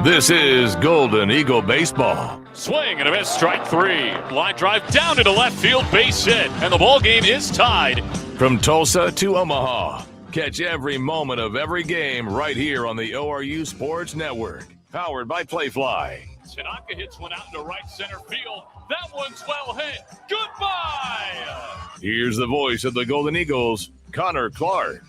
This is Golden Eagle Baseball. Swing and a miss, strike three. Line drive down into left field, base hit, and the ball game is tied. From Tulsa to Omaha, catch every moment of every game right here on the ORU Sports Network. Powered by Playfly. Tanaka hits one out into right center field. That one's well hit. Goodbye! Here's the voice of the Golden Eagles, Connor Clark.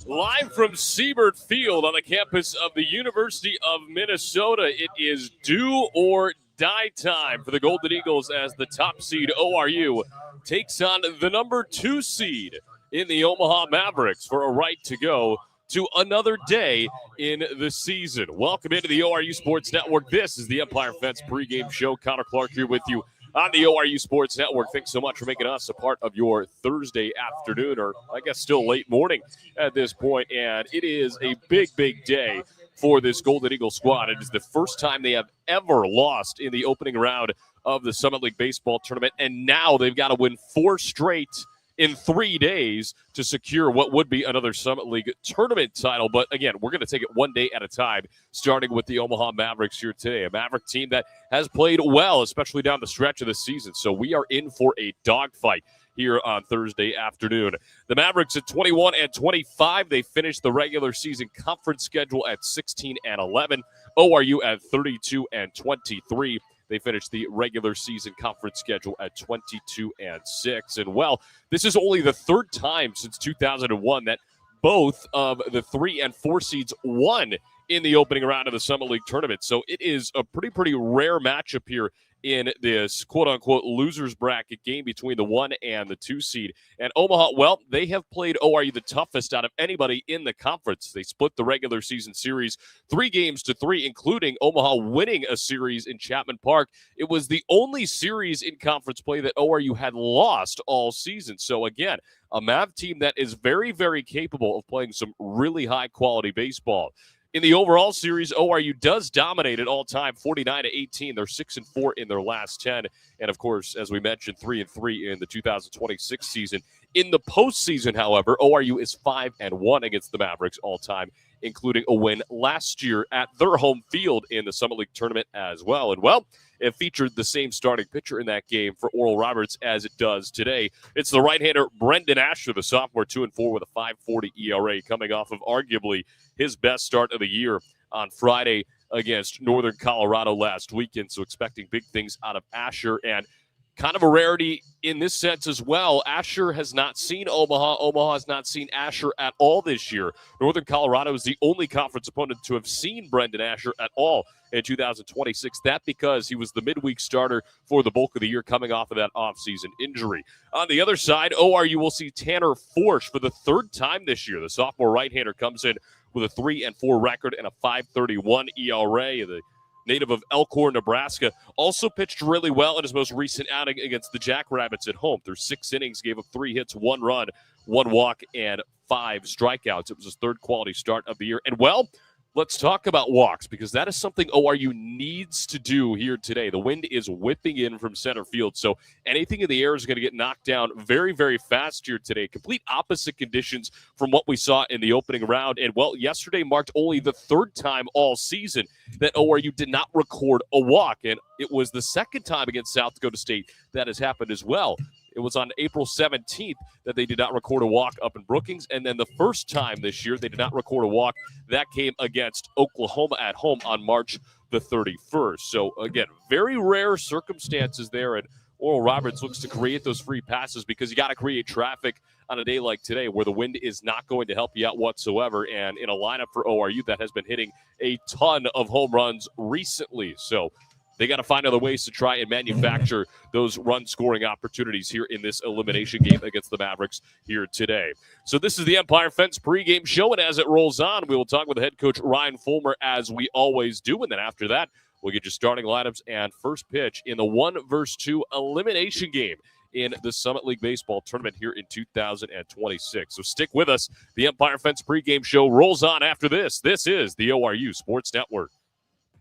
Live from Siebert Field on the campus of the University of Minnesota, it is do or die time for the Golden Eagles as the top seed ORU takes on the number 2 seed in the Omaha Mavericks for a right to go to another day in the season. Welcome into the ORU Sports Network. This is the Empire Fence pregame show. Connor Clark here with you on the ORU Sports Network. Thanks so much for making us a part of your Thursday afternoon, or I guess still late morning at this point. And it is a big, big day for this Golden Eagle squad. It is the first time they have ever lost in the opening round of the Summit League Baseball Tournament. And now they've got to win 4 straight in 3 days to secure what would be another Summit League tournament title. But again, we're going to take it one day at a time, starting with the Omaha Mavericks here today, a Maverick team that has played well, especially down the stretch of the season. So we are in for a dogfight here on Thursday afternoon. The Mavericks at 21-25, they finished the regular season conference schedule at 16-11. ORU at 32-23. They finished the regular season conference schedule at 22-6. And, well, this is only the third time since 2001 that both of the 3 and 4 seeds won in the opening round of the Summit League tournament. So it is a pretty rare matchup here in this quote-unquote losers bracket game between the 1 and the 2 seed. And Omaha, well, they have played ORU the toughest out of anybody in the conference. They split the regular season series 3-3, including Omaha winning a series in Chapman Park. It was the only series in conference play that ORU had lost all season. So again, a Mav team that is very, very capable of playing some really high-quality baseball. In the overall series, ORU does dominate at all time, 49-18. They're 6-4 in their last 10. And, of course, as we mentioned, 3-3 in the 2026 season. In the postseason, however, ORU is 5-1 against the Mavericks all time, including a win last year at their home field in the Summit League tournament as well. And, well, it featured the same starting pitcher in that game for Oral Roberts as it does today. It's the right-hander Brendan Asher, the sophomore, 2-4 with a 5.40 ERA, coming off of arguably his best start of the year on Friday against Northern Colorado last weekend. So expecting big things out of Asher, and kind of a rarity in this sense as well. Asher has not seen Omaha. Omaha has not seen Asher at all this year. Northern Colorado is the only conference opponent to have seen Brendan Asher at all in 2026. That because he was the midweek starter for the bulk of the year coming off of that offseason injury. On the other side, ORU will see Tanner Forsch for the third time this year. The sophomore right-hander comes in with a 3-4 record and a 5.31 ERA. The native of Elkhorn, Nebraska, also pitched really well in his most recent outing against the Jackrabbits at home. Through 6 innings, gave up 3 hits, 1 run, 1 walk, and 5 strikeouts. It was his third quality start of the year. And, well, let's talk about walks, because that is something ORU needs to do here today. The wind is whipping in from center field, so anything in the air is going to get knocked down very, very fast here today. Complete opposite conditions from what we saw in the opening round. And, well, yesterday marked only the third time all season that ORU did not record a walk, and it was the second time against South Dakota State that has happened as well. It was on April 17th that they did not record a walk up in Brookings. And then the first time this year they did not record a walk, that came against Oklahoma at home on March the 31st. So, again, very rare circumstances there. And Oral Roberts looks to create those free passes, because you got to create traffic on a day like today where the wind is not going to help you out whatsoever. And in a lineup for ORU that has been hitting a ton of home runs recently. So, they got to find other ways to try and manufacture those run-scoring opportunities here in this elimination game against the Mavericks here today. So this is the Empire Fence pregame show, and as it rolls on, we will talk with head coach Ryan Fulmer as we always do, and then after that, we'll get you starting lineups and first pitch in the 1-2 elimination game in the Summit League Baseball Tournament here in 2026. So stick with us. The Empire Fence pregame show rolls on after this. This is the ORU Sports Network.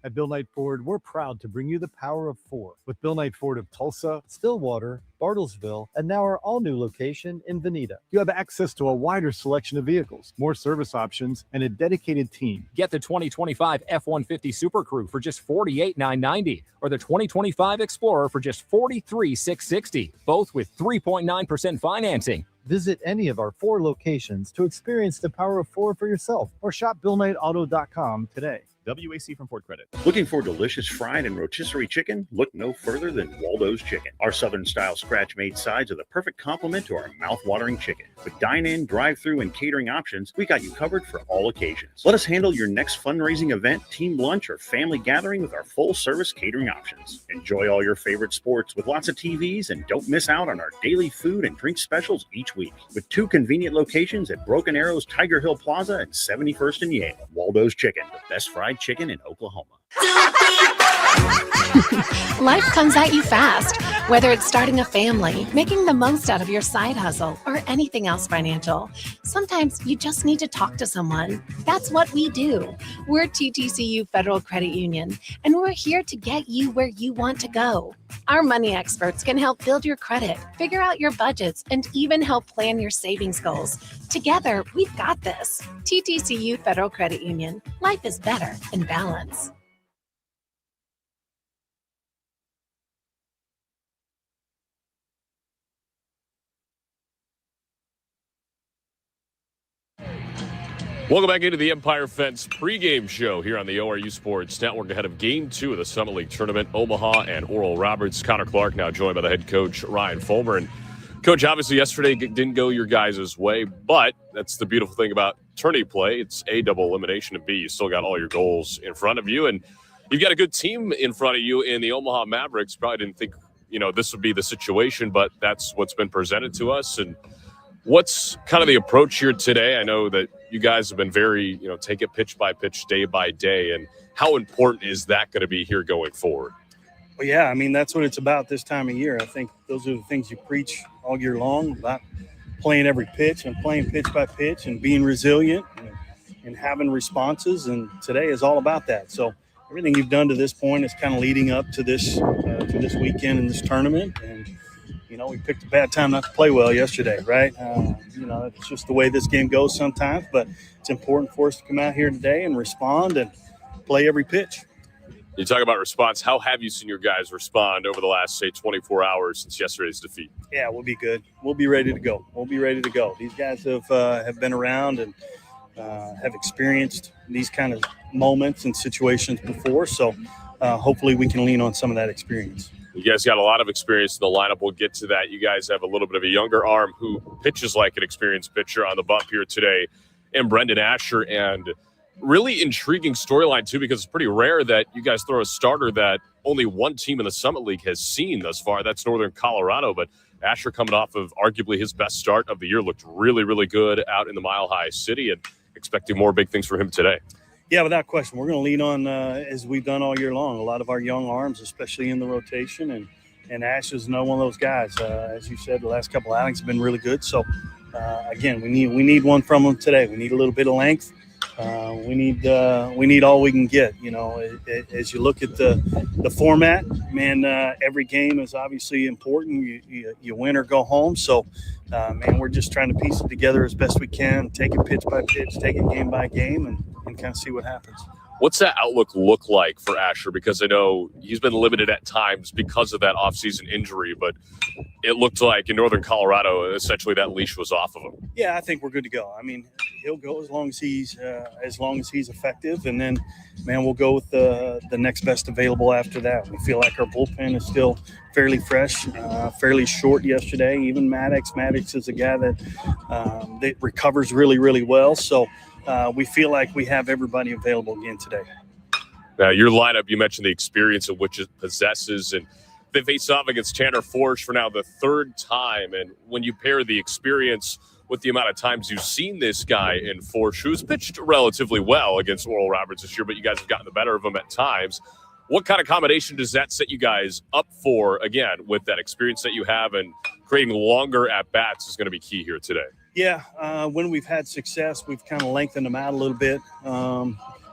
At Bill Knight Ford, we're proud to bring you the power of 4 with Bill Knight Ford of Tulsa, Stillwater, Bartlesville, and now our all-new location in Veneta. You have access to a wider selection of vehicles, more service options, and a dedicated team. Get the 2025 F-150 Super Crew for just $48,990 or the 2025 Explorer for just $43,660, both with 3.9% financing. Visit any of our 4 locations to experience the power of 4 for yourself or shop BillKnightAuto.com today. WAC from Ford Credit. Looking for delicious fried and rotisserie chicken? Look no further than Waldo's Chicken. Our Southern-style scratch-made sides are the perfect complement to our mouth-watering chicken. With dine-in, drive-through, and catering options, we got you covered for all occasions. Let us handle your next fundraising event, team lunch, or family gathering with our full-service catering options. Enjoy all your favorite sports with lots of TVs, and don't miss out on our daily food and drink specials each week. With 2 convenient locations at Broken Arrow's Tiger Hill Plaza and 71st and Yale. Waldo's Chicken, the best fried chicken in Oklahoma. Life comes at you fast, whether it's starting a family, making the most out of your side hustle, or anything else financial. Sometimes you just need to talk to someone. That's what we do. We're TTCU Federal Credit Union, and we're here to get you where you want to go. Our money experts can help build your credit, figure out your budgets, and even help plan your savings goals. Together, we've got this. TTCU Federal Credit Union. Life is better in balance. Welcome back into the Empire Fence pregame show here on the ORU Sports Network ahead of Game 2 of the Summit League Tournament. Omaha and Oral Roberts. Connor Clark now joined by the head coach, Ryan Fulmer. And, Coach, obviously yesterday didn't go your guys' way, but that's the beautiful thing about tourney play. It's A, double elimination, and B, you still got all your goals in front of you. And you've got a good team in front of you in the Omaha Mavericks. Probably didn't think, this would be the situation, but that's what's been presented to us. And what's kind of the approach here today? I know that you guys have been very, take it pitch by pitch, day by day. And how important is that going to be here going forward? Well, yeah, I mean, that's what it's about this time of year. I think those are the things you preach all year long about playing every pitch and playing pitch by pitch and being resilient and having responses. And today is all about that. So everything you've done to this point is kind of leading up to this weekend and this tournament. And we picked a bad time not to play well yesterday, right? It's just the way this game goes sometimes, but it's important for us to come out here today and respond and play every pitch. You talk about response. How have you seen your guys respond over the last, say, 24 hours since yesterday's defeat? Yeah, we'll be good. We'll be ready to go. These guys have been around and have experienced these kind of moments and situations before, so hopefully we can lean on some of that experience. You guys got a lot of experience in the lineup. We'll get to that. You guys have a little bit of a younger arm who pitches like an experienced pitcher on the bump here today, and Brendan Asher. And really intriguing storyline, too, because it's pretty rare that you guys throw a starter that only one team in the Summit League has seen thus far. That's Northern Colorado. But Asher, coming off of arguably his best start of the year, looked really, really good out in the Mile High City, and expecting more big things for him today. Yeah, without question. We're going to lean on, as we've done all year long, a lot of our young arms, especially in the rotation. And Ash is one of those guys. As you said, the last couple of outings have been really good. So, again, we need one from him today. We need a little bit of length. We need all we can get. As you look at the format, man, every game is obviously important. You win or go home. So, we're just trying to piece it together as best we can, take it pitch by pitch, take it game by game, and kind of see what happens. What's that outlook look like for Asher? Because I know he's been limited at times because of that offseason injury, but it looked like in Northern Colorado, essentially that leash was off of him. Yeah, I think we're good to go. I mean, he'll go as long as he's effective, and then, man, we'll go with the next best available after that. We feel like our bullpen is still fairly fresh, fairly short yesterday. Even Maddox is a guy that recovers really, really well. So we feel like we have everybody available again today. Now, your lineup, you mentioned the experience of which it possesses, and they face off against Tanner Forsch for now the third time. And when you pair the experience with the amount of times you've seen this guy in Forsch, who's pitched relatively well against Oral Roberts this year, but you guys have gotten the better of him at times. What kind of combination does that set you guys up for, again, with that experience that you have, and creating longer at-bats is going to be key here today? Yeah, when we've had success, we've kind of lengthened them out a little bit.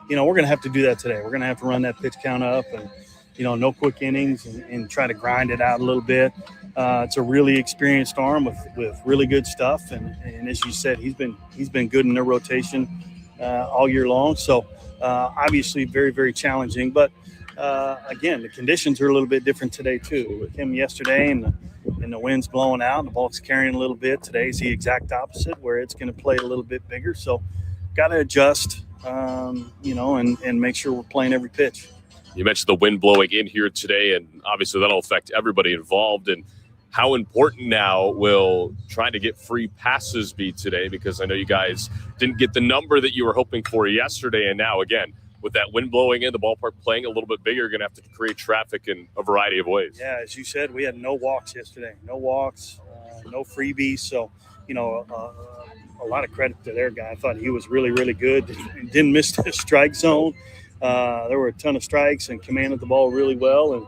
we're going to have to do that today. We're going to have to run that pitch count up and, no quick innings and try to grind it out a little bit. It's a really experienced arm with really good stuff. And as you said, he's been good in their rotation all year long. So obviously very, very challenging. But again, the conditions are a little bit different today too. With him yesterday and the wind's blowing out and the ball's carrying a little bit. Today's the exact opposite where it's going to play a little bit bigger. So got to adjust, and make sure we're playing every pitch. You mentioned the wind blowing in here today, and obviously that'll affect everybody involved. And how important now will trying to get free passes be today? Because I know you guys didn't get the number that you were hoping for yesterday. And now, again, with that wind blowing in, the ballpark playing a little bit bigger, you're going to have to create traffic in a variety of ways. Yeah, as you said, we had no walks yesterday. No walks, no freebies. So, a lot of credit to their guy. I thought he was really, really good. Didn't miss the strike zone. There were a ton of strikes and commanded the ball really well. And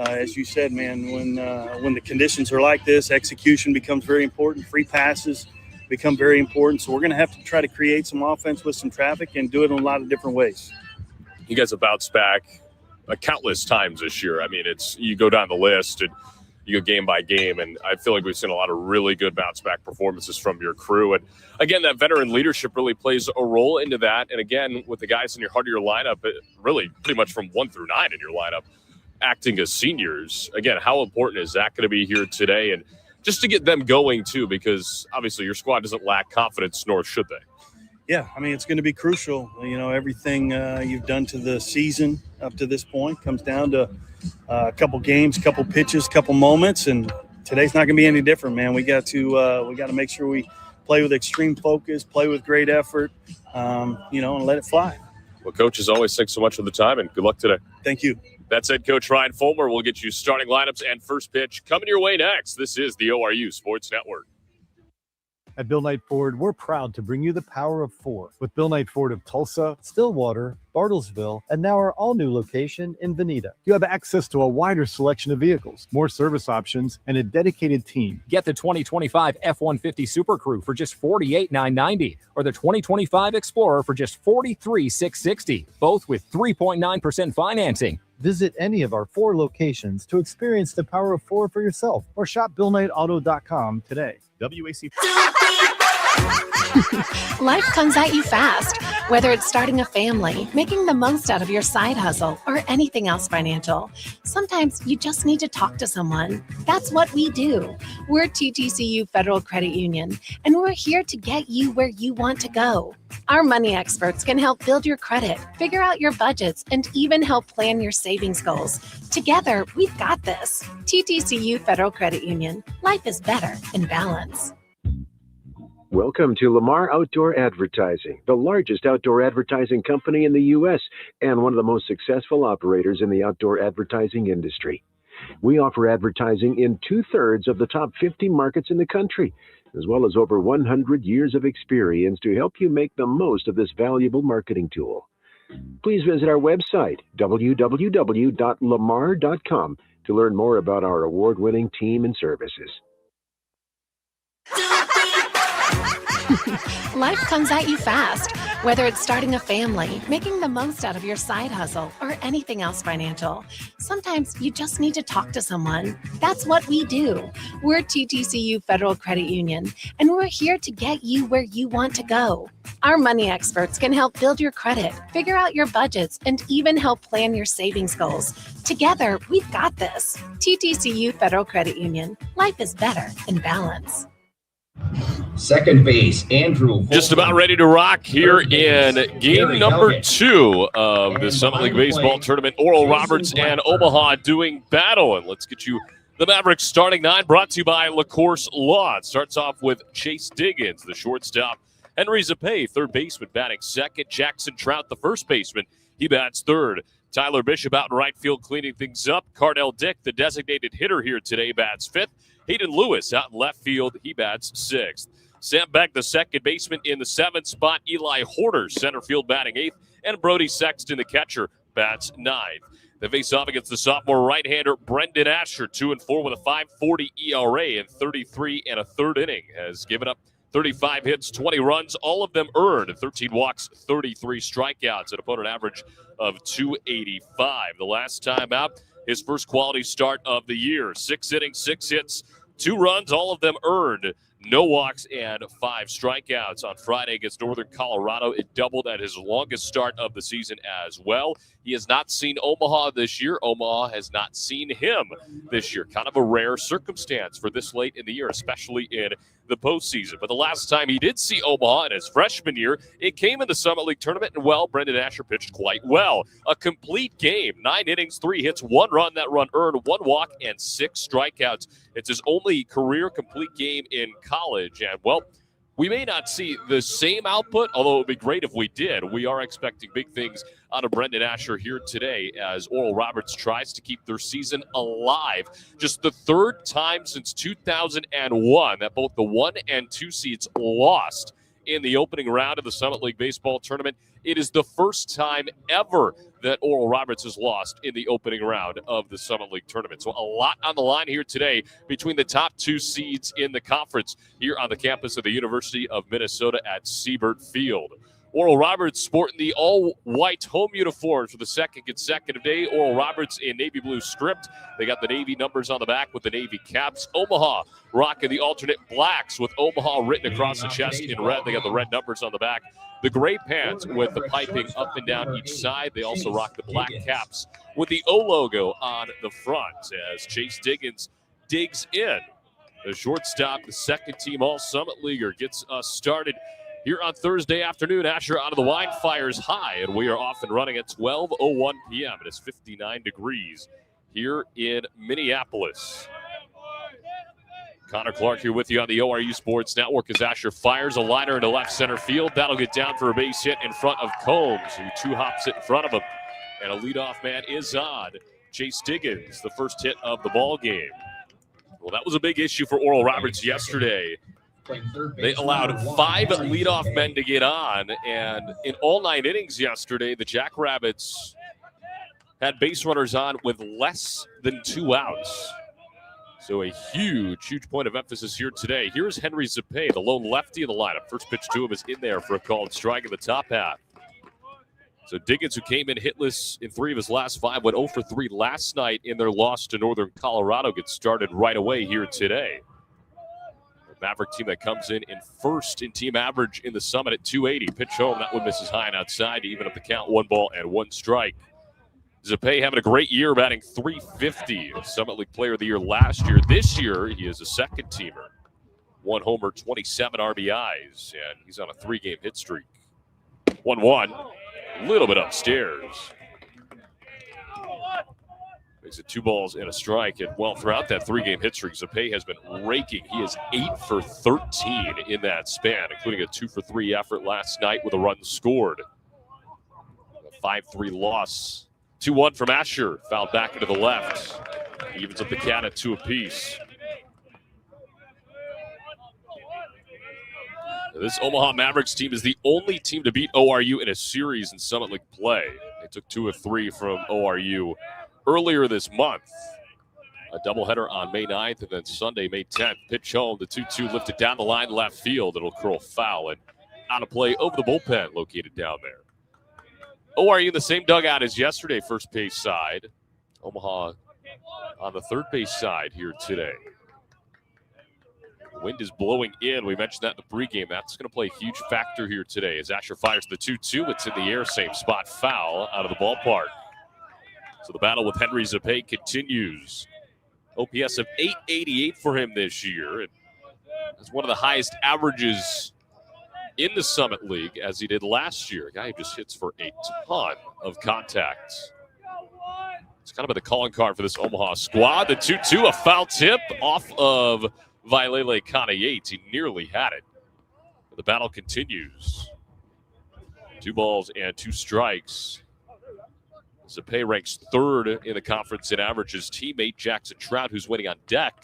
as you said, man, when the conditions are like this, execution becomes very important. Free passes become very important. So we're going to have to try to create some offense with some traffic and do it in a lot of different ways. You guys have bounced back countless times this year. I mean, you go down the list and you go game by game, and I feel like we've seen a lot of really good bounce back performances from your crew. And again, that veteran leadership really plays a role into that. And again, with the guys in your heart of your lineup, really pretty much from 1 through 9 in your lineup, acting as seniors. Again, how important is that going to be here today? And just to get them going too, because obviously your squad doesn't lack confidence, nor should they. Yeah, I mean, it's going to be crucial. Everything you've done to the season up to this point comes down to a couple games, couple pitches, couple moments, and today's not going to be any different, man. We got to make sure we play with extreme focus, play with great effort, and let it fly. Well, Coach, as always, thanks so much for the time, and good luck today. Thank you. That's head coach Ryan Fulmer. We'll get you starting lineups and first pitch coming your way next. This is the ORU Sports Network. At Bill Knight Ford, we're proud to bring you the power of 4 with Bill Knight Ford of Tulsa, Stillwater, Bartlesville, and now our all-new location in Veneta. You have access to a wider selection of vehicles, more service options, and a dedicated team. Get the 2025 F-150 Super Crew for just $48,990 or the 2025 Explorer for just $43,660, both with 3.9% financing. Visit any of our 4 locations to experience the power of 4 for yourself or shop BillKnightAuto.com today. WAC. Life comes at you fast, whether it's starting a family, making the most out of your side hustle, or anything else financial. Sometimes you just need to talk to someone. That's what we do. We're TTCU Federal Credit Union, and we're here to get you where you want to go. Our money experts can help build your credit, figure out your budgets, and even help plan your savings goals. Together, we've got this. TTCU Federal Credit Union. Life is better in balance. Welcome to Lamar Outdoor Advertising, the largest outdoor advertising company in the U.S. and one of the most successful operators in the outdoor advertising industry. We offer advertising in 2/3 of the top 50 markets in the country, as well as over 100 years of experience to help you make the most of this valuable marketing tool. Please visit our website, www.lamar.com, to learn more about our award-winning team and services. Life comes at you fast, whether it's starting a family, making the most out of your side hustle, or anything else financial. Sometimes you just need to talk to someone. That's what we do. We're TTCU Federal Credit Union, and we're here to get you where you want to go. Our money experts can help build your credit, figure out your budgets, and even help plan your savings goals. Together, we've got this. TTCU Federal Credit Union. Life is better in balance. Second base, Andrew. Just about ready to rock here in game number 2 of the Summit League Baseball Tournament. Oral Roberts and Omaha doing battle. And let's get you the Mavericks starting 9, brought to you by LaCourse Law. It starts off with Chase Diggins, the shortstop. Henry Zapay, third baseman, batting second. Jackson Trout, the first baseman, he bats third. Tyler Bishop out in right field cleaning things up. Cardell Dick, the designated hitter here today, bats fifth. Hayden Lewis out in left field, he bats sixth. Sam Beck, the second baseman, in the 7th spot. Eli Horter, center field, batting 8th. And Brody Sexton, the catcher, bats 9th. They face off against the sophomore right-hander Brendan Asher, 2-4 with a 5.40 ERA in 33 1/3 inning. Has given up 35 hits, 20 runs, all of them earned. 13 walks, 33 strikeouts, an opponent average of 285. The last time out, his first quality start of the year. 6 innings, 6 hits, 2 runs, all of them earned. No walks and 5 strikeouts. On Friday against Northern Colorado, it doubled at his longest start of the season as well. He has not seen Omaha this year. Omaha has not seen him this year. Kind of a rare circumstance for this late in the year, especially in the postseason. But the last time he did see Omaha in his freshman year, it came in the Summit League tournament, and, well, Brendan Asher pitched quite well. A complete game, 9 innings, 3 hits, 1 run. That run earned, 1 walk, and 6 strikeouts. It's his only career complete game in college. And, well, we may not see the same output, although it would be great if we did. We are expecting big things out of Brendan Asher here today as Oral Roberts tries to keep their season alive. Just the 3rd time since 2001 that both the 1 and 2 seeds lost in the opening round of the Summit League Baseball Tournament. It is the first time ever that Oral Roberts has lost in the opening round of the Summit League Tournament. So a lot on the line here today between the top 2 seeds in the conference here on the campus of the University of Minnesota at Siebert Field. Oral Roberts sporting the all-white home uniforms for the second consecutive day. Oral Roberts in navy blue script. They got the Navy numbers on the back with the Navy caps. Omaha rocking the alternate blacks with Omaha written across the chest in red. They got the red numbers on the back. The gray pants with the piping up and down each side. They also rock the black caps with the O logo on the front as Chase Diggins digs in. The shortstop, the second-team All-Summit Leaguer, gets us started here on Thursday afternoon. Asher out of the wine, fires high, and we are off and running at 12:01 p.m. It is 59 degrees here in Minneapolis. Connor Clark here with you on the ORU Sports Network as Asher fires a liner into left center field. That'll get down for a base hit in front of Combs, who 2-hops it in front of him. And a leadoff man is on Chase Diggins, the first hit of the ball game. Well, that was a big issue for Oral Roberts yesterday. They allowed 5 leadoff men to get on, and in all 9 innings yesterday, the Jackrabbits had base runners on with less than 2 outs. So a huge point of emphasis here today. Here's Henry Zapay, the lone lefty in the lineup. First pitch to him is in there for a called strike in the top half. So Diggins, who came in hitless in 3 of his last 5, went 0 for 3 last night in their loss to Northern Colorado, gets started right away here today. Maverick team that comes in first in team average in the Summit at 280. Pitch home, that one misses high and outside to even up the count. 1 ball and 1 strike. Zapay having a great year, batting .350. Summit League Player of the Year last year. This year, he is a second-teamer. 1 homer, 27 RBIs, and he's on a 3-game hit streak. 1-1, a little bit upstairs. Makes it 2 balls and a strike. And, well, throughout that 3-game hit streak, Zapay has been raking. He is 8 for 13 in that span, including a 2 for 3 effort last night with a run scored. A 5-3 loss. 2-1 from Asher. Fouled back into the left. He evens up the count at 2 apiece. This Omaha Mavericks team is the only team to beat ORU in a series in Summit League play. They took 2 of 3 from ORU earlier this month. A doubleheader on May 9th and then Sunday, May 10th. Pitch home, the 2-2 lifted down the line left field. It'll curl foul and out of play over the bullpen located down there. ORU in the same dugout as yesterday, first base side. Omaha on the third base side here today. The wind is blowing in. We mentioned that in the pregame. That's going to play a huge factor here today as Asher fires the 2-2. It's in the air, same spot, foul out of the ballpark. So the battle with Henry Zapay continues. OPS of .888 for him this year. And that's one of the highest averages in the Summit League as he did last year. A guy who just hits for a ton of contacts. It's kind of the calling card for this Omaha squad. The 2-2, a foul tip off of Vailele Kana-Yates. He nearly had it. The battle continues. 2 balls and 2 strikes. Zapay ranks 3rd in the conference in average. His teammate Jackson Trout, who's waiting on deck,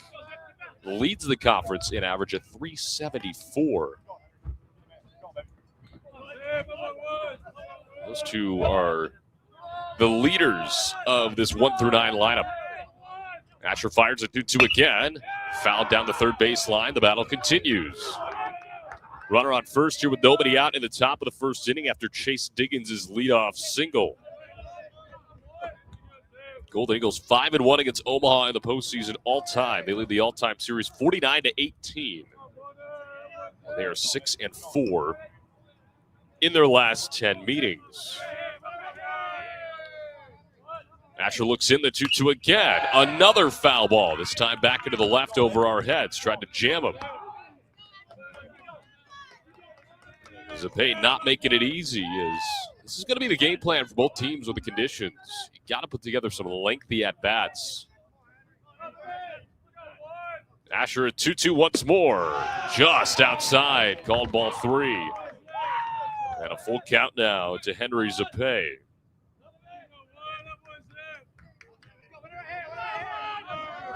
leads the conference in average at .374. Those two are the leaders of this 1 through 9 lineup. Asher fires a 2-2 again. Fouled down the third baseline. The battle continues. Runner on first here with nobody out in the top of the first inning after Chase Diggins' leadoff single. Golden Eagles 5-1 against Omaha in the postseason all-time. They lead the all-time series 49-18. They are 6-4 in their last 10 meetings. Asher looks in the 2-2 again. Another foul ball, this time back into the left over our heads. Tried to jam him. Zapay not making it easy. This is going to be the game plan for both teams with the conditions. You got to put together some lengthy at-bats. Asher at 2-2 once more. Just outside. Called ball 3. And a full count now to Henry Zapay.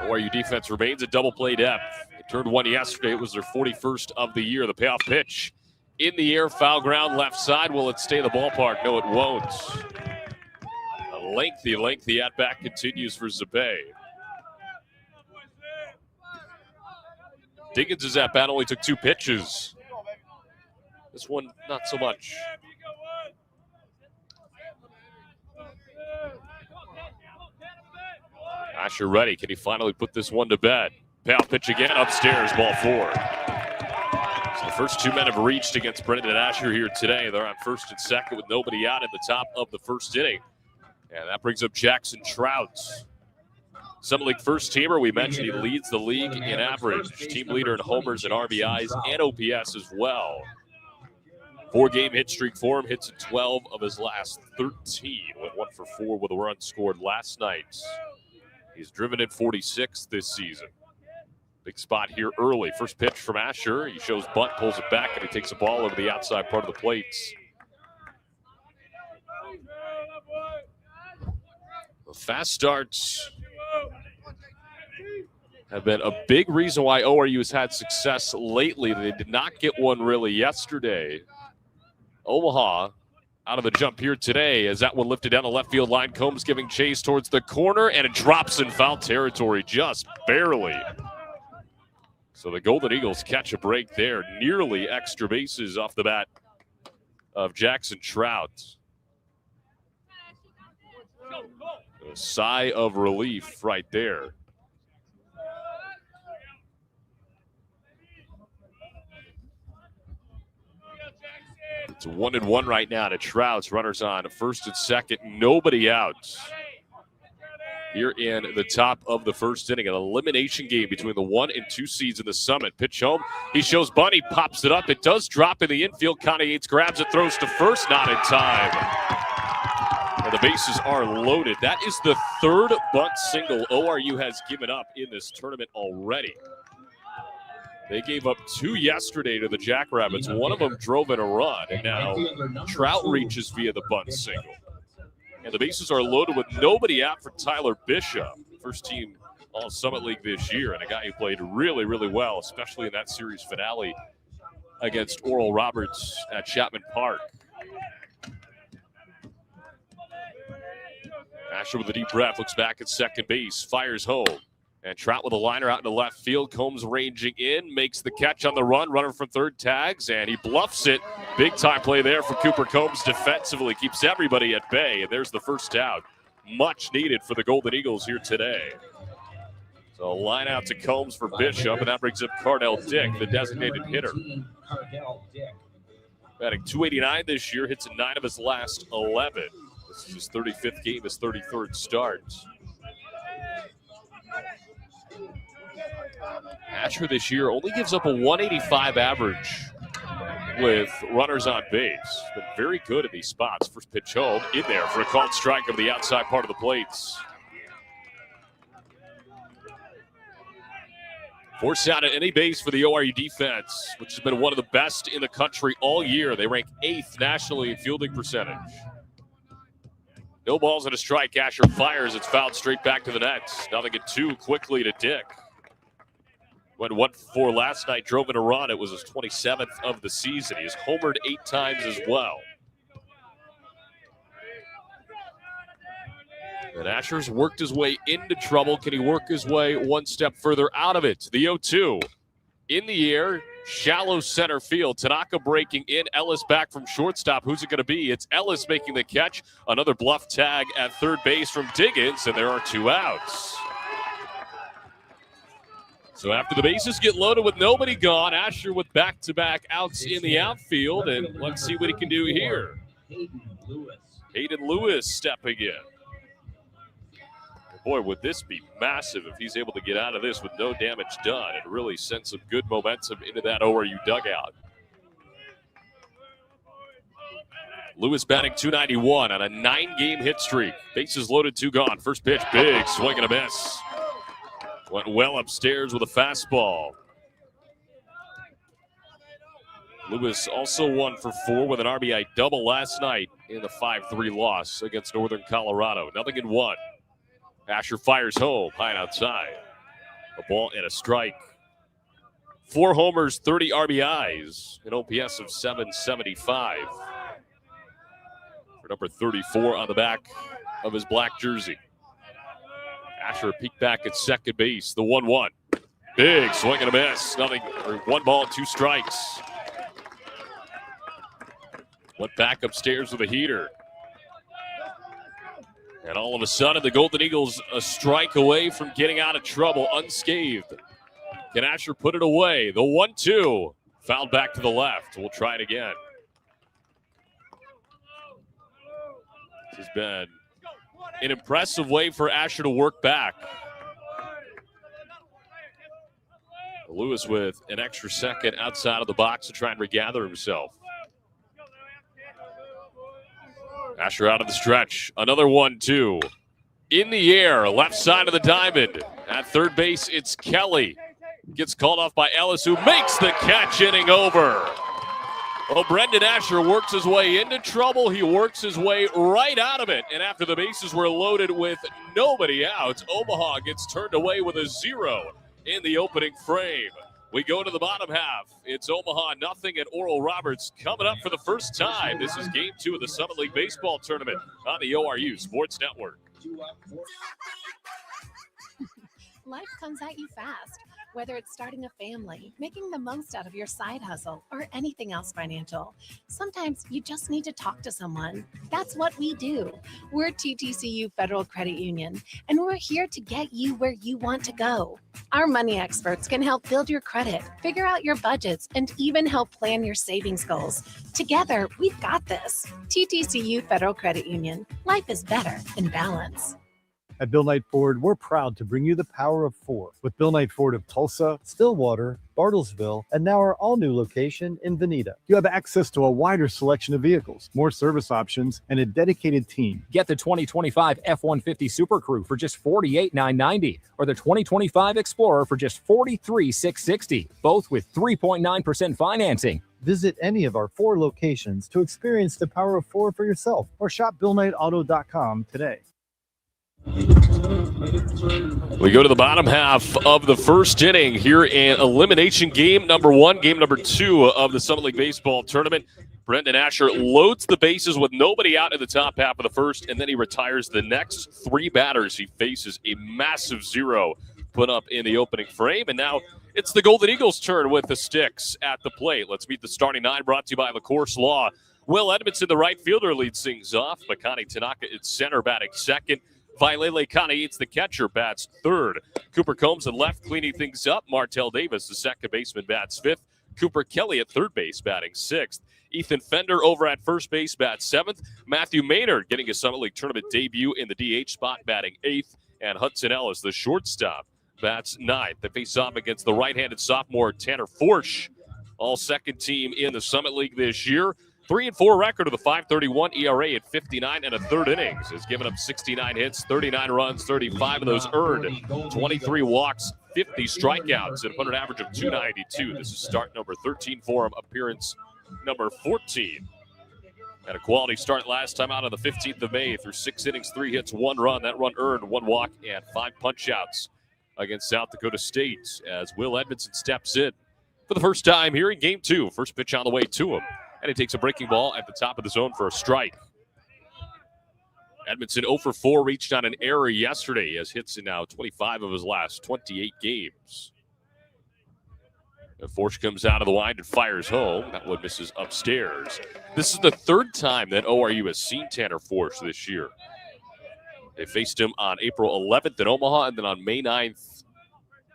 ORU defense remains at double play depth. They turned one yesterday. It was their 41st of the year. The payoff pitch in the air, foul ground left side. Will it stay in the ballpark? No, it won't. A lengthy at-bat continues for Zapay. Diggins' at-bat only took 2 pitches. This one, not so much. Asher ready. Can he finally put this one to bed? Payoff pitch again, upstairs, ball 4. So the first 2 men have reached against Brendan Asher here today. They're on first and second with nobody out in the top of the first inning. And that brings up Jackson Trout. Summit League first teamer. We mentioned he leads the league in average. Team leader in homers and RBIs and OPS as well. 4-game hit streak for him. Hits in 12 of his last 13. Went 1 for 4 with a run scored last night. He's driven in 46 this season. Big spot here early. First pitch from Asher. He shows bunt, pulls it back, and he takes a ball over the outside part of the plates. The fast starts have been a big reason why ORU has had success lately. They did not get one really yesterday. Omaha out of the jump here today as that one lifted down the left field line. Combs giving chase towards the corner, and it drops in foul territory just barely. So the Golden Eagles catch a break there. Nearly extra bases off the bat of Jackson Trout. A sigh of relief right there. It's 1-1 right now to Trout's. Runners on first and second. Nobody out. Here in the top of the first inning. An elimination game between the 1 and 2 seeds in the Summit. Pitch home. He shows Bunny. Pops it up. It does drop in the infield. Connie Yates grabs it. Throws to first. Not in time. And the bases are loaded. That is the 3rd bunt single ORU has given up in this tournament already. They gave up 2 yesterday to the Jackrabbits. One of them drove in a run, and now Trout reaches via the bunt single. And the bases are loaded with nobody out for Tyler Bishop, first team All-Summit League this year, and a guy who played really, really well, especially in that series finale against Oral Roberts at Chapman Park. Asher with a deep breath, looks back at second base, fires home. And Trout with a liner out into left field. Combs ranging in, makes the catch on the run. Runner from third tags, and he bluffs it. Big time play there for Cooper Combs defensively. Keeps everybody at bay, and there's the first out. Much needed for the Golden Eagles here today. So a line out to Combs for Bishop, and that brings up Cardell Dick, the designated hitter. Batting .289 this year, hits in 9 of his last 11. This is his 35th game, his 33rd start. Asher this year only gives up a 185 average with runners on base. Been very good at these spots. First pitch home, in there for a called strike over the outside part of the plates. Force out at any base for the ORU defense, which has been one of the best in the country all year. They rank 8th nationally in fielding percentage. No balls and a strike. Asher fires. It's fouled straight back to the net. Nothing at 2 quickly to Dick. Went 1 for 4 last night, drove in a run. It was his 27th of the season. He has homered 8 times as well. And Asher's worked his way into trouble. Can he work his way one step further out of it? The 0-2 in the air, shallow center field. Tanaka breaking in. Ellis back from shortstop. Who's it going to be? It's Ellis making the catch. Another bluff tag at third base from Diggins, and there are 2 outs. So after the bases get loaded with nobody gone, Asher with back-to-back outs in the outfield, and let's see what he can do here. Hayden Lewis stepping in. Boy, would this be massive if he's able to get out of this with no damage done and really send some good momentum into that ORU dugout. Lewis batting .291 on a 9-game hit streak. Bases loaded, 2 gone. First pitch, big swing and a miss. Went well upstairs with a fastball. Lewis also 1 for 4 with an RBI double last night in the 5-3 loss against Northern Colorado. 0-1. Asher fires home, high and outside. A ball and a strike. 4 homers, 30 RBIs, an OPS of .775. For number 34 on the back of his black jersey. Asher peeked back at second base, the 1-1. Big swing and a miss. 1 ball, 2 strikes. Went back upstairs with a heater. And all of a sudden, the Golden Eagles a strike away from getting out of trouble unscathed. Can Asher put it away? The 1-2. Fouled back to the left. We'll try it again. This has been an impressive way for Asher to work back. Lewis with an extra second outside of the box to try and regather himself. Asher out of the stretch. Another 1-2. In the air, left side of the diamond. At third base, it's Kelly. Gets called off by Ellis, who makes the catch, inning over. Well, Brendan Asher works his way into trouble. He works his way right out of it. And after the bases were loaded with nobody out, Omaha gets turned away with a 0 in the opening frame. We go to the bottom half. It's Omaha 0 at Oral Roberts coming up for the first time. This is Game 2 of the Summit League Baseball Tournament on the ORU Sports Network. Life comes at you fast. Whether it's starting a family, making the most out of your side hustle, or anything else financial, sometimes you just need to talk to someone. That's what we do. We're TTCU Federal Credit Union, and we're here to get you where you want to go. Our money experts can help build your credit, figure out your budgets, and even help plan your savings goals. Together, we've got this. TTCU Federal Credit Union. Life is better in balance. At Bill Knight Ford, we're proud to bring you the power of 4 with Bill Knight Ford of Tulsa, Stillwater, Bartlesville, and now our all-new location in Veneta. You have access to a wider selection of vehicles, more service options, and a dedicated team. Get the 2025 F-150 Super Crew for just $48,990 or the 2025 Explorer for just $43,660, both with 3.9% financing. Visit any of our 4 locations to experience the power of 4 for yourself or shop BillKnightAuto.com today. We go to the bottom half of the first inning here in elimination game number 1, game number 2 of the Summit League Baseball Tournament. Brendan Asher loads the bases with nobody out in the top half of the first, and then he retires the next 3 batters. He faces a massive 0 put up in the opening frame, and now it's the Golden Eagles' turn with the sticks at the plate. Let's meet the starting 9, brought to you by LaCourse Law. Will Edmondson, the right fielder, leads things off. Makani Tanaka at center, batting second. Vailele Kani eats the catcher, bats third. Cooper Combs at left, cleaning things up. Martell Davis, the second baseman, bats fifth. Cooper Kelly at third base, batting sixth. Ethan Fender over at first base, bats seventh. Matthew Maynard getting his Summit League Tournament debut in the DH spot, batting eighth. And Hudson Ellis, the shortstop, bats ninth. They face off against the right-handed sophomore Tanner Forsch, all second team in the Summit League this year. 3-4 record of the .531 ERA at 59 and a third innings. Has given up 69 hits, 39 runs, 35 of those earned, 23 walks, 50 strikeouts, and a 100 average of .292. This is start number 13 for him, appearance number 14. Had a quality start last time out on the 15th of May through 6 innings, 3 hits, 1 run. That run earned, 1 walk, and 5 punch-outs against South Dakota State as Will Edmondson steps in for the first time here in Game 2. First pitch on the way to him. And he takes a breaking ball at the top of the zone for a strike. Edmondson 0 for 4, reached on an error yesterday. He has hits in now 25 of his last 28 games. And Forsch comes out of the wind and fires home. That one misses upstairs. This is the third time that ORU has seen Tanner Forsch this year. They faced him on April 11th in Omaha and then on May 9th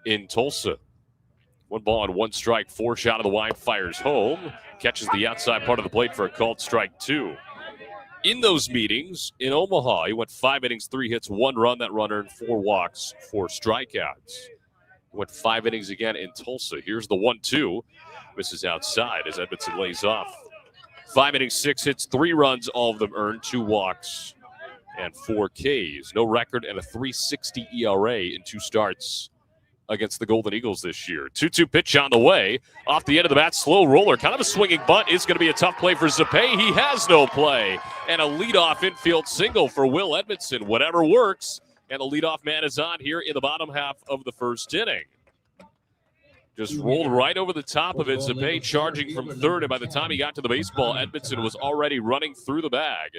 in Tulsa. 1 ball and 1 strike. Forsch out of the wind, fires home. Catches the outside part of the plate for a called strike 2. In those meetings in Omaha, he went 5 innings, 3 hits, 1 run. That run earned 4 walks, 4 strikeouts. Went 5 innings again in Tulsa. Here's the 1-2. Misses outside as Edmondson lays off. 5 innings, 6 hits, 3 runs, all of them earned, 2 walks and 4 Ks. No record and a .360 ERA in 2 starts against the Golden Eagles this year. 2-2 pitch on the way. Off the end of the bat, slow roller. Kind of a swinging bunt. Is going to be a tough play for Zapay. He has no play. And a leadoff infield single for Will Edmondson. Whatever works. And the leadoff man is on here in the bottom half of the first inning. Just rolled right over the top of it. Zapay charging from third. And by the time he got to the baseball, Edmondson was already running through the bag.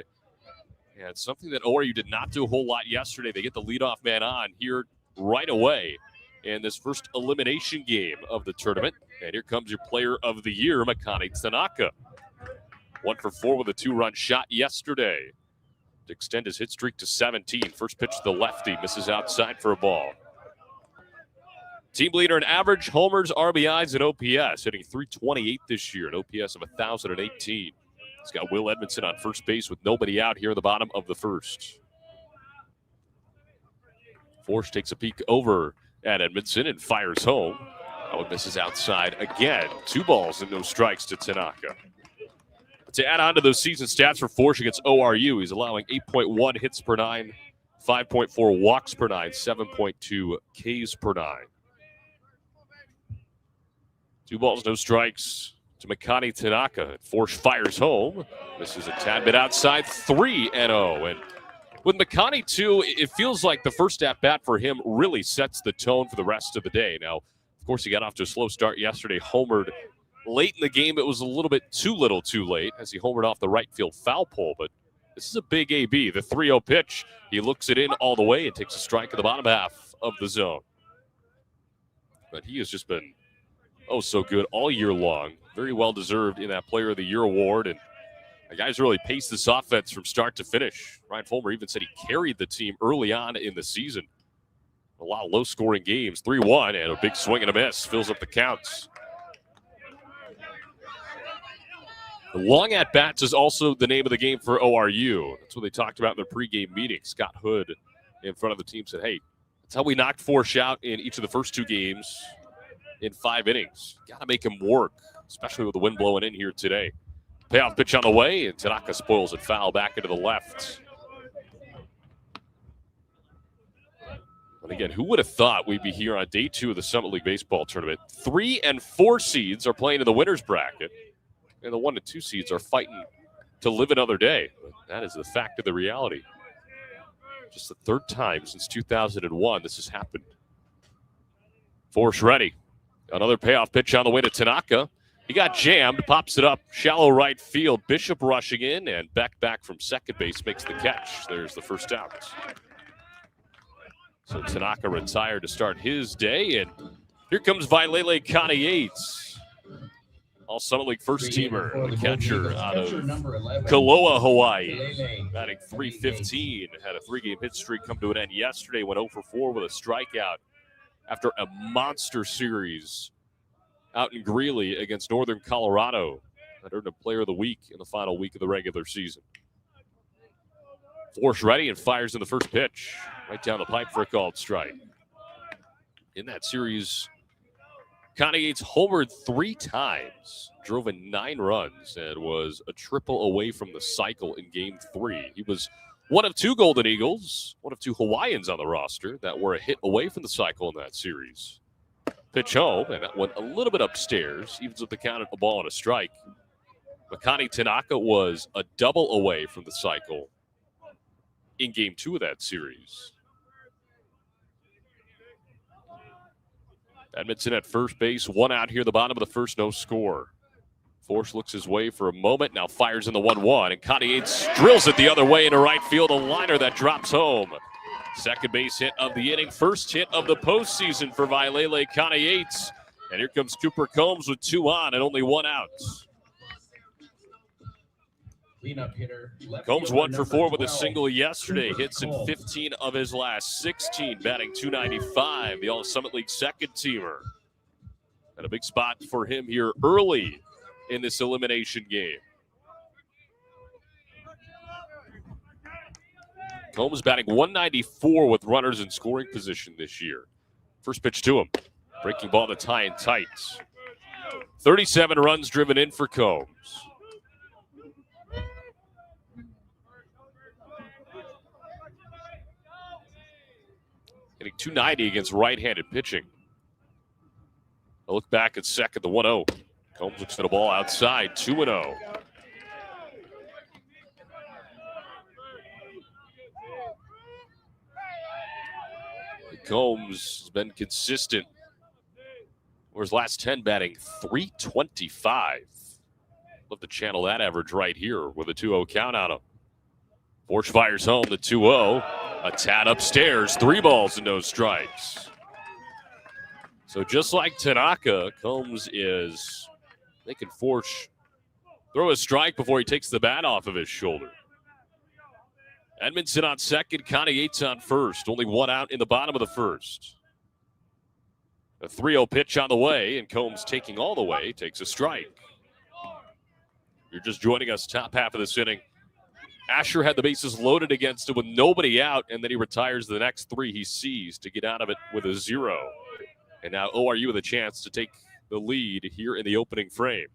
And something that ORU did not do a whole lot yesterday. They get the leadoff man on here right away in this first elimination game of the tournament. And here comes your player of the year, Makani Tanaka. 1 for 4 with a 2-run shot yesterday to extend his hit streak to 17. First pitch to the lefty, misses outside for a ball. Team leader in average, homers, RBIs, and OPS, hitting .328 this year, an OPS of 1,018. He's got Will Edmondson on first base with nobody out here in the bottom of the first. Forsch takes a peek over at Edmondson and fires home. Oh, misses outside again. 2 balls and no strikes to Tanaka. To add on to those season stats for Forsch against ORU, he's allowing 8.1 hits per 9, 5.4 walks per 9, 7.2 Ks per 9. 2 balls, no strikes to Makani Tanaka. Forsch fires home. This is a tad bit outside, 3-0. And with Makani, too, it feels like the first at-bat for him really sets the tone for the rest of the day. Now, of course, he got off to a slow start yesterday, homered late in the game. It was a little bit too little too late as he homered off the right field foul pole, but this is a big AB. The 3-0 pitch, he looks it in all the way and takes a strike in the bottom half of the zone. But he has just been, so good all year long. Very well deserved in that Player of the Year award, and the guys really paced this offense from start to finish. Ryan Fulmer even said he carried the team early on in the season. A lot of low-scoring games. 3-1, and a big swing and a miss. Fills up the counts. The long at-bats is also the name of the game for ORU. That's what they talked about in their pregame meeting. Scott Hood in front of the team said, hey, that's how we knocked Forsch out in each of the first 2 games in 5 innings. Got to make him work, especially with the wind blowing in here today. Payoff pitch on the way, and Tanaka spoils it foul back into the left. And again, who would have thought we'd be here on day 2 of the Summit League Baseball Tournament? 3 and 4 seeds are playing in the winner's bracket, and the 1 and 2 seeds are fighting to live another day. But that is the fact of the reality. Just the 3rd time since 2001 this has happened. Forsch ready. Another payoff pitch on the way to Tanaka. He got jammed, pops it up, shallow right field. Bishop rushing in, and Beck back from second base makes the catch. There's the first out. So Tanaka retired to start his day, and here comes Vailele Kani-Yates. All Summit League first-teamer, the catcher out of Kaloa, Hawaii. Batting .315, had a 3-game hit streak come to an end yesterday, went 0 for 4 with a strikeout after a monster series out in Greeley against Northern Colorado. That earned him Player of the Week in the final week of the regular season. Forsch ready and fires in the first pitch. Right down the pipe for a called strike. In that series, Kani-Yates homered 3 times, drove in 9 runs, and was a triple away from the cycle in Game 3. He was one of 2 Golden Eagles, one of 2 Hawaiians on the roster that were a hit away from the cycle in that series. Pitch home, and that went a little bit upstairs, evens up the count at a ball and a strike. Makani Tanaka was a double away from the cycle in Game 2 of that series. Edmondson at first base, 1 out here, the bottom of the first, no score. Forsch looks his way for a moment, now fires in the 1-1, and Kani-Yates drills it the other way into right field, a liner that drops home. Second base hit of the inning, first hit of the postseason for Vailele Kani-Yates, And here comes Cooper Combs with 2 on and only 1 out. Combs 1 for 4 with a single yesterday. Hits in 15 of his last 16, batting .295. The All-Summit League second-teamer. And a big spot for him here early in this elimination game. Combs batting .194 with runners in scoring position this year. First pitch to him. Breaking ball that's high and tight. 37 runs driven in for Combs. Hitting .290 against right-handed pitching. A look back at second, the 1-0. Combs looks at a ball outside, 2-0. Combs has been consistent. For his last 10 batting .325. Love to channel that average right here with a 2-0 count on him. Forge fires home the 2-0. A tad upstairs, 3 balls and no strikes. So just like Tanaka, Combs is making Forge throw a strike before he takes the bat off of his shoulder. Edmondson on second, Connie Yates on first. Only 1 out in the bottom of the first. A 3-0 pitch on the way, and Combs taking all the way, takes a strike. You're just joining us, top half of this inning. Asher had the bases loaded against him with nobody out, and then he retires the next 3 he sees to get out of it with a 0. And now ORU with a chance to take the lead here in the opening frame.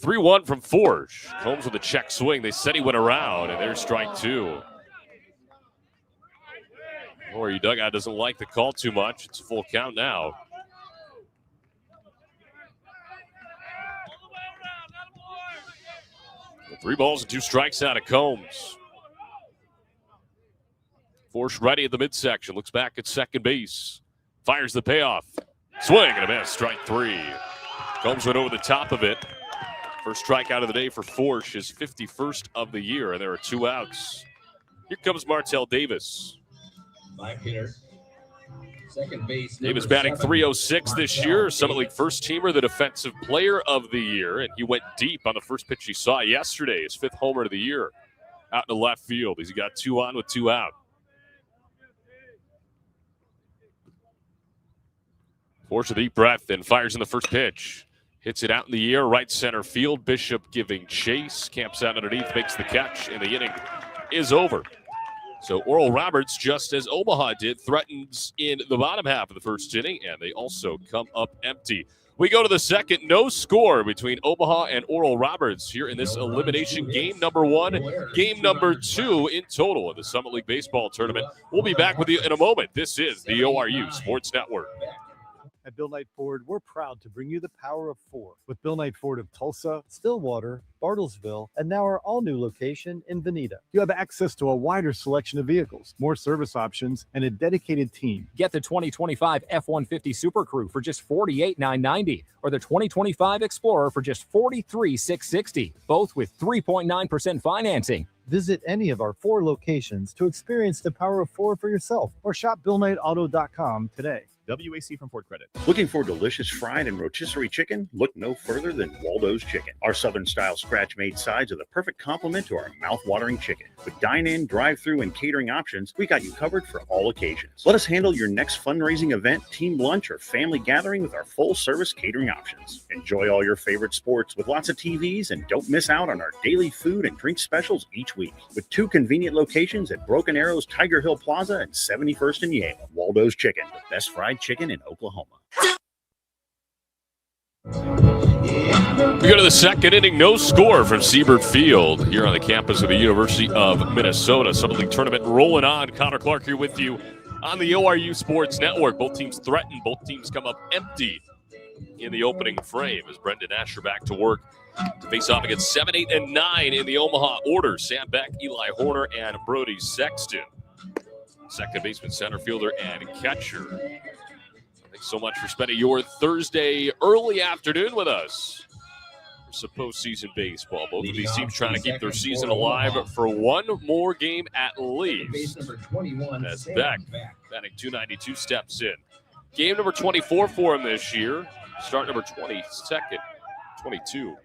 3-1 from Forge. Combs with a check swing. They said he went around, and there's strike 2. ORU dugout doesn't like the call too much. It's a full count now. With 3 balls and 2 strikes out of Combs. Forge ready at the midsection. Looks back at second base. Fires the payoff. Swing and a miss. Strike 3. Combs went over the top of it. First strikeout of the day for Forge, his 51st of the year, and there are 2 outs. Here comes Martell Davis. Live hitter. Second base. Davis batting .306 this year. Summit League first teamer, the defensive player of the year, and he went deep on the first pitch he saw yesterday. His 5th homer of the year out in the left field. He's got 2 on with 2 out. Forces a deep breath and fires in the first pitch. Hits it out in the air, right center field. Bishop giving chase. Camps out underneath, makes the catch, and the inning is over. So Oral Roberts, just as Omaha did, threatens in the bottom half of the first inning, and they also come up empty. We go to the second. No score between Omaha and Oral Roberts here in this elimination game number 1, game number 2 in total of the Summit League Baseball Tournament. We'll be back with you in a moment. This is the ORU Sports Network. At Bill Knight Ford, we're proud to bring you the power of 4 with Bill Knight Ford of Tulsa, Stillwater, Bartlesville, and now our all-new location in Veneta. You have access to a wider selection of vehicles, more service options, and a dedicated team. Get the 2025 F-150 Super Crew for just $48,990 or the 2025 Explorer for just $43,660, both with 3.9% financing. Visit any of our 4 locations to experience the power of 4 for yourself or shop BillKnightAuto.com today. WAC from Ford Credit. Looking for delicious fried and rotisserie chicken? Look no further than Waldo's Chicken. Our Southern-style scratch-made sides are the perfect complement to our mouth-watering chicken. With dine-in, drive-through, and catering options, we got you covered for all occasions. Let us handle your next fundraising event, team lunch, or family gathering with our full-service catering options. Enjoy all your favorite sports with lots of TVs, and don't miss out on our daily food and drink specials each week. With 2 convenient locations at Broken Arrows, Tiger Hill Plaza, and 71st and Yale. Waldo's Chicken, the best fried chicken in Oklahoma. We go to the second inning. No score from Siebert Field here on the campus of the University of Minnesota. Summit League tournament rolling on. Connor Clark here with you on the ORU Sports Network. Both teams threaten. Both teams come up empty in the opening frame as Brendan Asher back to work to face off against 7, 8, and 9 in the Omaha order. Sam Beck, Eli Horner, and Brody Sexton. Second baseman, center fielder, and catcher. Thanks so much for spending your Thursday early afternoon with us for some postseason baseball. Both of these teams trying to keep their season alive for 1 more game at least. As Beck, batting .292, steps in. Game number 24 for him this year. Start number 22.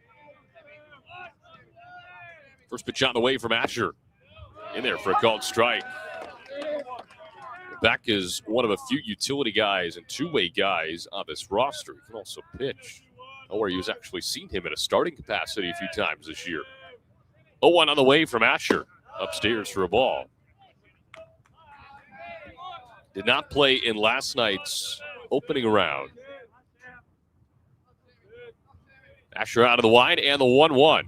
First pitch on the way from Asher. In there for a called strike. Beck is one of a few utility guys and two-way guys on this roster. He can also pitch. ORU's actually seen him in a starting capacity a few times this year. 0-1 on the way from Asher. Upstairs for a ball. Did not play in last night's opening round. Asher out of the wide and the 1-1.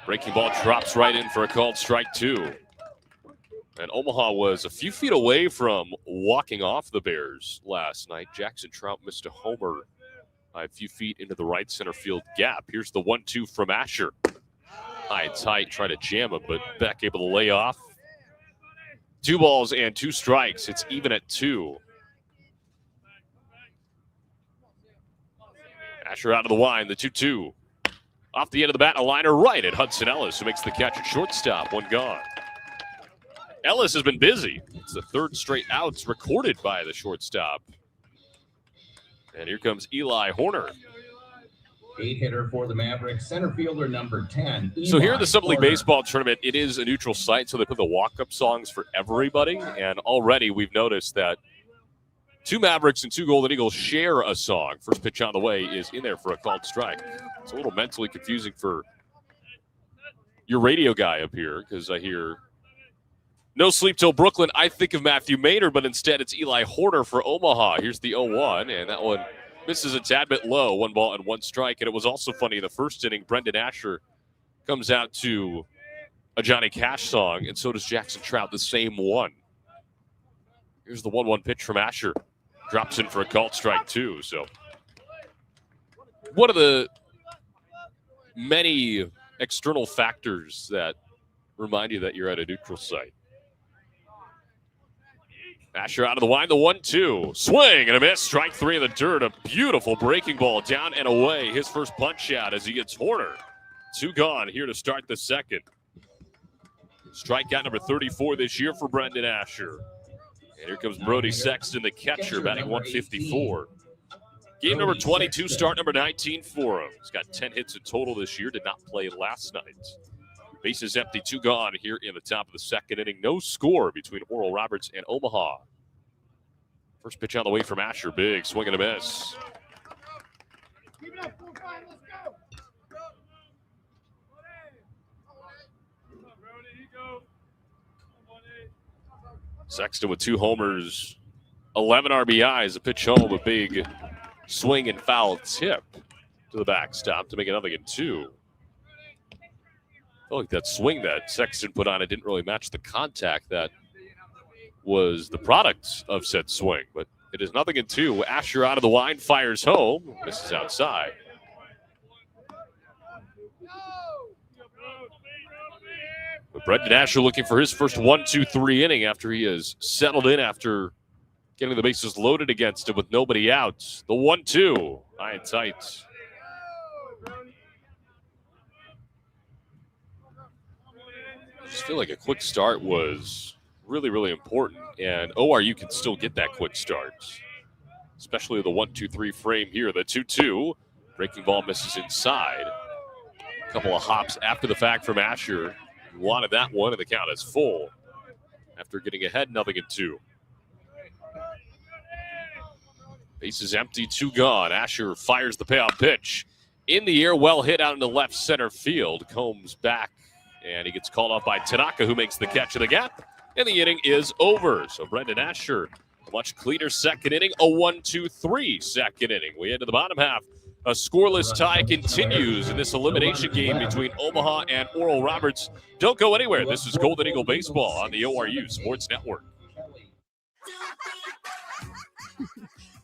Breaking ball drops right in for a called strike 2. And Omaha was a few feet away from walking off the Bears last night. Jackson Trout missed a homer a few feet into the right center field gap. Here's the 1-2 from Asher. High and tight, try to jam him, but Beck able to lay off. 2 balls and 2 strikes. It's even at 2. Asher out of the line, the 2-2. Off the end of the bat, a liner right at Hudson Ellis, who makes the catch at shortstop. 1 gone. Ellis has been busy. It's the 3rd straight outs recorded by the shortstop. And here comes Eli Horner. 8-hitter for the Mavericks, center fielder number 10. So here in the Summer League Baseball Tournament, it is a neutral site, so they put the walk-up songs for everybody. And already we've noticed that 2 Mavericks and 2 Golden Eagles share a song. First pitch on the way is in there for a called strike. It's a little mentally confusing for your radio guy up here because I hear No Sleep Till Brooklyn. I think of Matthew Maynard, but instead it's Eli Horner for Omaha. Here's the 0-1, and that one misses a tad bit low. 1 ball and 1 strike. And it was also funny in the first inning, Brendan Asher comes out to a Johnny Cash song, and so does Jackson Trout, the same one. Here's the 1-1 pitch from Asher. Drops in for a called strike 2. So one of the many external factors that remind you that you're at a neutral site. Asher out of the line, the 1-2. Swing and a miss. Strike 3 in the dirt. A beautiful breaking ball down and away. His first punch out as he gets Horner. 2 gone here to start the second. Strikeout number 34 this year for Brendan Asher. And here comes Brody Sexton, the catcher, batting 154. Game number 22, start number 19 for him. He's got 10 hits in total this year. Did not play last night. Bases empty, 2 gone here in the top of the second inning. No score between Oral Roberts and Omaha. First pitch on the way from Asher. Big swing and a miss. Sexton with 2 homers, 11 RBIs, a pitch home, a big swing and foul tip to the backstop to make it 0-2. I feel like that swing that Sexton put on, it didn't really match the contact that was the product of said swing, but it is 0-2. Asher out of the line, fires home, misses outside. But Brendan Asher looking for his first 1-2-3 inning after he has settled in after getting the bases loaded against him with nobody out. The 1-2, high and tight. I just feel like a quick start was really, really important, and ORU can still get that quick start, especially the 1-2-3 frame here. The 2-2, breaking ball misses inside. A couple of hops after the fact from Asher. Wanted that one, and the count is full after getting ahead 0-2. Bases empty, 2 gone. Asher fires the payoff pitch in the air, well hit out into left center field. Combs back, and he gets called off by Tanaka, who makes the catch of the gap, and the inning is over. So Brendan Asher, a much cleaner second inning, a 1-2-3 second inning. We head to the bottom half. A scoreless tie continues in this elimination game between Omaha and Oral Roberts. Don't go anywhere. This is Golden Eagle Baseball on the ORU Sports Network.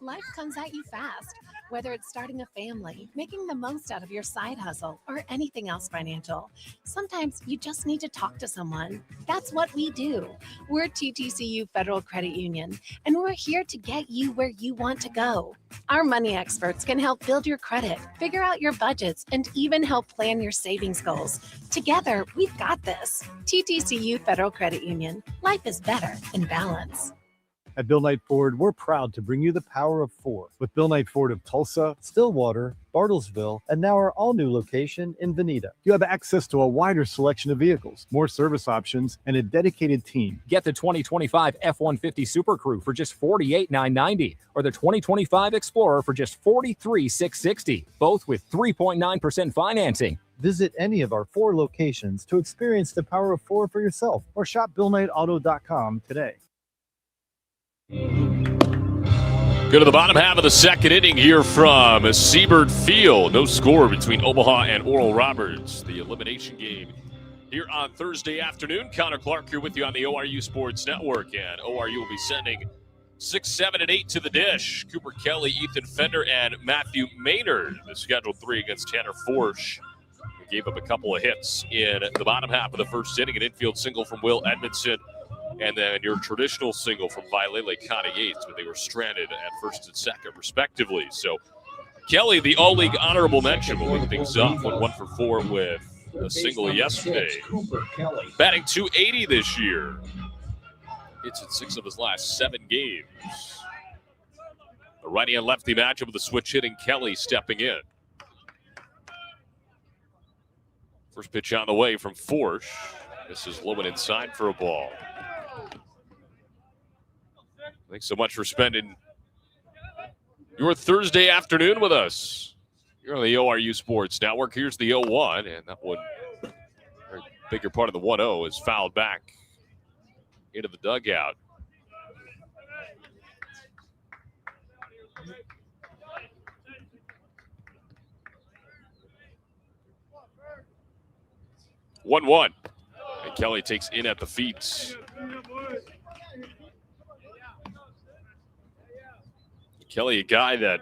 Life comes at you fast, whether it's starting a family, making the most out of your side hustle, or anything else financial. Sometimes you just need to talk to someone. That's what we do. We're TTCU Federal Credit Union, and we're here to get you where you want to go. Our money experts can help build your credit, figure out your budgets, and even help plan your savings goals. Together, we've got this. TTCU Federal Credit Union. Life is better in balance. At Bill Knight Ford, we're proud to bring you the power of 4 with Bill Knight Ford of Tulsa, Stillwater, Bartlesville, and now our all-new location in Veneta. You have access to a wider selection of vehicles, more service options, and a dedicated team. Get the 2025 F-150 Super Crew for just $48,990 or the 2025 Explorer for just $43,660, both with 3.9% financing. Visit any of our 4 locations to experience the power of 4 for yourself or shop BillKnightAuto.com today. Go to the bottom half of the second inning here from Seabird Field. No score between Omaha and Oral Roberts. The elimination game here on Thursday afternoon. Connor Clark here with you on the ORU Sports Network. And ORU will be sending 6, 7, and 8 to the dish. Cooper Kelly, Ethan Fender, and Matthew Maynard. The scheduled 3 against Tanner Forsch. They gave up a couple of hits in the bottom half of the first inning. An infield single from Will Edmondson. And then your traditional single from Vailele Connie Yates, but they were stranded at first and second, respectively. So Kelly, the all-league honorable mention, will lead things off. Went 1 for 4 with a single yesterday. Batting .280 this year. Hits in 6 of his last 7 games. The righty and lefty matchup with the switch hitting Kelly stepping in. First pitch on the way from Forsch. This is low and inside for a ball. Thanks so much for spending your Thursday afternoon with us. You're on the ORU Sports Network. Here's the 0-1, and that one, or bigger part of the 1-0, is fouled back into the dugout. One. And Kelly takes in at the feet. Kelly, a guy that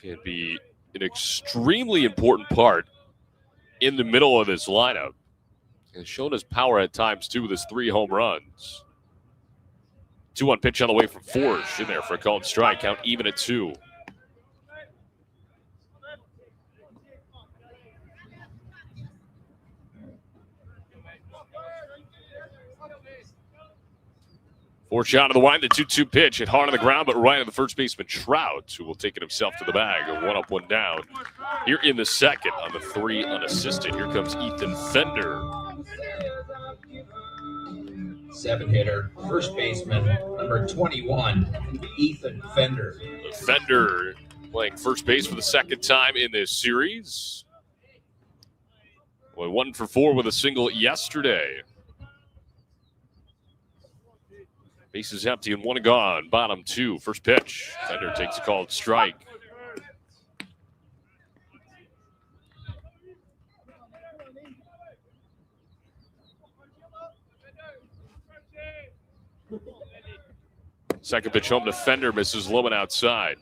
can be an extremely important part in the middle of this lineup. Has shown his power at times, too, with his 3 home runs. 2-1 pitch on the way from Forsch in there for a called strike. Count even at 2. Forsch out of the line, the 2-2 pitch. Hit hard on the ground, but right on the first baseman, Trout, who will take it himself to the bag. A 1 up, 1 down. Here in the second on the 3 unassisted. Here comes Ethan Fender. 7-hitter, first baseman, number 21, Ethan Fender. Fender playing first base for the second time in this series. Went 1 for 4 with a single yesterday. Bases empty and 1 gone. Bottom 2. First pitch. Fender takes a called strike. Second pitch home to Fender. Misses low and outside.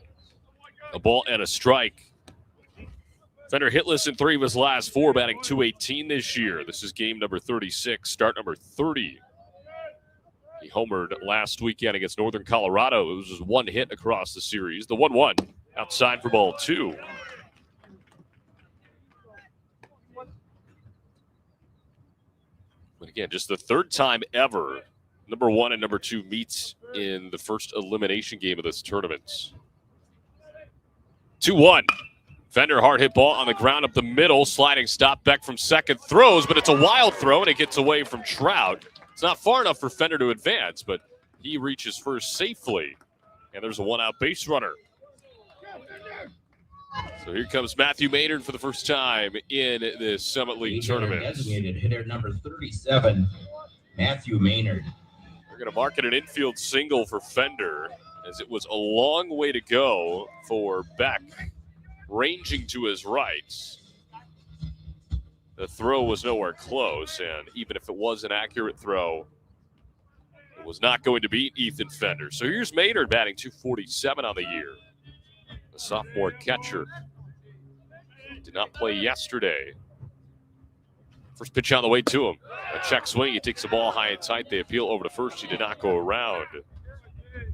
A ball and a strike. Fender hitless in 3 of his last 4, batting .218 this year. This is game number 36, start number 30. He homered last weekend against Northern Colorado. It was just 1 hit across the series. The 1-1 outside for ball 2. But again, just the 3rd time ever number 1 and number 2 meets in the first elimination game of this tournament. 2-1. Fender hard hit ball on the ground up the middle. Sliding stop back from second. Throws, but it's a wild throw, and it gets away from Trout. It's not far enough for Fender to advance, but he reaches first safely. And there's a 1-out base runner. So here comes Matthew Maynard for the first time in this Summit League tournament. Designated hitter number 37, Matthew Maynard. They're going to market an infield single for Fender, as it was a long way to go for Beck, ranging to his right. The throw was nowhere close, and even if it was an accurate throw, it was not going to beat Ethan Fender. So here's Maynard batting .247 on the year. The sophomore catcher did not play yesterday. First pitch on the way to him. A check swing. He takes the ball high and tight. They appeal over to first. He did not go around.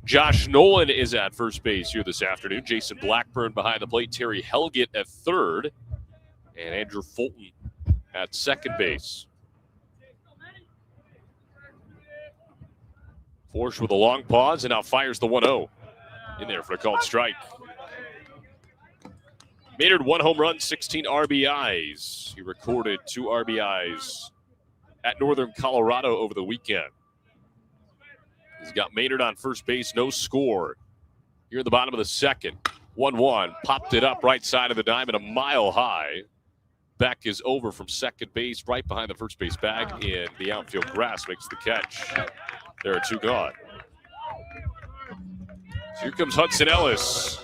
Josh Nolan is at first base here this afternoon. Jason Blackburn behind the plate. Terry Helgett at third. And Andrew Fulton at second base. Forsch with a long pause and now fires the 1-0. In there for a called strike. Maynard 1 home run, 16 RBIs. He recorded 2 RBIs at Northern Colorado over the weekend. He's got Maynard on first base, no score. Here in the bottom of the second. 1-1, popped it up right side of the diamond, a mile high. Beck is over from second base, right behind the first base bag in the outfield grass, makes the catch. There are 2 gone. So here comes Hudson Ellis.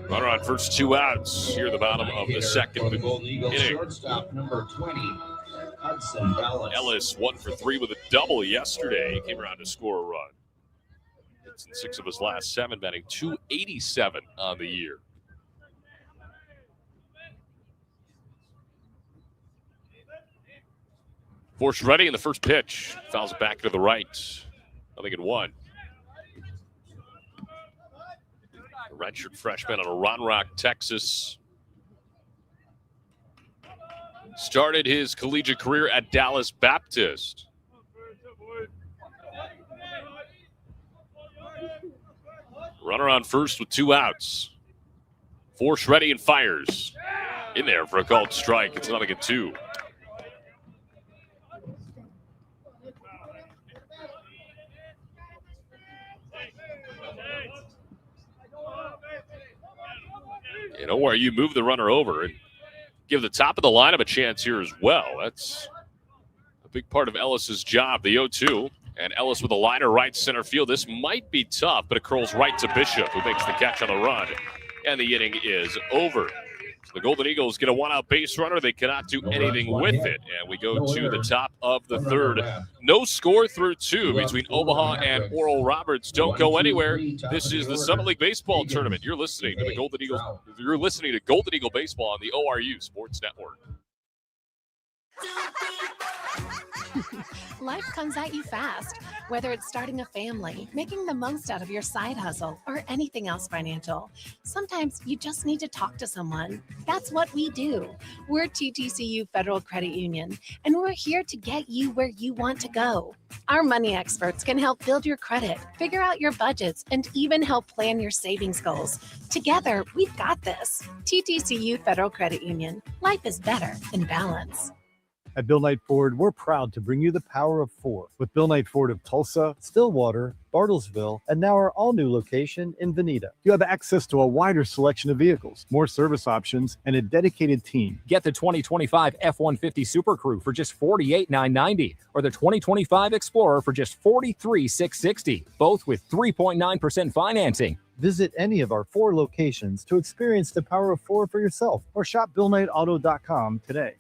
Runner on first, 2 outs. Here in the bottom of the second inning. Shortstop number 20, Hudson Ellis 1 for 3 with a double yesterday. He came around to score a run. It's in 6 of his last 7, batting .287 on the year. Force ready in the first pitch. Fouls it back to the right. 0-1. Redshirt freshman out of Round Rock, Texas. Started his collegiate career at Dallas Baptist. Runner on first with 2 outs. Force ready and fires. In there for a called strike. It's 0-2. You know, where you move the runner over and give the top of the lineup a chance here as well. That's a big part of Ellis's job. The 0-2, and Ellis with a liner right center field. This might be tough, but it curls right to Bishop, who makes the catch on the run, and the inning is over. So the Golden Eagles get a 1-out base runner. They cannot do anything with it, and we go to the top of the third. No score through 2 between Omaha and Oral Roberts. Don't go anywhere. This is the Summit League Baseball Tournament. You're listening to the Golden Eagles. You're listening to Golden Eagle Baseball on the ORU Sports Network. Life comes at you fast, whether it's starting a family, making the most out of your side hustle, or anything else financial. Sometimes you just need to talk to someone. That's what we do. We're TTCU Federal Credit Union, and we're here to get you where you want to go. Our money experts can help build your credit, figure out your budgets, and even help plan your savings goals. Together, we've got this. TTCU Federal Credit Union. Life is better in balance. At Bill Knight Ford, we're proud to bring you the power of 4 with Bill Knight Ford of Tulsa, Stillwater, Bartlesville, and now our all-new location in Veneta. You have access to a wider selection of vehicles, more service options, and a dedicated team. Get the 2025 F-150 Super Crew for just $48,990 or the 2025 Explorer for just $43,660, both with 3.9% financing. Visit any of our 4 locations to experience the power of 4 for yourself or shop BillKnightAuto.com today.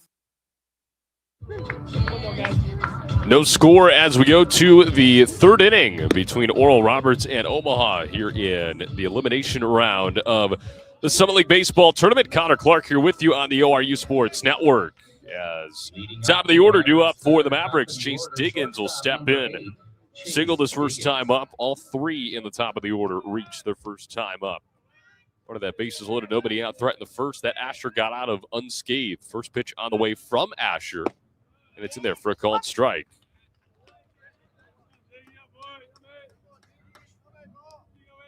No score as we go to the third inning between Oral Roberts and Omaha here in the elimination round of the Summit League Baseball Tournament. Connor Clark here with you on the ORU Sports Network. As top of the order due up for the Mavericks, Chase Diggins will step in. Singled his first time up. All 3 in the top of the order reached their first time up. Part of that bases loaded, nobody out, threatened the first. That Asher got out of unscathed. First pitch on the way from Asher. And it's in there for a called strike.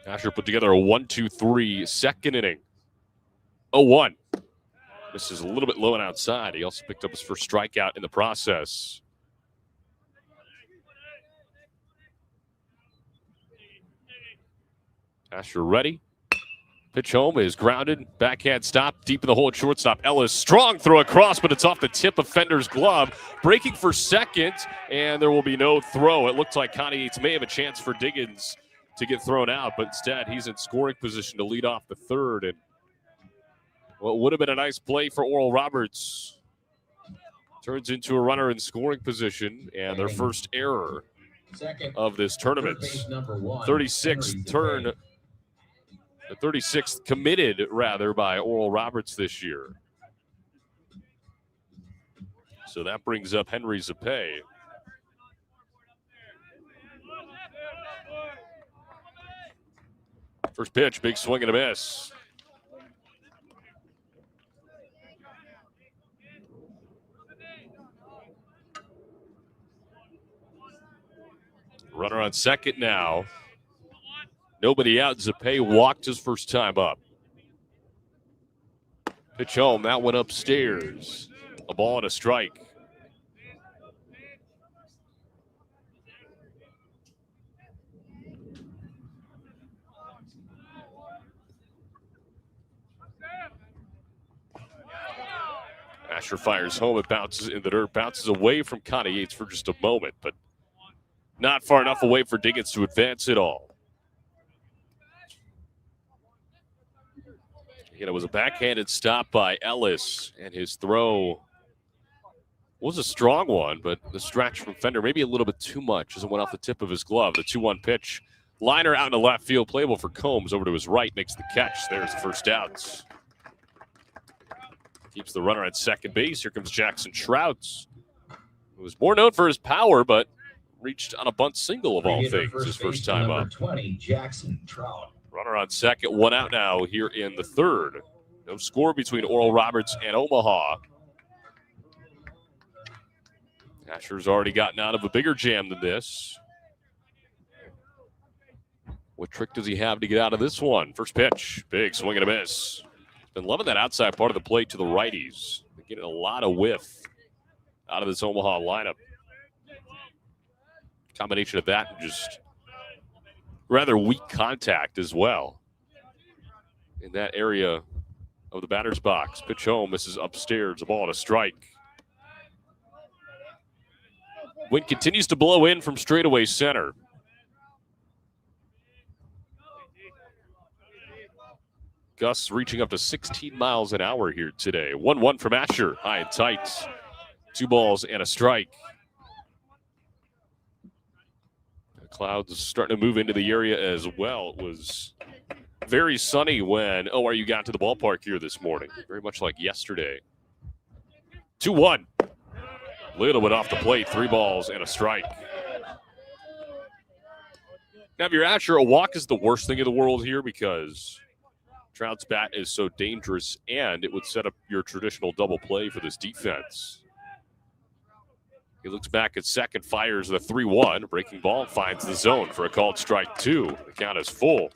Asher put together a 1-2-3 second inning. 0-1. This is a little bit low and outside. He also picked up his first strikeout in the process. Asher ready. Pitch home is grounded. Backhand stop. Deep in the hole at shortstop. Ellis. Strong throw across, but it's off the tip of Fender's glove. Breaking for second, and there will be no throw. It looked like Connie Yates may have a chance for Diggins to get thrown out, but instead he's in scoring position to lead off the third. And what would have been a nice play for Oral Roberts turns into a runner in scoring position, and their first error of this tournament. 36th turn. The 36th committed, rather, by Oral Roberts this year. So that brings up Henry Zapay. First pitch, big swing and a miss. Runner on second now. Nobody out. Zapay walked his first time up. Pitch home. That went upstairs. A ball and a strike. Asher fires home. It bounces in the dirt. Bounces away from Connie Yates for just a moment, but not far enough away for Diggins to advance it all. It was a backhanded stop by Ellis, and his throw was a strong one, but the stretch from Fender maybe a little bit too much as it went off the tip of his glove. The 2-1 pitch. Liner out in the left field, playable for Combs. Over to his right, makes the catch. There's the first outs. Keeps the runner at second base. Here comes Jackson Trouts, who was more known for his power, but reached on a bunt single of all things his first time up. 20, Jackson Trout. Runner on second, one out now here in the third. No score between Oral Roberts and Omaha. Asher's already gotten out of a bigger jam than this. What trick does he have to get out of this one? First pitch, big swing and a miss. Been loving that outside part of the plate to the righties. They're getting a lot of whiff out of this Omaha lineup. Combination of that and just rather weak contact as well in that area of the batter's box. Pitch home, misses upstairs, a ball and a strike. Wind continues to blow in from straightaway center. Gusts reaching up to 16 miles an hour here today. 1-1 from Asher, high and tight. 2 balls and a strike. Clouds starting to move into the area as well. It was very sunny when ORU got to the ballpark here this morning. Very much like yesterday. 2-1. Little bit off the plate. 3 balls and a strike. Now, if you're Asher, a walk is the worst thing in the world here because Trout's bat is so dangerous and it would set up your traditional double play for this defense. He looks back at second, fires the 3-1. Breaking ball, finds the zone for a called strike 2. The count is full.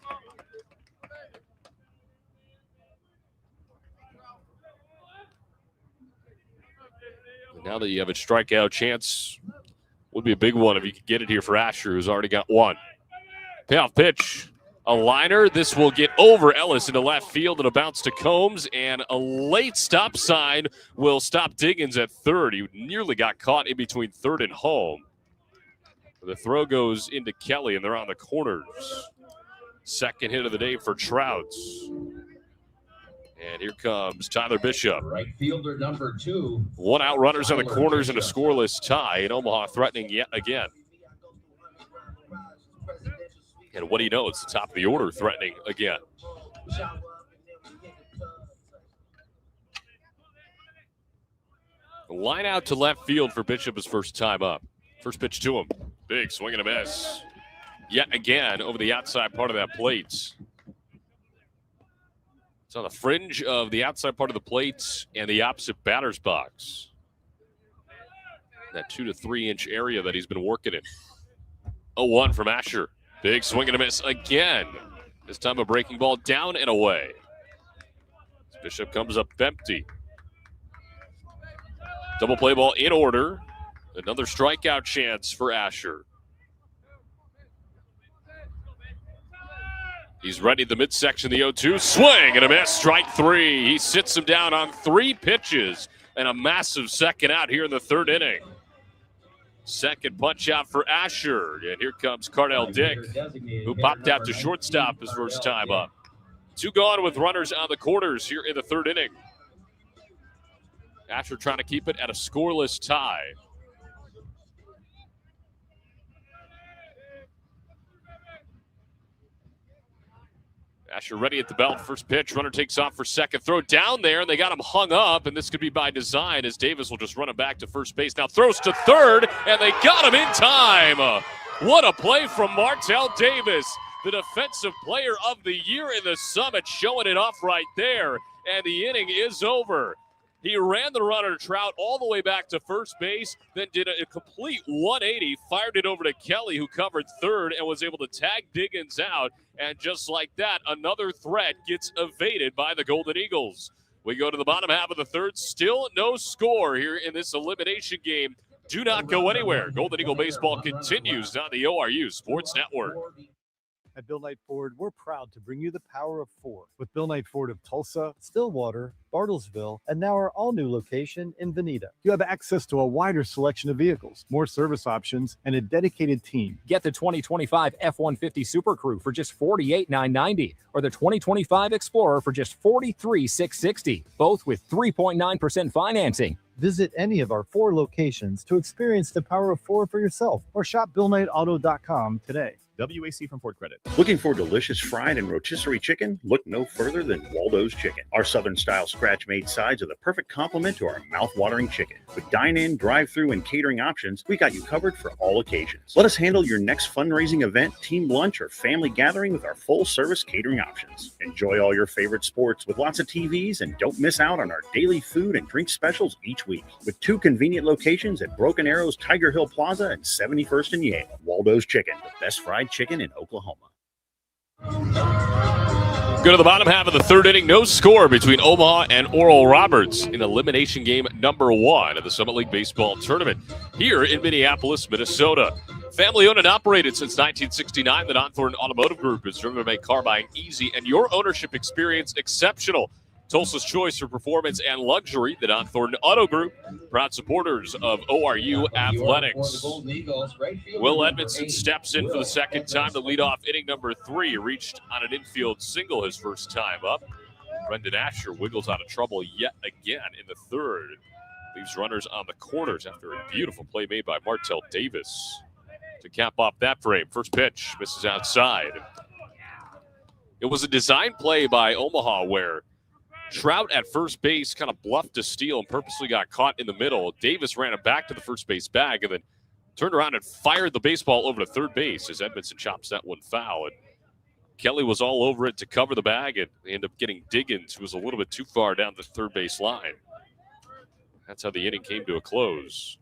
And now that you have a strikeout chance, would be a big one if you could get it here for Asher, who's already got 1. Payoff pitch. A liner. This will get over Ellis into left field and a bounce to Combs, and a late stop sign will stop Diggins at third. He nearly got caught in between third and home. The throw goes into Kelly, and they're on the corners. Second hit of the day for Trouts. And here comes Tyler Bishop. Right fielder number 2. 1 out, runners on the corners, and a scoreless tie. And Omaha threatening yet again. And what do you know? It's the top of the order threatening again. Line out to left field for Bishop his first time up. First pitch to him. Big swing and a miss. Yet again over the outside part of that plate. It's on the fringe of the outside part of the plate and the opposite batter's box. That 2 to 3 inch area that he's been working in. 0-1 from Asher. Big swing and a miss again. This time a breaking ball down and away. Bishop comes up empty. Double play ball in order. Another strikeout chance for Asher. He's ready the midsection, the 0-2. Swing and a miss. Strike 3. He sits him down on 3 pitches and a massive second out here in the third inning. Second punch out for Asher. And here comes Cardell Dick, who popped out to shortstop his first time up. 2 gone with runners on the corners here in the third inning. Asher trying to keep it at a scoreless tie. Asher ready at the belt. First pitch. Runner takes off for second. Throw down there, and they got him hung up, and this could be by design as Davis will just run him back to first base. Now throws to third, and they got him in time. What a play from Martell Davis, the defensive player of the year in the Summit, showing it off right there, and the inning is over. He ran the runner, Trout, all the way back to first base, then did a complete 180, fired it over to Kelly, who covered third and was able to tag Diggins out. And just like that, another threat gets evaded by the Golden Eagles. We go to the bottom half of the third. Still no score here in this elimination game. Do not go anywhere. Golden Eagle baseball continues on the ORU Sports Network. At Bill Knight Ford, we're proud to bring you the power of 4 with Bill Knight Ford of Tulsa, Stillwater, Bartlesville, and now our all-new location in Veneta. You have access to a wider selection of vehicles, more service options, and a dedicated team. Get the 2025 F-150 Super Crew for just $48,990 or the 2025 Explorer for just $43,660, both with 3.9% financing. Visit any of our 4 locations to experience the power of 4 for yourself or shop BillKnightAuto.com today. WAC from Ford Credit. Looking for delicious fried and rotisserie chicken? Look no further than Waldo's Chicken. Our Southern-style scratch-made sides are the perfect complement to our mouth-watering chicken. With dine-in, drive-through, and catering options, we got you covered for all occasions. Let us handle your next fundraising event, team lunch, or family gathering with our full-service catering options. Enjoy all your favorite sports with lots of TVs, and don't miss out on our daily food and drink specials each week. With 2 convenient locations at Broken Arrows, Tiger Hill Plaza, and 71st and Yale. Waldo's Chicken, the best fried chicken in Oklahoma. Go to the bottom half of the third inning. No score between Omaha and Oral Roberts in elimination game number 1 of the Summit League Baseball Tournament here in Minneapolis, Minnesota. Family owned and operated since 1969, the Don Thornton Automotive Group is driven to make car buying easy and your ownership experience exceptional. Tulsa's choice for performance and luxury, the Don Thornton Auto Group, proud supporters of ORU athletics. Will Edmondson steps in for the second time to lead off inning number 3. Reached on an infield single his first time up. Brendan Asher wiggles out of trouble yet again in the third. Leaves runners on the corners after a beautiful play made by Martell Davis to cap off that frame. First pitch misses outside. It was a design play by Omaha where Trout at first base kind of bluffed a steal and purposely got caught in the middle. Davis ran it back to the first base bag and then turned around and fired the baseball over to third base as Edmondson chops that one foul. And Kelly was all over it to cover the bag, and they ended up getting Diggins, who was a little bit too far down the third base line. That's how the inning came to a close.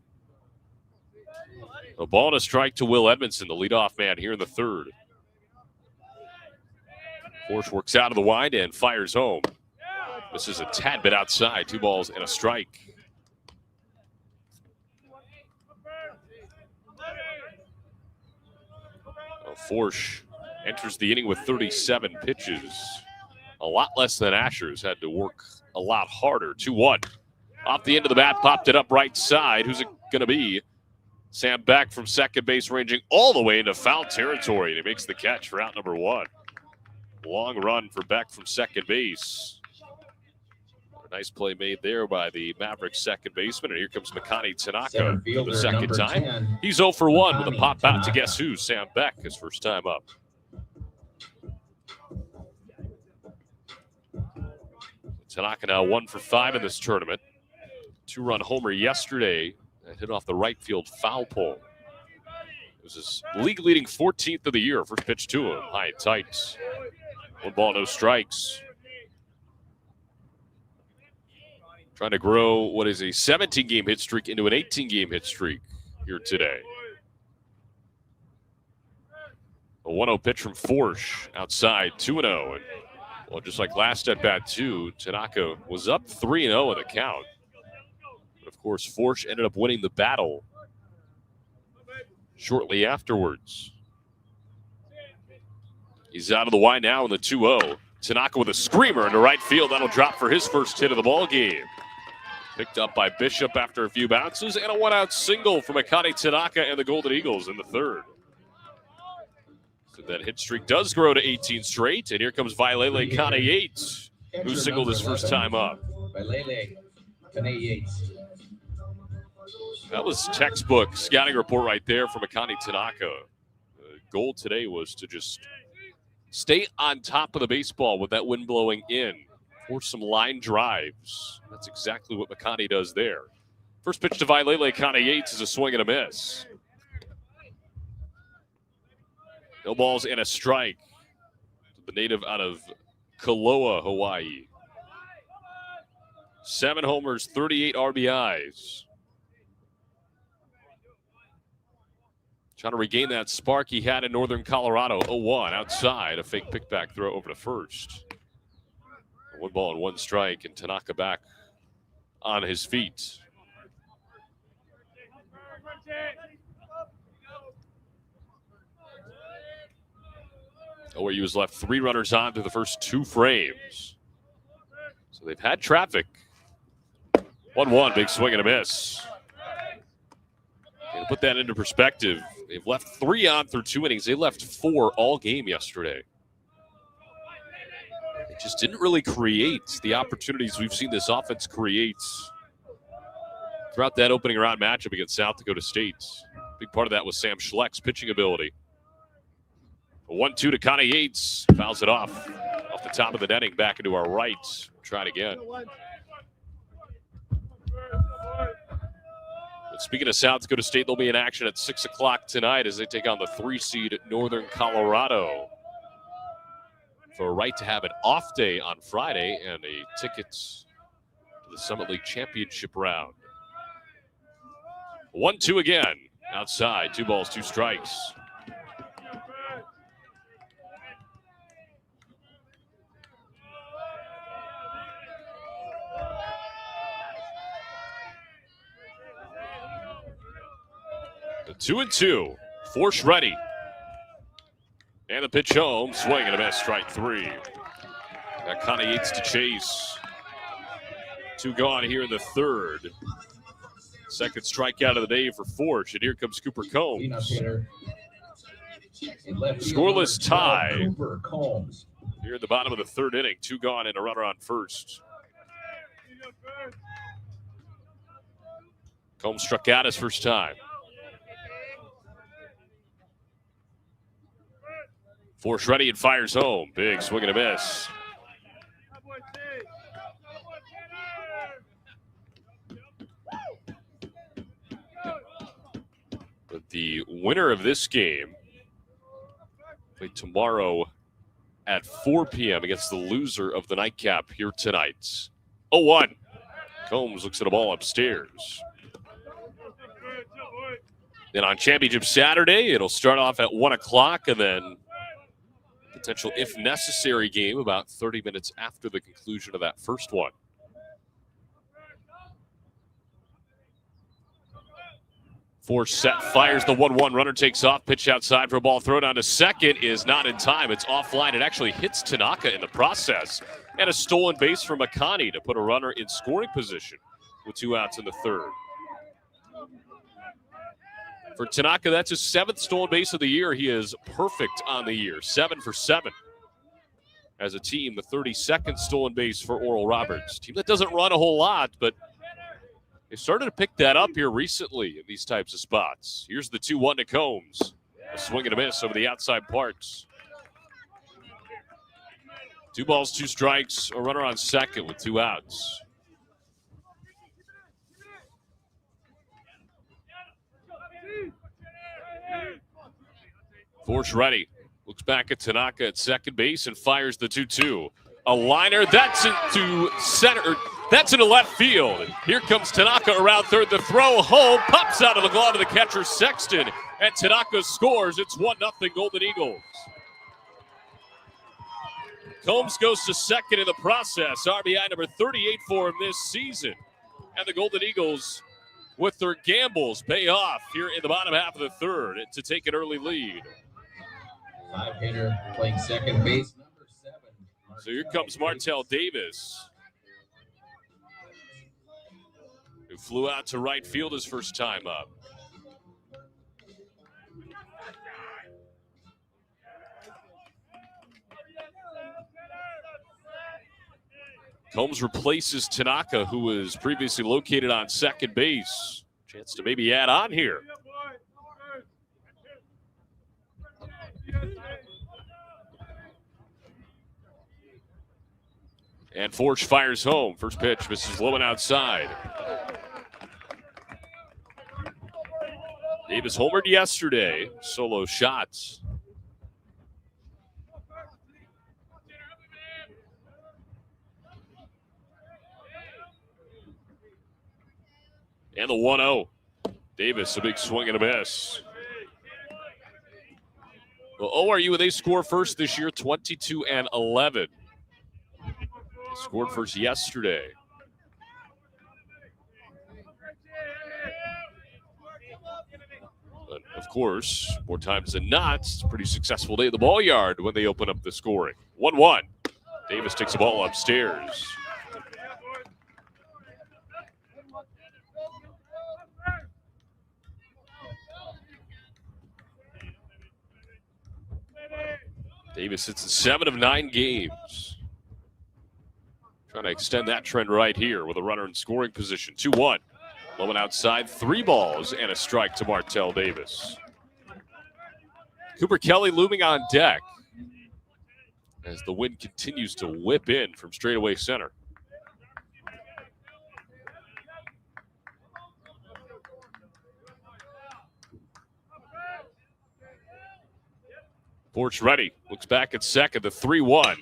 A ball and a strike to Will Edmondson, the leadoff man here in the third. Force works out of the wind and fires home. This is a tad bit outside. 2 balls and a strike. Forsh enters the inning with 37 pitches. A lot less than Asher's. Had to work a lot harder. 2-1. Off the end of the bat, popped it up right side. Who's it going to be? Sam Beck from second base, ranging all the way into foul territory. And he makes the catch for out number 1. Long run for Beck from second base. Nice play made there by the Mavericks second baseman. And here comes Makani Tanaka for the second time. 10, He's 0 for 1 with a pop out to guess who? Sam Beck, his first time up. Tanaka now 1 for 5 in this tournament. 2-run homer yesterday that hit off the right field foul pole. It was his league-leading 14th of the year. First pitch to him, high and tight. 1 ball, no strikes. Trying to grow what is a 17-game hit streak into an 18-game hit streak here today. A 1-0 pitch from Forsh outside, 2-0. And, well, just like last at-bat, too, Tanaka was up 3-0 in the count. But, of course, Forsh ended up winning the battle shortly afterwards. He's out of the Y now in the 2-0. Tanaka with a screamer into right field. That'll drop for his first hit of the ball game. Picked up by Bishop after a few bounces, and a 1-out single from Makani Tanaka and the Golden Eagles in the third. So that hit streak does grow to 18 straight, and here comes Vailele Kane Yates, who singled his first time up. Vailele Kane Yates. That was textbook scouting report right there from Makani Tanaka. The goal today was to just stay on top of the baseball with that wind blowing in. Force some line drives. That's exactly what Makani does there. First pitch to Vailele Kane Yates is a swing and a miss. No balls and a strike. The native out of Kaloa, Hawaii. 7 homers, 38 RBIs. Trying to regain that spark he had in Northern Colorado. 0-1 outside. A fake pickback throw over to first. 1 ball and 1 strike, and Tanaka back on his feet. ORU has left 3 runners on through the first 2 frames. So they've had traffic. 1-1, big swing and a miss. And to put that into perspective, they've left 3 on through 2 innings. They left 4 all game yesterday. It just didn't really create the opportunities we've seen this offense create throughout that opening round matchup against South Dakota State. Big part of that was Sam Schleck's pitching ability. A 1-2 to Connie Yates. Fouls it off the top of the netting, back into our right. We'll try it again. But speaking of South Dakota State, they'll be in action at 6 o'clock tonight as they take on the 3 seed Northern Colorado for a right to have an off day on Friday and a ticket to the Summit League Championship round. 1-2 again. Outside, 2 balls, 2 strikes. The 2-2. Force ready. And the pitch home. Swing and a miss. Strike 3. Got Connie Yates to chase. 2 gone here in the 3rd. Second strikeout of the day for Forge. And here comes Cooper Combs. Scoreless tie here at the bottom of the 3rd inning. 2 gone and a runner on first. Combs struck out his first time. Force ready and fires home. Big swing and a miss. But the winner of this game play tomorrow at 4 p.m. against the loser of the nightcap here tonight. 0-1. Combs looks at a ball upstairs. Then on Championship Saturday, it'll start off at 1 o'clock and then potential if necessary game about 30 minutes after the conclusion of that first one. Force set, fires the 1-1. Runner takes off, pitch outside for a ball. Throw down to second is not in time. It's offline. It actually hits Tanaka in the process. And a stolen base from Akani to put a runner in scoring position with 2 outs in the 3rd. For Tanaka, that's his 7th stolen base of the year. He is perfect on the year, 7 for 7. As a team, the 32nd stolen base for Oral Roberts. Team that doesn't run a whole lot, but they started to pick that up here recently in these types of spots. Here's the 2-1 to Combs. A swing and a miss over the outside parts. 2 balls, 2 strikes, a runner on second with 2 outs. Force ready. Looks back at Tanaka at second base and fires the 2-2. A liner. That's into center. That's into left field. Here comes Tanaka around third. The throw home. Pops out of the glove of the catcher Sexton. And Tanaka scores. It's 1-0 Golden Eagles. Combs goes to second in the process. RBI number 38 for him this season. And the Golden Eagles, with their gambles, pay off here in the bottom half of the 3rd to take an early lead. Live hitter playing second base, number 7. So here comes Martell Davis, who flew out to right field his first time up. Combs replaces Tanaka, who was previously located on second base. Chance to maybe add on here. And Forge fires home. First pitch misses low and outside. Davis homered yesterday. Solo shots. And the 1-0. Davis, a big swing and a miss. Well, ORU, they score first this year, 22-11. Scored first yesterday. But of course, more times than not, it's a pretty successful day at the ball yard when they open up the scoring. 1-1. Davis takes the ball upstairs. Davis sits in 7 of 9 games. Trying to extend that trend right here with a runner in scoring position. 2-1. Low and outside, 3 balls and a strike to Martell Davis. Cooper Kelly looming on deck as the wind continues to whip in from straightaway center. Porch ready, looks back at second, the 3-1.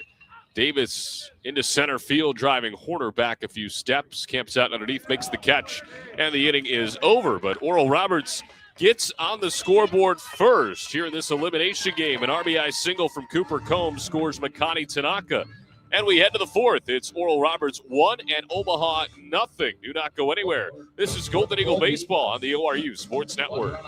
Davis into center field, driving Horner back a few steps, camps out underneath, makes the catch, and the inning is over. But Oral Roberts gets on the scoreboard first here in this elimination game. An RBI single from Cooper Combs scores Makani Tanaka. And we head to the 4th. It's Oral Roberts 1 and Omaha nothing. Do not go anywhere. This is Golden Eagle Baseball on the ORU Sports Network.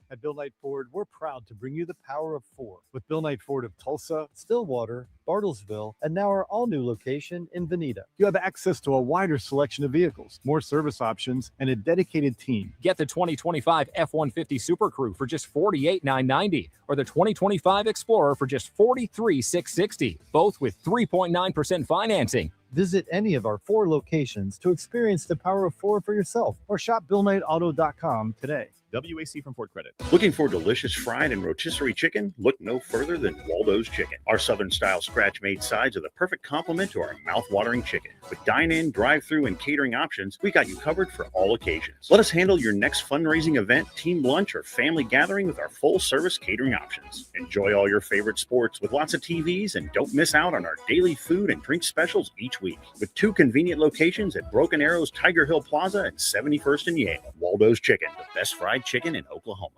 At Bill Knight Ford, we're proud to bring you the power of 4 with Bill Knight Ford of Tulsa, Stillwater, Bartlesville, and now our all-new location in Veneta. You have access to a wider selection of vehicles, more service options, and a dedicated team. Get the 2025 F-150 Super Crew for just $48,990 or the 2025 Explorer for just $43,660, both with 3.9% financing. Visit any of our 4 locations to experience the power of 4 for yourself or shop BillKnightAuto.com today. WAC from Ford Credit. Looking for delicious fried and rotisserie chicken? Look no further than Waldo's Chicken. Our Southern-style scratch-made sides are the perfect complement to our mouth-watering chicken. With dine-in, drive-through, and catering options, we got you covered for all occasions. Let us handle your next fundraising event, team lunch, or family gathering with our full-service catering options. Enjoy all your favorite sports with lots of TVs, and don't miss out on our daily food and drink specials each week. With 2 convenient locations at Broken Arrows, Tiger Hill Plaza, and 71st and Yale. Waldo's Chicken, the best fried chicken in Oklahoma.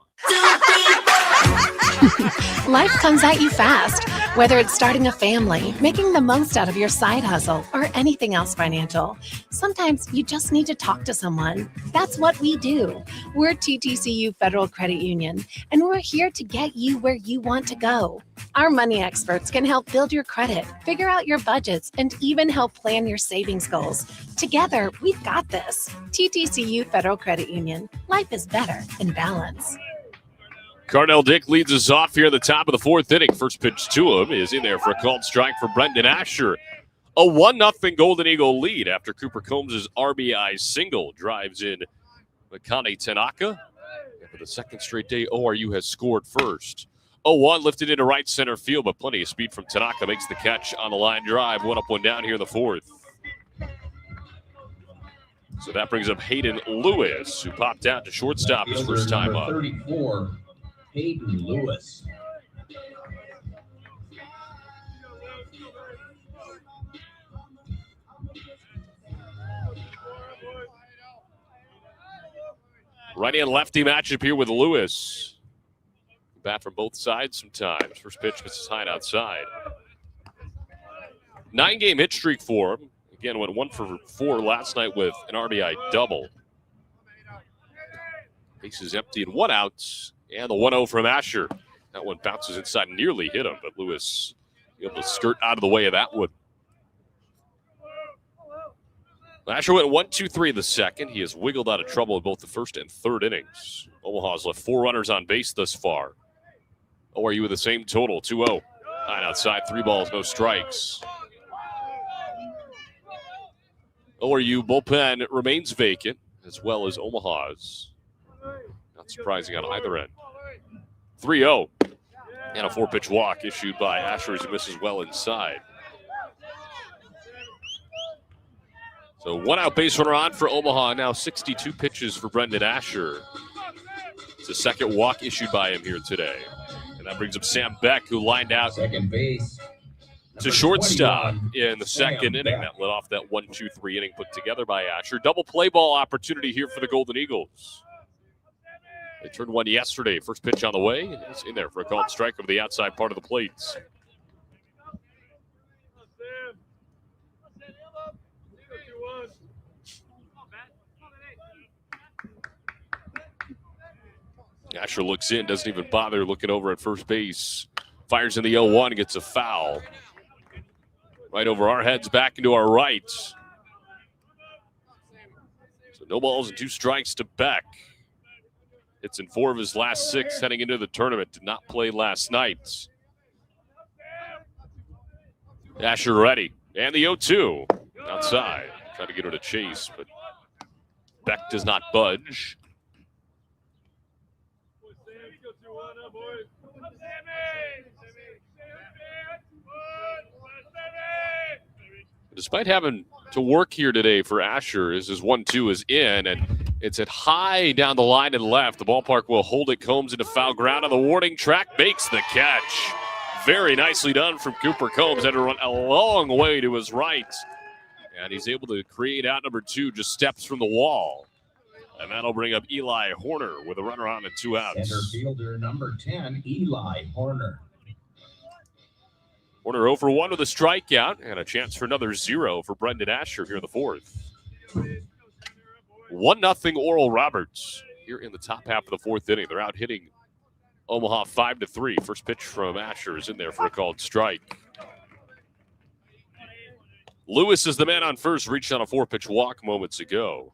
Life comes at you fast, whether it's starting a family, making the most out of your side hustle, or anything else financial. Sometimes you just need to talk to someone. That's what we do. We're TTCU Federal Credit Union, and we're here to get you where you want to go. Our money experts can help build your credit, figure out your budgets, and even help plan your savings goals. Together, we've got this. TTCU Federal Credit Union. Life is better in balance. Cardell Dick leads us off here at the top of the 4th inning. First pitch to him is in there for a called strike for Brendan Asher. A 1-0 Golden Eagle lead after Cooper Combs' RBI single drives in Makani Tanaka. And for the second straight day, ORU has scored first. 0-1 lifted into right center field, but plenty of speed from Tanaka makes the catch on the line drive. 1 up, 1 down here in the 4th. So that brings up Hayden Lewis, who popped out to shortstop his first time up. 34, Hayden Lewis. Righty and lefty matchup here with Lewis. Bat from both sides sometimes. First pitch misses high and outside. 9-game hit streak for him. Again, went 1 for 4 last night with an RBI double. Bases empty and 1 out. And the 1-0 from Asher. That one bounces inside and nearly hit him, but Lewis able to skirt out of the way of that one. Asher went 1-2-3 in the second. He has wiggled out of trouble in both the first and third innings. Omaha's left 4 runners on base thus far. ORU with the same total, 2-0. 9 outside, 3 balls, no strikes. ORU bullpen remains vacant, as well as Omaha's. Not surprising on either end. 3-0. And a 4-pitch walk issued by Asher as he misses well inside. So 1 out base runner on for Omaha. Now 62 pitches for Brendan Asher. It's the second walk issued by him here today. And that brings up Sam Beck, who lined out Second base, to shortstop in the second inning. That led off that 1-2-3 inning put together by Asher. Double play ball opportunity here for the Golden Eagles. They turned one yesterday. First pitch on the way. And it's in there for a called strike over the outside part of the plates. Asher looks in, doesn't even bother looking over at first base. Fires in the 0-1, gets a foul. Right over our heads, back into our right. So no balls and 2 strikes to Beck. It's in 4 of his last 6 heading into the tournament. Did not play last night. Asher ready. And the 0-2 outside. Trying to get her to chase, but Beck does not budge. Despite having to work here today for Asher, as his 1-2 is in, and it's at high down the line and left. The ballpark will hold it. Combs into foul ground on the warning track. Makes the catch. Very nicely done from Cooper Combs. Had to run a long way to his right. And he's able to create out number 2, just steps from the wall. And that'll bring up Eli Horner with a runner on and 2 outs. Center fielder number 10, Eli Horner. Horner 0 for 1 with a strikeout and a chance for another 0 for Brendan Asher here in the 4th. 1-0 Oral Roberts here in the top half of the 4th inning. They're out hitting Omaha 5-3. First pitch from Asher is in there for a called strike. Lewis is the man on first, reached on a 4-pitch walk moments ago.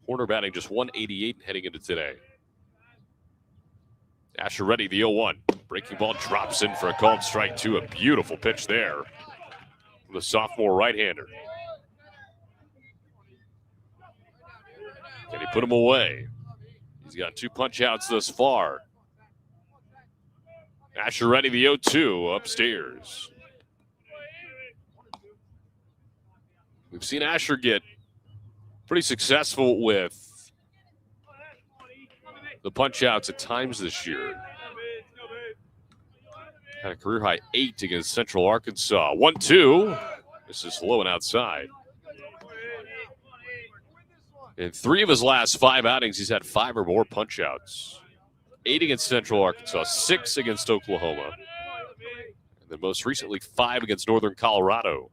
Horner batting just 188 heading into today. Asher ready, the 0-1. Breaking ball drops in for a called strike 2. A beautiful pitch there from the sophomore right-hander. Can he put him away? He's got 2 punch-outs thus far. Asher ready, the 0-2 upstairs. We've seen Asher get pretty successful with the punch-outs at times this year. Had a career-high 8 against Central Arkansas. 1-2. This is low and outside. In 3 of his last 5 outings, he's had 5 or more punch-outs. 8 against Central Arkansas, 6 against Oklahoma. And then most recently, 5 against Northern Colorado.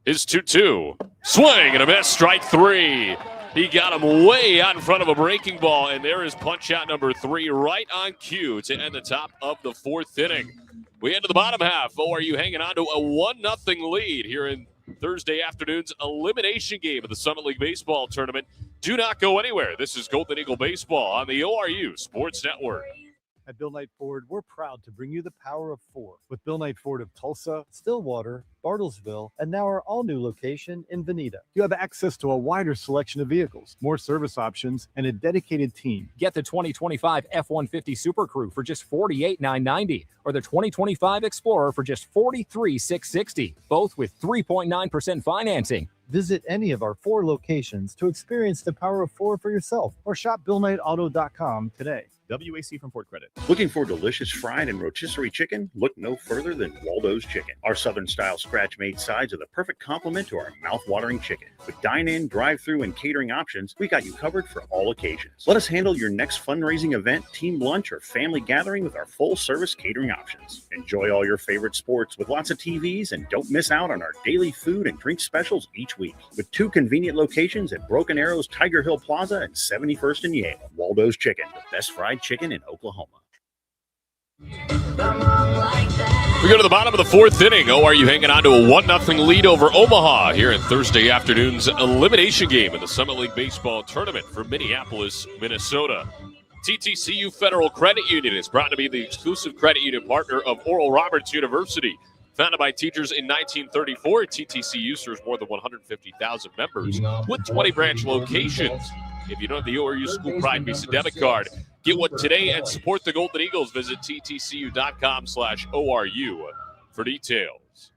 His 2-2. Swing and a miss, strike 3. He got him way out in front of a breaking ball, and there is punch-out number 3 right on cue to end the top of the 4th inning. We head to the bottom half. ORU hanging on to a 1-0 lead here in Thursday afternoon's elimination game of the Summit League Baseball Tournament. Do not go anywhere. This is Golden Eagle Baseball on the ORU Sports Network. At Bill Knight Ford, we're proud to bring you the power of 4 with Bill Knight Ford of Tulsa, Stillwater, Bartlesville, and now our all-new location in Veneta. You have access to a wider selection of vehicles, more service options, and a dedicated team. Get the 2025 F-150 Super Crew for just $48,990 or the 2025 Explorer for just $43,660, both with 3.9% financing. Visit any of our 4 locations to experience the power of 4 for yourself or shop BillKnightAuto.com today. WAC from Ford Credit. Looking for delicious fried and rotisserie chicken? Look no further than Waldo's Chicken. Our Southern-style scratch-made sides are the perfect complement to our mouth-watering chicken. With dine-in, drive-through, and catering options, we got you covered for all occasions. Let us handle your next fundraising event, team lunch, or family gathering with our full-service catering options. Enjoy all your favorite sports with lots of TVs, and don't miss out on our daily food and drink specials each week. With 2 convenient locations at Broken Arrow's Tiger Hill Plaza and 71st and Yale. Waldo's Chicken, the best fried chicken in Oklahoma. We go to the bottom of the 4th inning. ORU hanging on to a 1-0 lead over Omaha here in Thursday afternoon's elimination game in the Summit League Baseball Tournament from Minneapolis, Minnesota. TTCU Federal Credit Union is proud to be the exclusive credit union partner of Oral Roberts University. Founded by teachers in 1934, TTCU serves more than 150,000 members with 20 branch locations. If you don't have the ORU School Pride Visa debit card, get one today and support the Golden Eagles. Visit ttcu.com/ORU for details.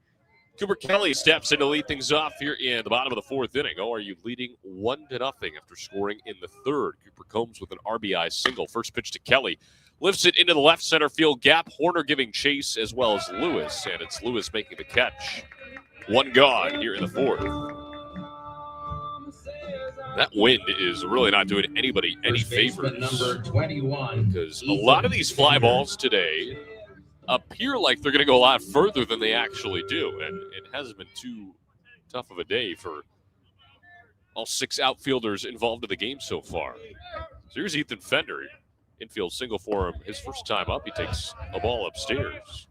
Cooper Kelly steps in to lead things off here in the bottom of the 4th inning. ORU leading 1-0 after scoring in the 3rd. Cooper Combs with an RBI single. First pitch to Kelly. Lifts it into the left center field gap. Horner giving chase as well as Lewis, and it's Lewis making the catch. One gone here in the fourth. That wind is really not doing anybody any favors. Number 21. Because a lot of these fly balls today appear like they're going to go a lot further than they actually do, and it hasn't been too tough of a day for all 6 outfielders involved in the game so far. So here's Ethan Fender. Infield single for him his first time up. He takes a ball upstairs.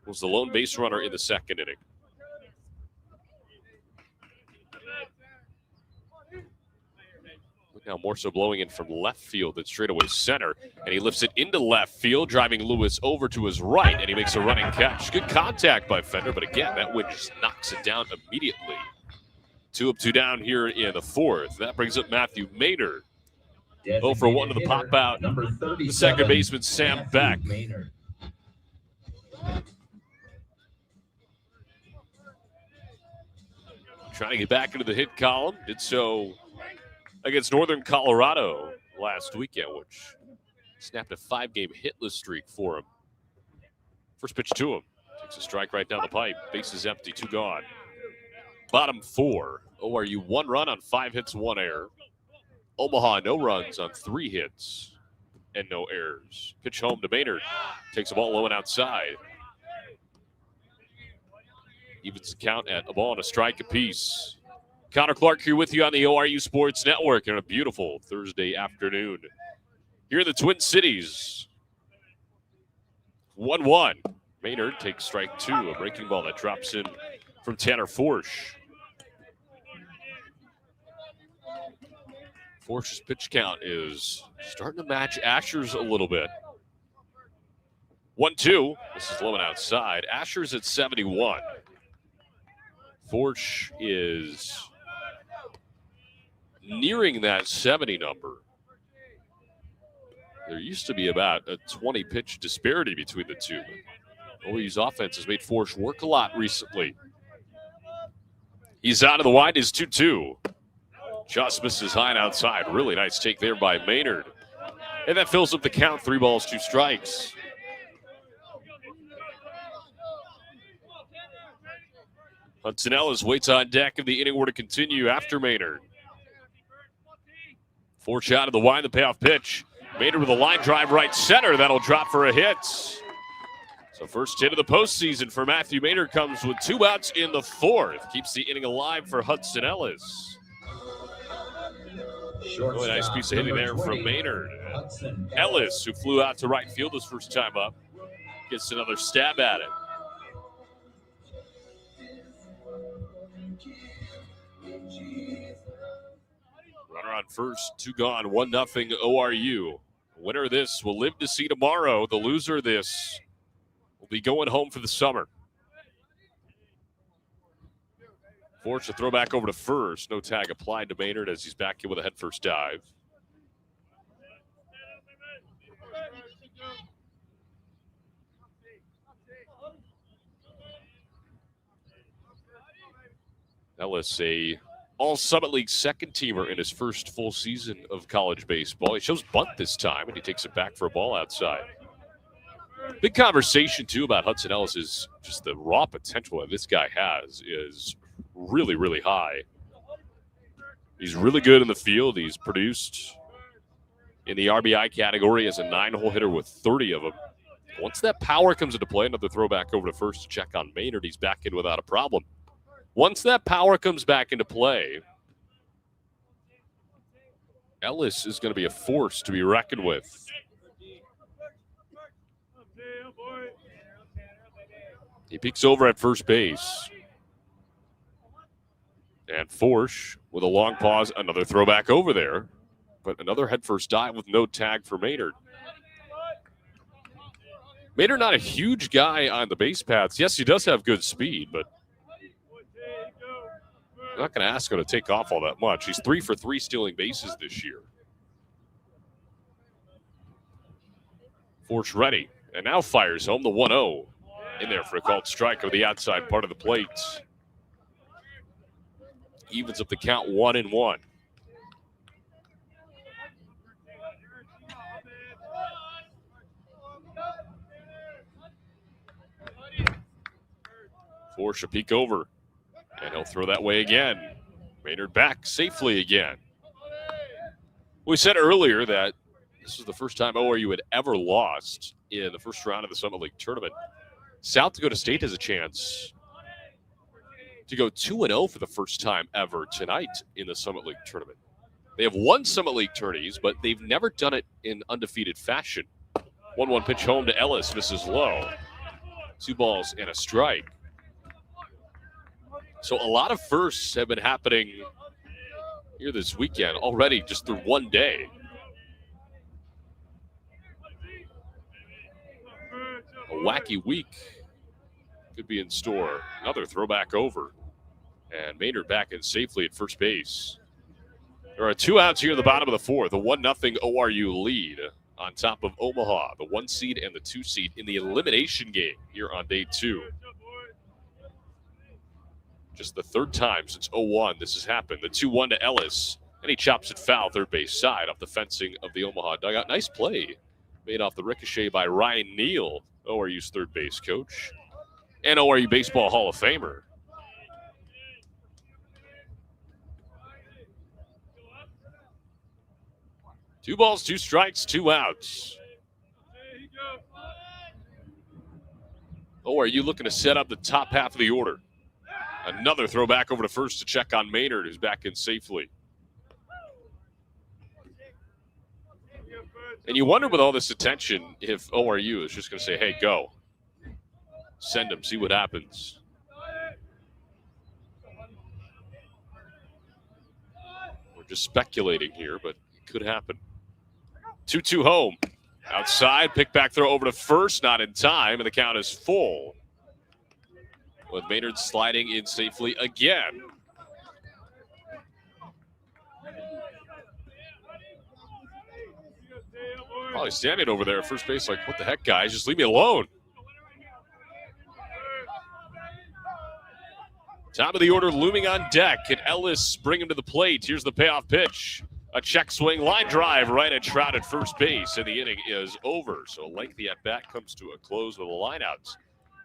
Was the lone base runner in the second inning. Look now more so blowing in from left field than straightaway center. And he lifts it into left field, driving Lewis over to his right, and he makes a running catch. Good contact by Fender, but again, that wind just knocks it down immediately. 2 up, 2 down here in the fourth. That brings up Matthew Maynard. 0 for 1 to the pop out. The second baseman, Sam Beck. Trying to get back into the hit column. Did so against Northern Colorado last weekend, which snapped a 5-game hitless streak for him. First pitch to him. Takes a strike right down the pipe. Base is empty, 2 gone. Bottom 4. ORU 1 run on 5 hits, 1 error. Omaha, no runs on 3 hits and no errors. Pitch home to Maynard. Takes the ball low and outside. Evens the count at a ball and a strike apiece. Connor Clark here with you on the ORU Sports Network on a beautiful Thursday afternoon. Here in the Twin Cities. 1-1. Maynard takes strike 2, a breaking ball that drops in from Tanner Forsch. Forsch's pitch count is starting to match Asher's a little bit. 1-2. This is low and outside. Asher's at 71. Forsch is nearing that 70 number. There used to be about a 20-pitch disparity between the two. OU's offense has made Forsch work a lot recently. He's out of the wide, is 2-2. Just misses high and outside. Really nice take there by Maynard. And that fills up the count. 3 balls, 2 strikes. Hudson Ellis waits on deck if the inning were to continue after Maynard. Forsch out of the wide, the payoff pitch. Maynard with a line drive right center. That'll drop for a hit. So first hit of the postseason for Matthew Maynard comes with 2 outs in the 4th. Keeps the inning alive for Hudson Ellis. Really nice piece of hitting there from Maynard. Ellis, who flew out to right field his first time up, gets another stab at it. Runner on first, 2 gone, 1-0 ORU. The winner of this will live to see tomorrow. The loser of this will be going home for the summer. Forsch to throw back over to first. No tag applied to Maynard as he's back in with a head first dive. Ellis, a All-Summit League second-teamer in his first full season of college baseball. He shows bunt this time, and he takes it back for a ball outside. Big conversation, too, about Hudson Ellis is just the raw potential that this guy has is really, really high. He's really good in the field. He's produced in the RBI category as a 9-hole hitter with 30 of them. Once that power comes into play, another throwback over to first to check on Maynard. He's back in without a problem. Once that power comes back into play, Ellis is going to be a force to be reckoned with. He peeks over at first base. And Forsch with a long pause, another throwback over there. But another head first dive with no tag for Maynard. Maynard not a huge guy on the base paths. Yes, he does have good speed, but I'm not going to ask him to take off all that much. He's 3 for 3 stealing bases this year. Forsch ready, and now fires home the 1-0. In there for a called strike over the outside part of the plate. Evens up the count 1-1. Force a peek over, and he'll throw that way again. Maynard back safely again. We said earlier that this is the first time ORU had ever lost in the first round of the Summit League tournament. South Dakota State has a chance to go 2-0 for the first time ever tonight in the Summit League tournament. They have won Summit League tourneys, but they've never done it in undefeated fashion. 1-1 pitch home to Ellis, misses low. 2 balls and a strike. So a lot of firsts have been happening here this weekend already, just through one day. A wacky week could be in store. Another throwback over. And Maynard back in safely at first base. There are 2 outs here at the bottom of the 4th. A 1-0 ORU lead on top of Omaha, the 1 seed and the 2 seed in the elimination game here on day 2. Just the 3rd time since 0-1 this has happened. The 2-1 to Ellis, and he chops it foul third base side off the fencing of the Omaha dugout. Nice play made off the ricochet by Ryan Neal, ORU's third base coach, and ORU Baseball Hall of Famer. Two balls, 2 strikes, 2 outs. ORU looking to set up the top half of the order. Another throw back over to first to check on Maynard, who's back in safely. And you wonder with all this attention if ORU is just going to say, hey, go. Send him, see what happens. We're just speculating here, but it could happen. 2-2 home. Outside, pick back throw over to first, not in time, and the count is full. With Maynard sliding in safely again. Probably standing over there at first base like, what the heck, guys? Just leave me alone. Top of the order looming on deck. Can Ellis bring him to the plate? Here's the payoff pitch. A check swing, line drive right at Trout at first base, and the inning is over. So a lengthy at-bat comes to a close with a line-out.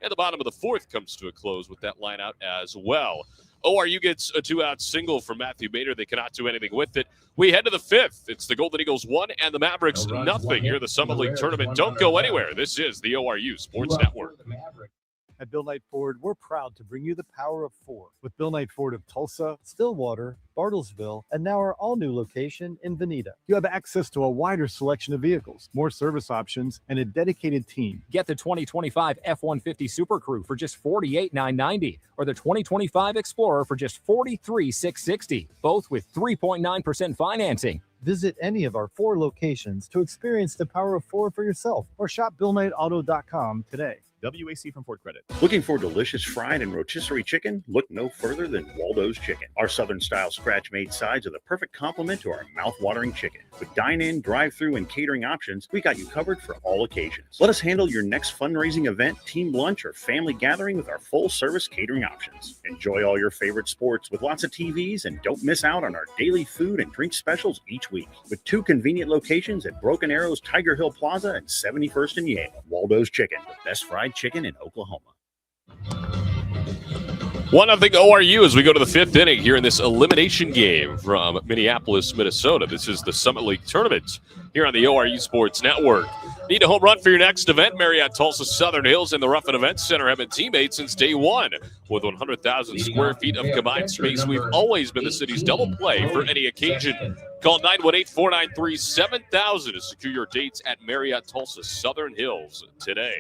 And the bottom of the 4th comes to a close with that line out as well. ORU gets a 2-out single from Matthew Maynard. They cannot do anything with it. We head to the 5th. It's the Golden Eagles 1 and the Mavericks nothing here at the Summit League tournament. Don't go anywhere. This is the ORU Sports Network. At Bill Knight Ford, we're proud to bring you the power of 4 with Bill Knight Ford of Tulsa, Stillwater, Bartlesville, and now our all-new location in Veneta. You have access to a wider selection of vehicles, more service options, and a dedicated team. Get the 2025 F-150 Super Crew for just $48,990 or the 2025 Explorer for just $43,660, both with 3.9% financing. Visit any of our 4 locations to experience the power of 4 for yourself or shop BillKnightAuto.com today. WAC from Ford Credit. Looking for delicious fried and rotisserie chicken? Look no further than Waldo's Chicken. Our Southern-style scratch-made sides are the perfect complement to our mouth-watering chicken. With dine-in, drive-through, and catering options, we got you covered for all occasions. Let us handle your next fundraising event, team lunch, or family gathering with our full-service catering options. Enjoy all your favorite sports with lots of TVs, and don't miss out on our daily food and drink specials each week. With 2 convenient locations at Broken Arrow's Tiger Hill Plaza and 71st and Yale. Waldo's Chicken, the best fried chicken in Oklahoma. 1-0 ORU as we go to the 5th inning here in this elimination game from Minneapolis, Minnesota. This is the Summit League tournament here on the ORU Sports Network. Need a home run for your next event? Marriott Tulsa Southern Hills and the Ruffin Events Center have been teammates since day one. With 100,000 square feet of combined space, we've always been the city's double play for any occasion. Call 918-493-7000 to secure your dates at Marriott Tulsa Southern Hills today.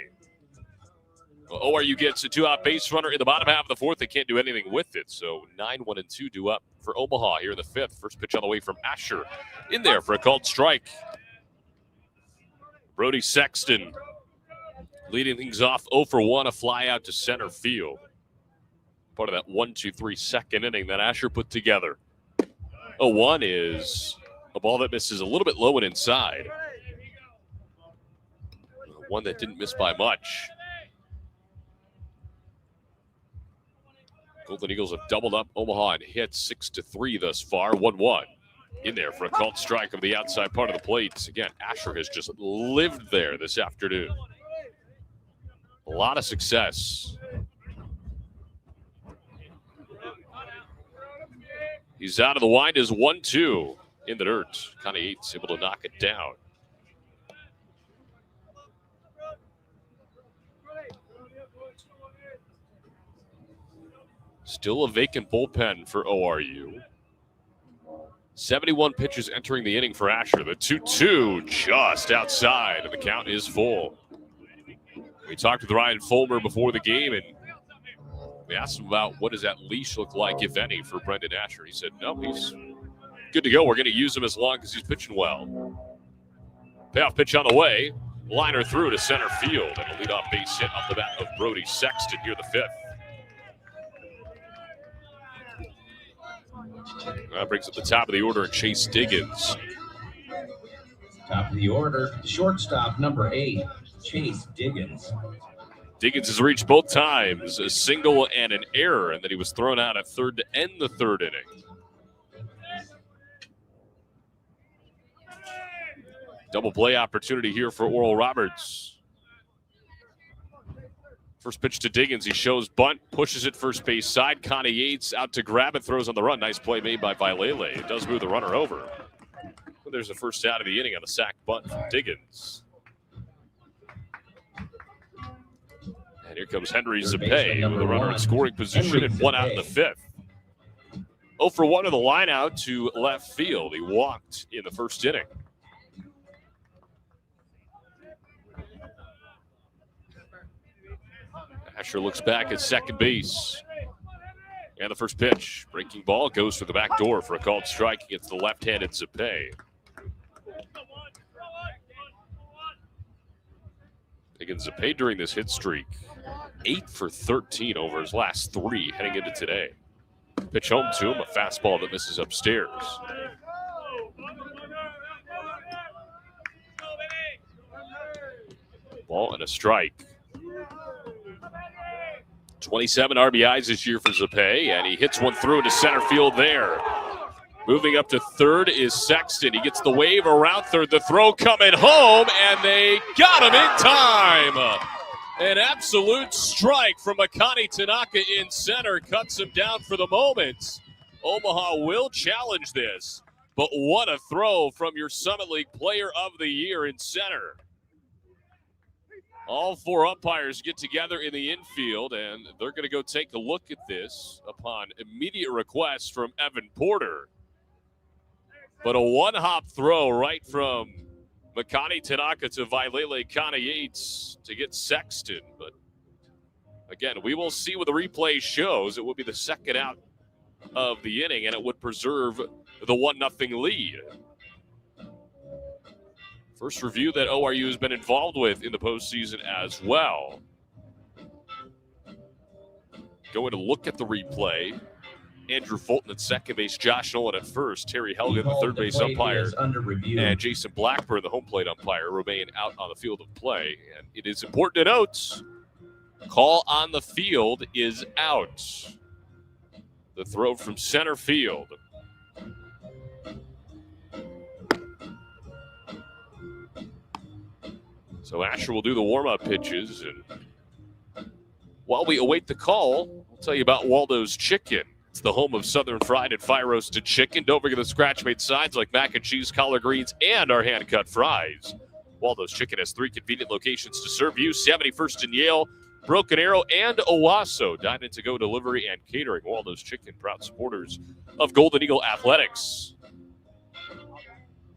ORU gets a 2-out base runner in the bottom half of the 4th. They can't do anything with it. So 9-1-2 due up for Omaha here in the 5th. First pitch on the way from Asher. In there for a called strike. Brody Sexton leading things off 0 for 1, a fly out to center field. Part of that 1-2-3 second inning that Asher put together. 0-1 is a ball that misses a little bit low and inside. One that didn't miss by much. Golden Eagles have doubled up Omaha and hit 6-3 thus far. 1-1 in there for a called strike of the outside part of the plate. Again, Asher has just lived there this afternoon. A lot of success He's out of the wind as 1-2 in the dirt. Connie Yates able to knock it down. Still a vacant bullpen for ORU. 71 pitches entering the inning for Asher. The 2-2 just outside, and the count is full. We talked with Ryan Fulmer before the game, and we asked him about what does that leash look like, if any, for Brendan Asher. He said, no, he's good to go. We're going to use him as long as he's pitching well. Payoff pitch on the way. Liner through to center field, and a leadoff base hit off the bat of Brody Sexton here the fifth. That brings up the top of the order, Chase Diggins. Top of the order, shortstop number 8, Chase Diggins. Diggins has reached both times, a single and an error, and then he was thrown out at third to end the third inning. Double play opportunity here for Oral Roberts. First pitch to Diggins. He shows bunt, pushes it first base side. Connie Yates out to grab it, throws on the run. Nice play made by Vailele. It does move the runner over. But there's the first out of the inning on a sacked bunt from Diggins. And here comes Henry Zapay with a runner in scoring position and one out in the fifth. 0 for 1 of the line out to left field. He walked in the first inning. Asher looks back at second base. And the first pitch. Breaking ball goes for the back door for a called strike against the left-handed Zapay. Against Zapay during this hit streak. 8 for 13 over his last 3 heading into today. Pitch home to him, a fastball that misses upstairs. Ball and a strike. 27 RBIs this year for Zapay, and he hits one through into center field there. Moving up to third is Sexton. He gets the wave around third. The throw coming home, and they got him in time. An absolute strike from Makani Tanaka in center. Cuts him down for the moment. Omaha will challenge this, but what a throw from your Summit League Player of the Year in center. All 4 umpires get together in the infield, and they're going to go take a look at this upon immediate request from Evan Porter. But a one-hop throw right from Makani Tanaka to Vailele Connie Yates to get Sexton. But again, we will see what the replay shows. It will be the second out of the inning, and it would preserve the 1-0 lead. First review that ORU has been involved with in the postseason as well. Going to look at the replay. Andrew Fulton at second base, Josh Nolan at first, Terry Helgen, the third base umpire, and Jason Blackburn, the home plate umpire, remain out on the field of play. And it is important to note, call on the field is out. The throw from center field. So Asher will do the warm-up pitches. And while we await the call, I'll tell you about Waldo's Chicken. It's the home of Southern fried and fire-roasted chicken. Don't forget the scratch-made sides like mac and cheese, collard greens, and our hand-cut fries. Waldo's Chicken has 3 convenient locations to serve you. 71st and Yale, Broken Arrow, and Owasso. Dine-in to-go delivery and catering. Waldo's Chicken, proud supporters of Golden Eagle Athletics.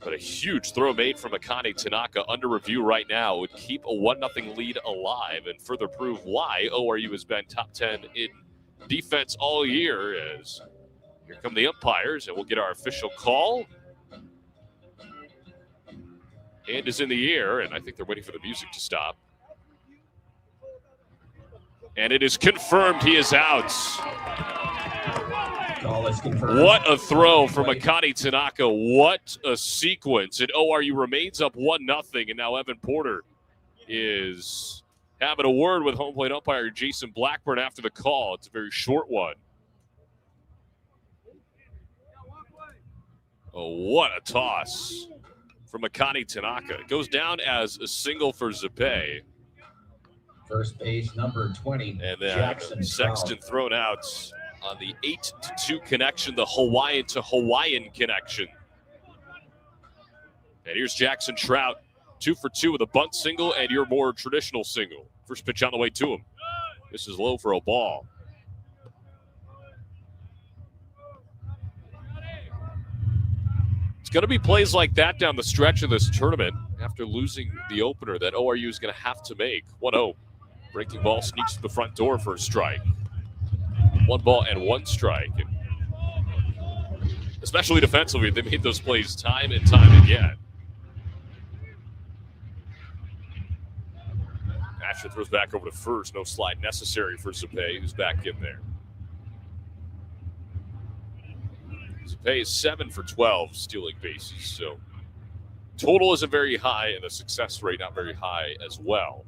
But a huge throw made from Makani Tanaka under review right now would keep a 1-0 lead alive and further prove why ORU has been top 10 in defense all year. As here come the umpires, and we'll get our official call. Hand is in the air, and I think they're waiting for the music to stop. And it is confirmed he is out. What a throw from Makani Tanaka. What a sequence. And ORU remains up 1-0. And now Evan Porter is having a word with home plate umpire Jason Blackburn after the call. It's a very short one. Oh, what a toss from Makani Tanaka. It goes down as a single for Zapay. First base, number 20, and then Jackson Sexton thrown out on the 8-2 connection, the Hawaiian to Hawaiian connection. And here's Jackson Trout, 2 for 2 with a bunt single and your more traditional single. First pitch on the way to him. This is low for a ball. It's going to be plays like that down the stretch of this tournament after losing the opener that ORU is going to have to make. 1-0. Breaking ball sneaks to the front door for a strike. 1 ball and 1 strike. And especially defensively, they made those plays time and time again. Asher throws back over to first. No slide necessary for Zapay, who's back in there. Zapay is 7 for 12 stealing bases, so total isn't very high, and the success rate not very high as well.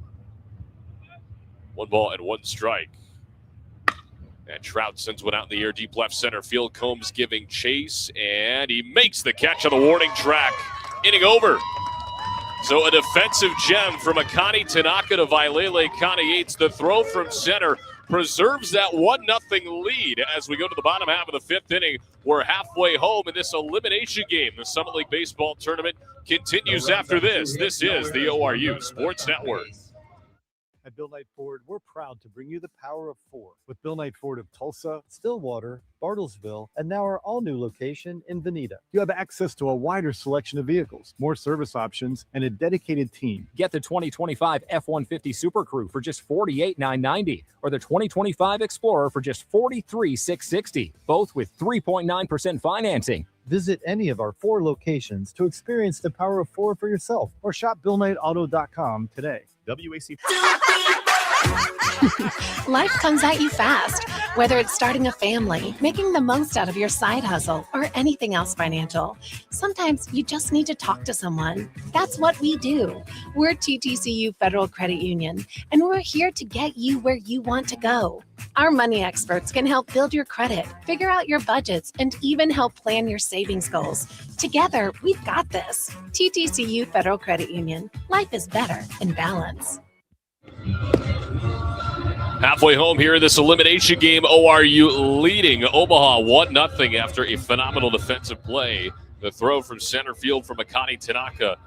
1 ball and 1 strike. And Trout sends one out in the air, deep left center field. Combs giving chase, and he makes the catch on the warning track. Inning over. So a defensive gem from Akani Tanaka to Vailele Kanayates. The throw from center preserves that 1-0 lead as we go to the bottom half of the 5th inning. We're halfway home in this elimination game. The Summit League Baseball Tournament continues after this. This is the ORU Sports Network. At Bill Knight Ford, we're proud to bring you the power of 4 with Bill Knight Ford of Tulsa, Stillwater, Bartlesville, and now our all-new location in Veneta. You have access to a wider selection of vehicles, more service options, and a dedicated team. Get the 2025 F-150 Super Crew for just $48,990 or the 2025 Explorer for just $43,660, both with 3.9% financing. Visit any of our 4 locations to experience the power of 4 for yourself or shop BillKnightAuto.com today. WAC. Life comes at you fast, whether it's starting a family, making the most out of your side hustle, or anything else financial. Sometimes you just need to talk to someone. That's what we do. We're TTCU Federal Credit Union, and we're here to get you where you want to go. Our money experts can help build your credit, figure out your budgets, and even help plan your savings goals. Together, we've got this. TTCU Federal Credit Union. Life is better in balance. Halfway home here in this elimination game, ORU leading Omaha 1-0 after a phenomenal defensive play. The throw from center field from Akani Tanaka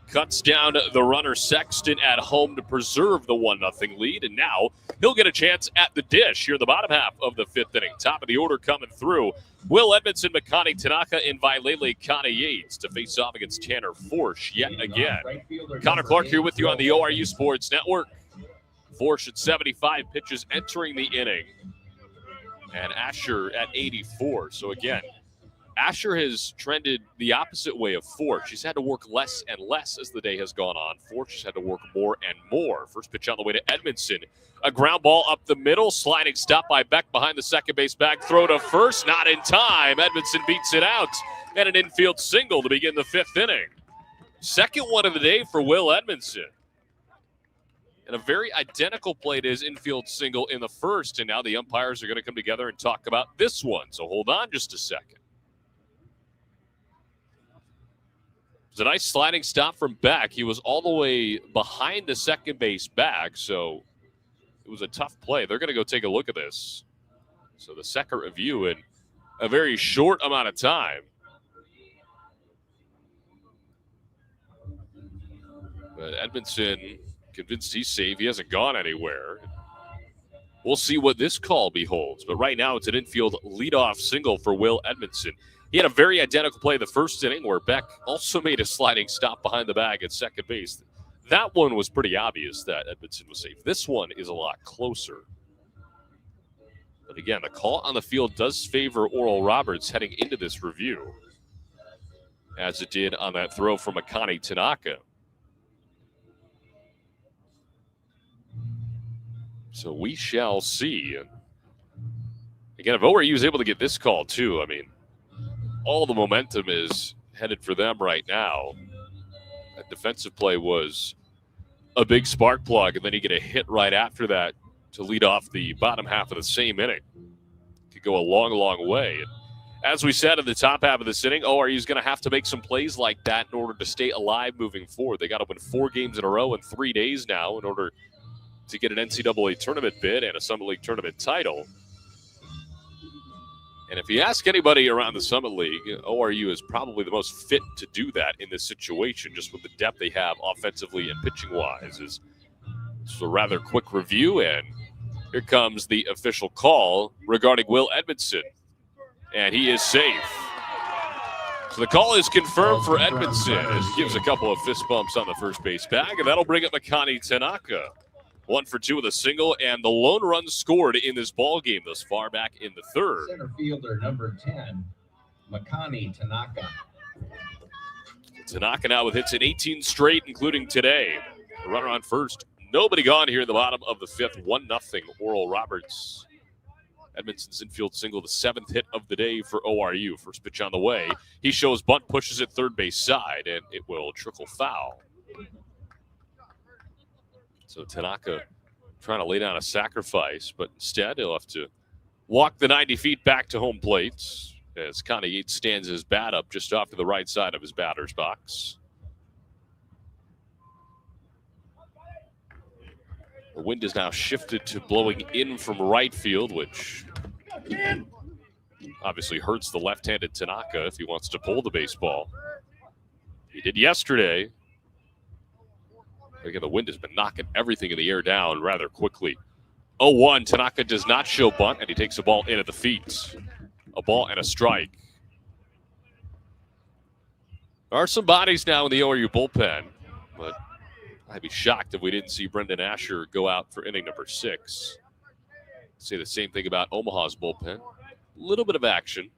cuts down the runner Sexton at home to preserve the 1-0 lead, and now he'll get a chance at the dish here in the bottom half of the 5th inning. Top of the order coming through. Will Edmondson, Makani Tanaka, and Vailele Kanayates to face off against Tanner Forsch yet again. Connor Clark here with you on the ORU Sports Network. Forsch at 75 pitches entering the inning, and Asher at 84. So again, Asher has trended the opposite way of Forsch. She's had to work less and less as the day has gone on. Forsch has had to work more and more. First pitch on the way to Edmondson. A ground ball up the middle. Sliding stop by Beck behind the second base bag. Throw to first. Not in time. Edmondson beats it out. And an infield single to begin the 5th inning. Second one of the day for Will Edmondson. And a very identical play to his infield single in the first. And now the umpires are going to come together and talk about this one. So hold on just a second. It's a nice sliding stop from Beck. He was all the way behind the second base bag, so it was a tough play. They're going to go take a look at this. So the second review in a very short amount of time. But Edmondson convinced he's safe. He hasn't gone anywhere. We'll see what this call beholds. But right now it's an infield leadoff single for Will Edmondson. He had a very identical play the first inning where Beck also made a sliding stop behind the bag at second base. That one was pretty obvious that Edmondson was safe. This one is a lot closer. But again, the call on the field does favor Oral Roberts heading into this review, as it did on that throw from Akani Tanaka. So we shall see. Again, if ORU is able to get this call too, I mean, all the momentum is headed for them right now. That defensive play was a big spark plug, and then you get a hit right after that to lead off the bottom half of the same inning. Could go a long, long way. And as we said in the top half of this inning, ORU is going to have to make some plays like that in order to stay alive moving forward. They got to win 4 games in a row in 3 days now in order to get an NCAA tournament bid and a Summit League tournament title. And if you ask anybody around the Summit League, ORU is probably the most fit to do that in this situation, just with the depth they have offensively and pitching-wise. It's a rather quick review, and here comes the official call regarding Will Edmondson. And he is safe. So the call is confirmed for Edmondson as he gives a couple of fist bumps on the first base bag, and that'll bring up Makani Tanaka. 1 for 2 with a single, and the lone run scored in this ball game thus far back in the third. Center fielder number 10, Makani Tanaka. Tanaka now with hits in 18 straight, including today. The runner on first. Nobody gone here in the bottom of the fifth. 1-0 Oral Roberts. Edmondson's infield single, the 7th hit of the day for ORU. First pitch on the way. He shows bunt, pushes it third base side, and it will trickle foul. So Tanaka trying to lay down a sacrifice, but instead he'll have to walk the 90 feet back to home plate as Connie Yates stands his bat up just off to the right side of his batter's box. The wind is now shifted to blowing in from right field, which obviously hurts the left-handed Tanaka if he wants to pull the baseball. He did yesterday. Again, the wind has been knocking everything in the air down rather quickly. 0-1, Tanaka does not show bunt, and he takes a ball in at the feet. A ball and a strike. There are some bodies now in the ORU bullpen, but I'd be shocked if we didn't see Brendan Asher go out for inning number 6. Say the same thing about Omaha's bullpen. A little bit of action,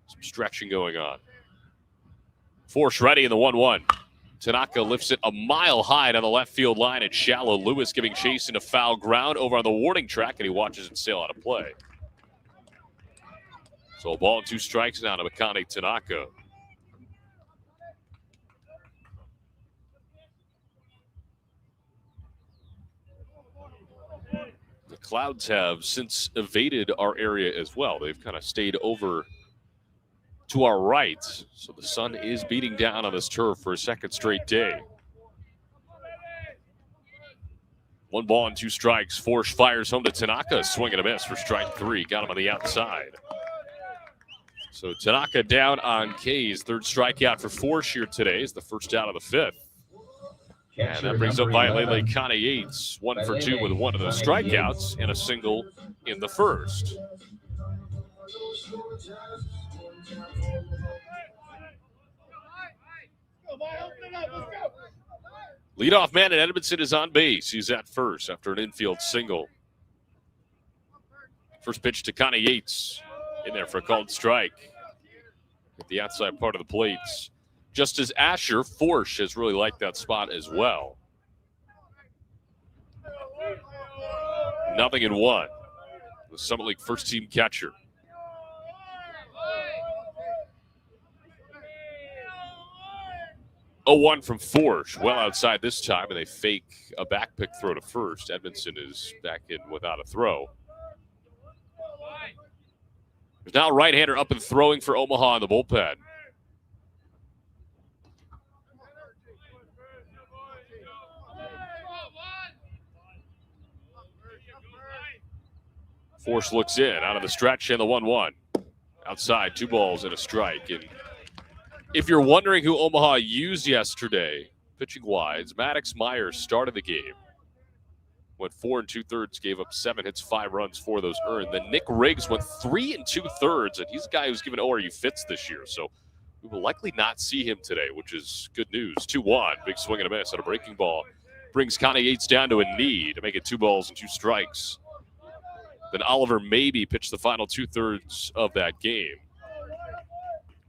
some stretching going on. Force ready in the 1-1. Tanaka lifts it a mile high down the left field line at shallow. Lewis giving chase into foul ground over on the warning track, and he watches it sail out of play. So a ball and 2 strikes now to Makani Tanaka. The clouds have since evaded our area as well. They've kind of stayed over to our right, so the sun is beating down on this turf for a second straight day. 1 ball and 2 strikes. Force fires home to Tanaka. Swing and a miss for strike 3. Got him on the outside. So Tanaka down on K's 3rd strikeout for Force here today. Is the first out of the 5th. And that brings up Vailele Connie Yates. 1 for 2 with 1 of those strikeouts and a single in the first. Leadoff man at Edmondson is on base. He's at first after an infield single. First pitch to Connie Yates. In there for a called strike. At the outside part of the plate. Just as Asher, Forsh has really liked that spot as well. 0-1. The Summit League first team catcher. Oh, 1 from Forge, well outside this time, and they fake a back pick throw to first. Edmondson is back in without a throw. There's now a right-hander up and throwing for Omaha in the bullpen. Force looks in, out of the stretch, and the 1-1. Outside, 2 balls and a strike. And if you're wondering who Omaha used yesterday, pitching wise, Maddox Myers started the game. Went 4 2/3, gave up 7 hits, 5 runs, 4 of those earned. Then Nick Riggs went 3 2/3, and he's a guy who's given ORU fits this year. So we will likely not see him today, which is good news. 2-1, big swing and a miss on a breaking ball. Brings Connie Yates down to a knee to make it 2 balls and 2 strikes. Then Oliver Maybe pitched the final 2/3 of that game.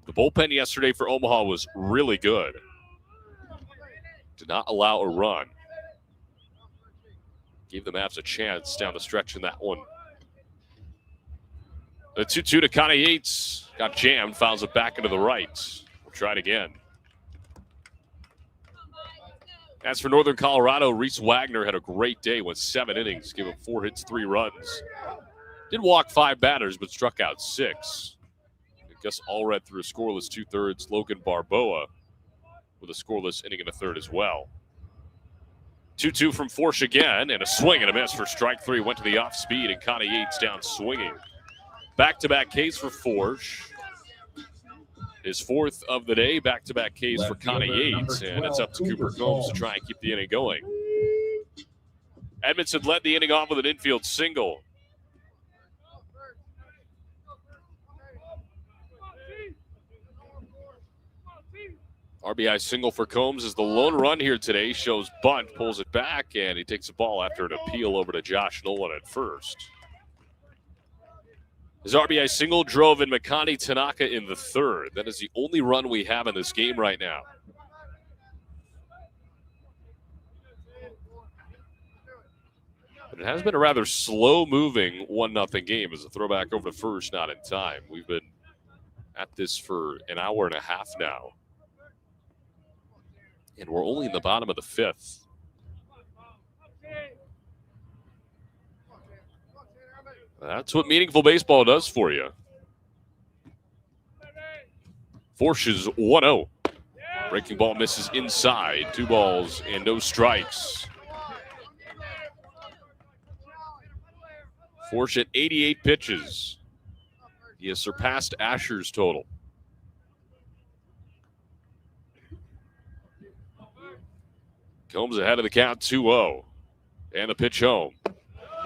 The bullpen yesterday for Omaha was really good. Did not allow a run. Gave the Mavs a chance down the stretch in that one. The 2-2 to Connie Yates. Got jammed, fouls it back into the right. We'll try it again. As for Northern Colorado, Reese Wagner had a great day, went 7 innings, gave up 4 hits, 3 runs. Did walk 5 batters, but struck out 6. Gus Allred threw a scoreless 2/3. Logan Barboa with a scoreless inning and a third as well. 2-2 from Forsh again, and a swing and a miss for strike 3. Went to the off speed, and Connie Yates down swinging. Back-to-back Ks for Forsch. His fourth of the day, back-to-back Ks for Connie Yates, and it's up to Cooper Combs to try and keep the inning going. Edmondson led the inning off with an infield single. RBI single for Combs is the lone run here today. Shows bunt, pulls it back, and he takes the ball after an appeal over to Josh Nolan at first. His RBI single drove in Makani Tanaka in the third. That is the only run we have in this game right now. But it has been a rather slow-moving 1-0 game as a throwback over to first, not in time. We've been at this for an hour and a half now. And we're only in the bottom of the fifth. That's what meaningful baseball does for you. Forsch is 1-0. Breaking ball misses inside. 2 balls and no strikes. Forsch at 88 pitches. He has surpassed Asher's total. Combs ahead of the count, 2-0. And the pitch home.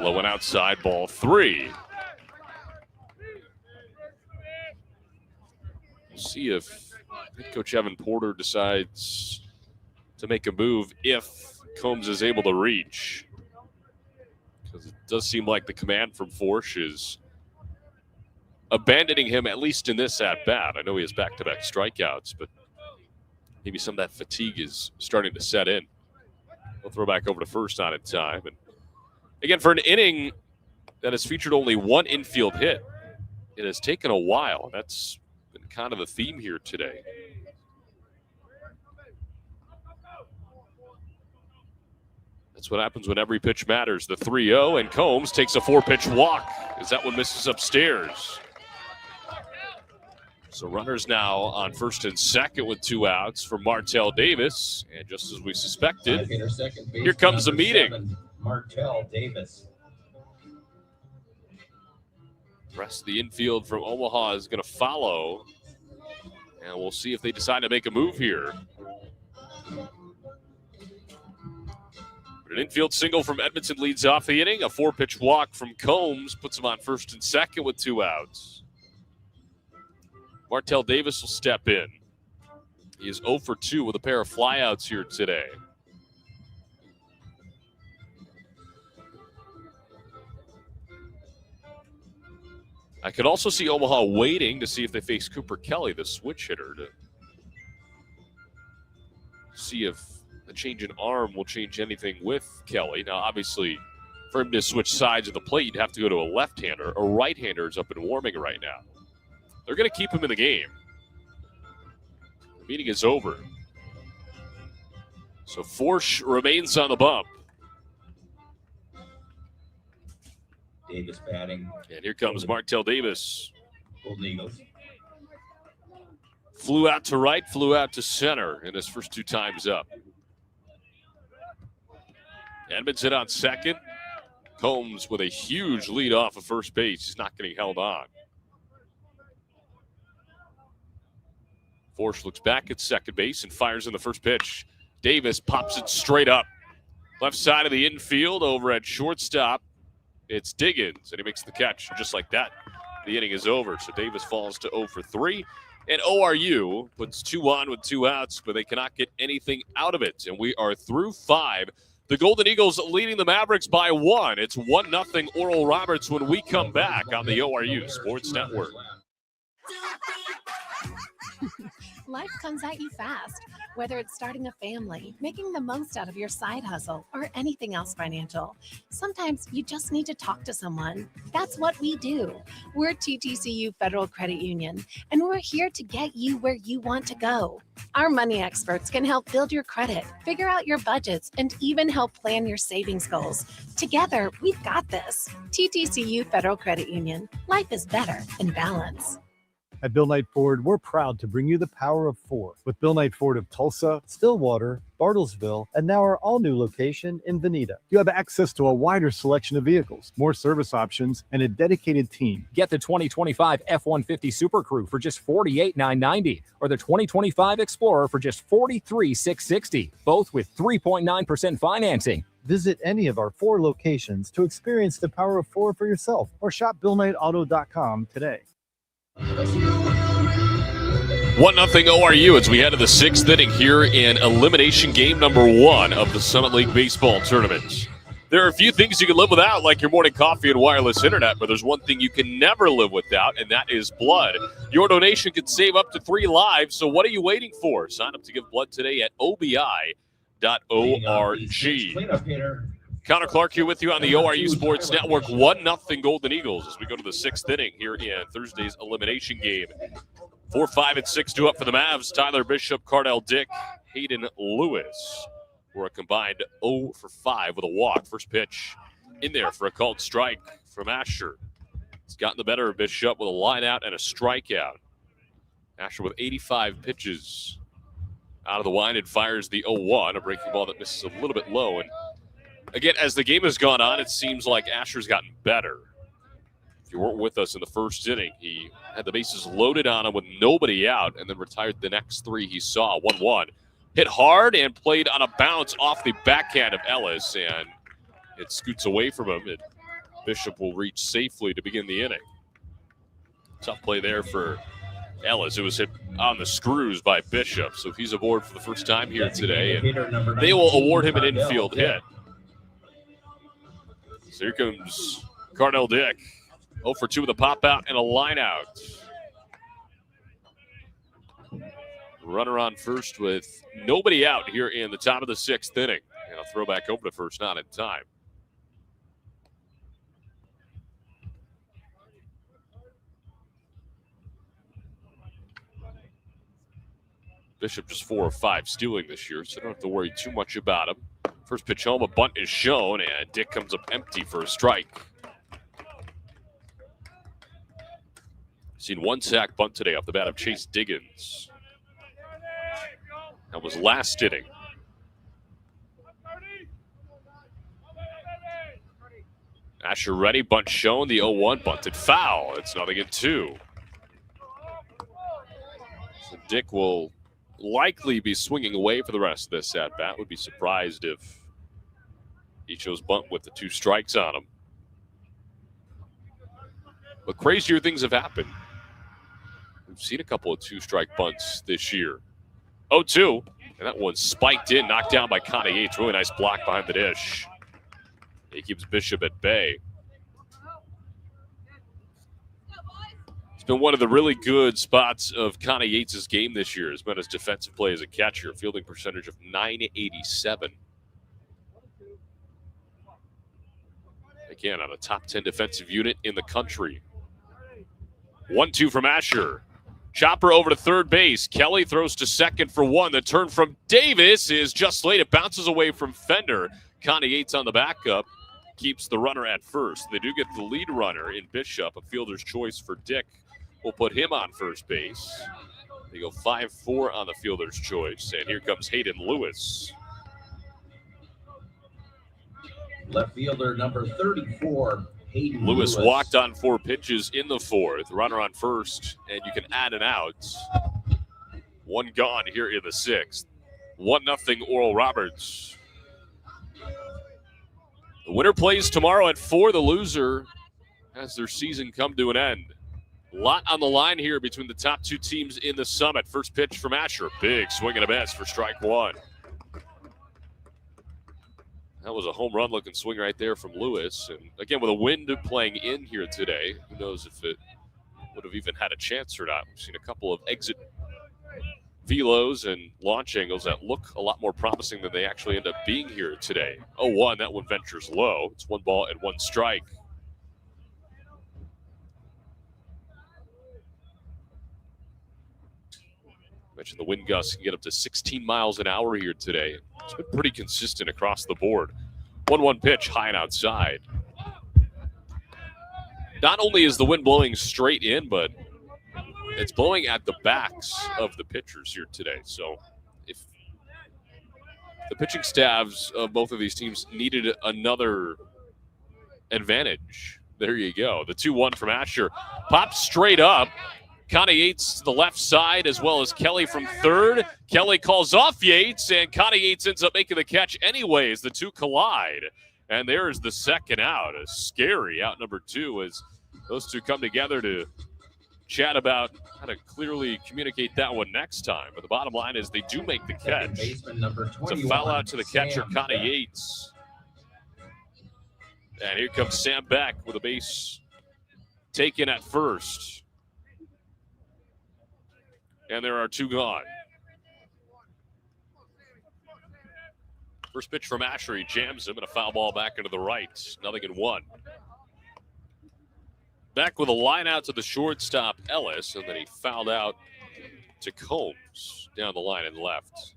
Low and outside, ball 3. We'll see if head coach Evan Porter decides to make a move if Combs is able to reach. Because it does seem like the command from Forsch is abandoning him, at least in this at-bat. I know he has back-to-back strikeouts, but maybe some of that fatigue is starting to set in. We'll throw back over to first, not in time. And again, for an inning that has featured only one infield hit, it has taken a while. That's been kind of the theme here today. That's what happens when every pitch matters. The 3-0, and Combs takes a 4-pitch walk. Is that one misses upstairs? So runners now on first and second with 2 outs for Martell Davis. And just as we suspected, here comes the meeting. Martell Davis. The rest of the infield from Omaha is going to follow. And we'll see if they decide to make a move here. But an infield single from Edmondson leads off the inning. A 4-pitch walk from Combs puts him on first and second with 2 outs. Martell Davis will step in. He is 0 for 2 with a pair of flyouts here today. I could also see Omaha waiting to see if they face Cooper Kelly, the switch hitter, to see if the change in arm will change anything with Kelly. Now, obviously, for him to switch sides of the plate, you'd have to go to a left-hander. A right-hander is up and warming right now. They're going to keep him in the game. The meeting is over. So Forsch remains on the bump. Davis batting. And here comes Martell Davis. Golden Eagles. Flew out to right, flew out to center in his first 2 times up. Edmondson on second. Combs with a huge lead off of first base. He's not getting held on. Forsch looks back at second base and fires in the first pitch. Davis pops it straight up. Left side of the infield over at shortstop. It's Diggins, and he makes the catch. Just like that, the inning is over. So Davis falls to 0 for 3. And ORU puts 2 on with 2 outs, but they cannot get anything out of it. And we are through 5. The Golden Eagles leading the Mavericks by 1. It's 1-0 Oral Roberts when we come back on the ORU Sports Network. Life comes at you fast, whether it's starting a family, making the most out of your side hustle, or anything else financial. Sometimes you just need to talk to someone. That's what we do. We're TTCU Federal Credit Union, and we're here to get you where you want to go. Our money experts can help build your credit, figure out your budgets, and even help plan your savings goals. Together, we've got this. TTCU Federal Credit Union. Life is better in balance. At Bill Knight Ford, we're proud to bring you the power of 4 with Bill Knight Ford of Tulsa, Stillwater, Bartlesville, and now our all-new location in Veneta. You have access to a wider selection of vehicles, more service options, and a dedicated team. Get the 2025 F-150 Super Crew for just $48,990 or the 2025 Explorer for just $43,660, both with 3.9% financing. Visit any of our 4 locations to experience the power of 4 for yourself or shop BillKnightAuto.com today. 1-0 ORU as we head to the 6th inning here in elimination game number 1 of the Summit League Baseball Tournament. There are a few things you can live without, like your morning coffee and wireless internet, but there's one thing you can never live without, and that is blood. Your donation could save up to 3 lives, so what are you waiting for? Sign up to give blood today at obi.org. Connor Clark here with you on the ORU Sports Network. 1-0 Golden Eagles as we go to the 6th inning here in Thursday's elimination game. 4, 5, and 6 due up for the Mavs. Tyler Bishop, Cardell Dick, Hayden Lewis. We're a combined 0 for 5 with a walk. First pitch in there for a called strike from Asher. He's gotten the better of Bishop with a line out and a strikeout. Asher with 85 pitches. Out of the wind, it fires the 0-1, a breaking ball that misses a little bit low. And again, as the game has gone on, it seems like Asher's gotten better. If you weren't with us in the first inning, he had the bases loaded on him with nobody out and then retired the next 3 he saw. 1-1. Hit hard and played on a bounce off the backhand of Ellis, and it scoots away from him. And Bishop will reach safely to begin the inning. Tough play there for Ellis. It was hit on the screws by Bishop, so he's aboard for the first time here today, and they will award him an infield hit. So here comes Cardell Dick. 0 for 2 with a pop out and a line out. Runner on first with nobody out here in the top of the 6th inning. And a throw back over to first, not in time. Bishop just 4 of 5 stealing this year, so don't have to worry too much about him. First pitch home, a bunt is shown, and Dick comes up empty for a strike. Seen 1 sack bunt today off the bat of Chase Diggins. That was last inning. Asher ready, bunt shown, the 0-1, bunted foul. It's 0-2. So Dick will likely be swinging away for the rest of this at-bat. Would be surprised if he chose bunt with the 2 strikes on him. But crazier things have happened. We've seen a couple of 2-strike bunts this year. 0-2, and that one spiked in, knocked down by Connie Yates. Really nice block behind the dish. He keeps Bishop at bay. It's been one of the really good spots of Connie Yates' game this year. Has been his defensive play as a catcher, fielding percentage of .987. Again, on a top 10 defensive unit in the country. 1-2 from Asher. Chopper over to third base. Kelly throws to second for 1. The turn from Davis is just late. It bounces away from Fender. Connie Yates on the backup keeps the runner at first. They do get the lead runner in Bishop. A fielder's choice for Dick will put him on first base. They go 5-4 on the fielder's choice. And here comes Hayden Lewis. Left fielder number 34. Hayden Lewis walked on 4 pitches in the 4th. Runner on first, and you can add an out. 1 gone here in the 6th. 1-0 Oral Roberts. The winner plays tomorrow at 4. The loser has their season come to an end. A lot on the line here between the top 2 teams in the Summit. First pitch from Asher. Big swing and a miss for strike 1. That was a home run looking swing right there from Lewis. And again, with a wind playing in here today, who knows if it would have even had a chance or not. We've seen a couple of exit velos and launch angles that look a lot more promising than they actually end up being here today. 0-1, that one ventures low. It's 1 ball and 1 strike. Mentioned the wind gusts can get up to 16 miles an hour here today. It's been pretty consistent across the board. 1-1 pitch, high and outside. Not only is the wind blowing straight in, but It's blowing at the backs of the pitchers here today. So if the pitching staffs of both of these teams needed another advantage, there you go. The 2-1 from Asher. Pops straight up. Connie Yates to the left side, as well as Kelly from third. Kelly calls off Yates, and Connie Yates ends up making the catch anyways. The two collide, and there's the second out. A scary out number 2 as those two come together to chat about how to clearly communicate that one next time. But the bottom line is they do make the catch. It's a foul out to the catcher, Connie Yates. And here comes Sam Beck with a base taken at first. And there are 2 gone. First pitch from Asher. He jams him and a foul ball back into the right. 0-1. Back with a line out to the shortstop, Ellis, and then he fouled out to Combs down the line and left.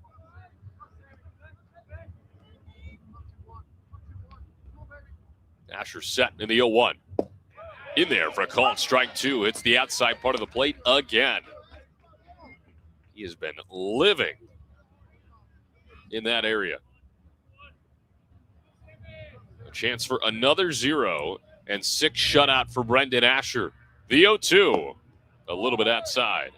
Asher set in the 0-1. In there for a called strike 2. Hits the outside part of the plate again. He has been living in that area. A chance for another 0 and 6 shutout for Brendan Asher. The 0-2, a little bit outside.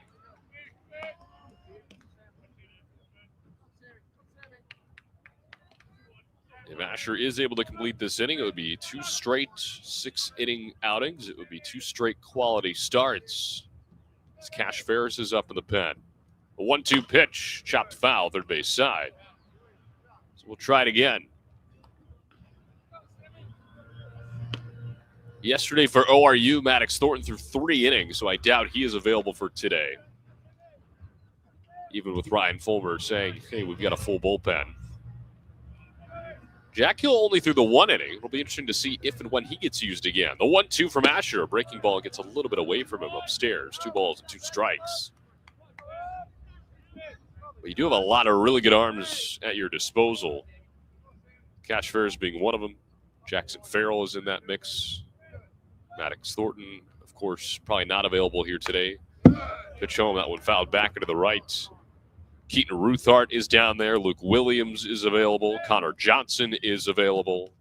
If Asher is able to complete this inning, it would be 2 straight 6-inning outings. It would be 2 straight quality starts. As Cash Ferris is up in the pen. A 1-2 pitch, chopped foul, third base side. So we'll try it again. Yesterday for ORU, Maddox Thornton threw 3 innings, so I doubt he is available for today. Even with Ryan Fulmer saying, hey, we've got a full bullpen. Jack Hill only threw the 1 inning. It'll be interesting to see if and when he gets used again. The 1-2 from Asher. A breaking ball gets a little bit away from him upstairs. 2 balls and 2 strikes. But you do have a lot of really good arms at your disposal. Cash Ferris being one of them. Jackson Farrell is in that mix. Maddox Thornton, of course, probably not available here today. Pitch home, that one fouled back into the right. Keaton Ruthart is down there. Luke Williams is available. Connor Johnson is available.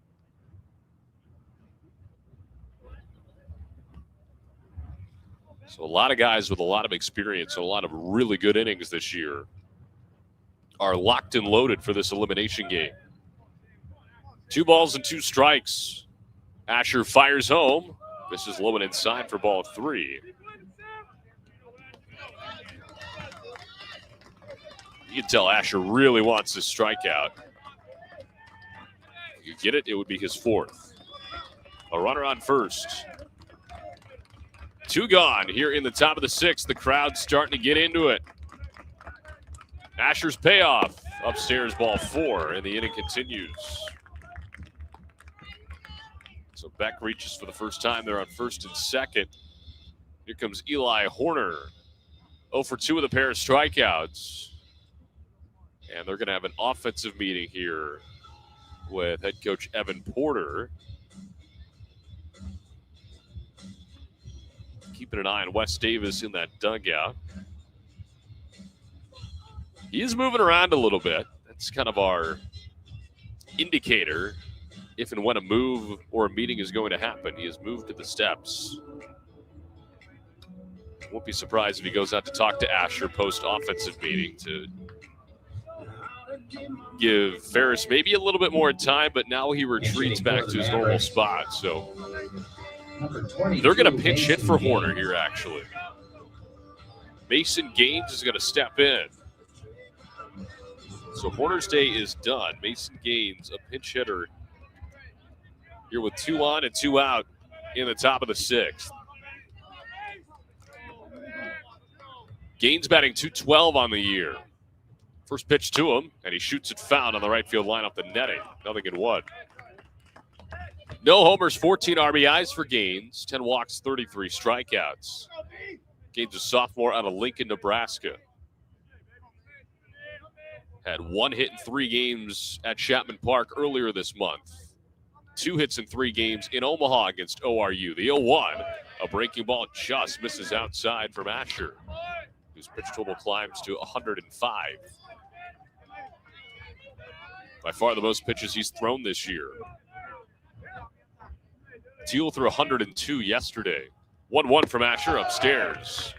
So a lot of guys with a lot of experience and a lot of really good innings this year are locked and loaded for this elimination game. 2 balls and 2 strikes. Asher fires home. This is low and inside for ball 3. You can tell Asher really wants this strikeout. If you get it, it would be his 4th. A runner on first. 2 gone here in the top of the 6th. The crowd's starting to get into it. Asher's payoff. Upstairs, ball 4, and the inning continues. So Beck reaches for the first time. They're on first and second. Here comes Eli Horner. 0 for 2 with a pair of strikeouts. And they're going to have an offensive meeting here with head coach Evan Porter. Keeping an eye on Wes Davis in that dugout. He is moving around a little bit. That's kind of our indicator if and when a move or a meeting is going to happen. He has moved to the steps. Won't be surprised if he goes out to talk to Asher post-offensive meeting to give Ferris maybe a little bit more time, but now he retreats back to his normal spot. So they're going to pinch hit for Horner here, actually. Mason Gaines is going to step in. So Horner's day is done. Mason Gaines, a pinch hitter, here with 2 on and 2 out in the top of the 6th. Gaines batting .212 on the year. First pitch to him, and he shoots it foul on the right field line off the netting. 0-1. No homers, 14 RBIs for Gaines, 10 walks, 33 strikeouts. Gaines a sophomore out of Lincoln, Nebraska. Had 1 hit in 3 games at Chapman Park earlier this month. 2 hits in 3 games in Omaha against ORU. The 0-1, a breaking ball just misses outside from Asher. whose pitch total climbs to 105. By far the most pitches he's thrown this year. Teal threw 102 yesterday. 1-1 from Asher upstairs.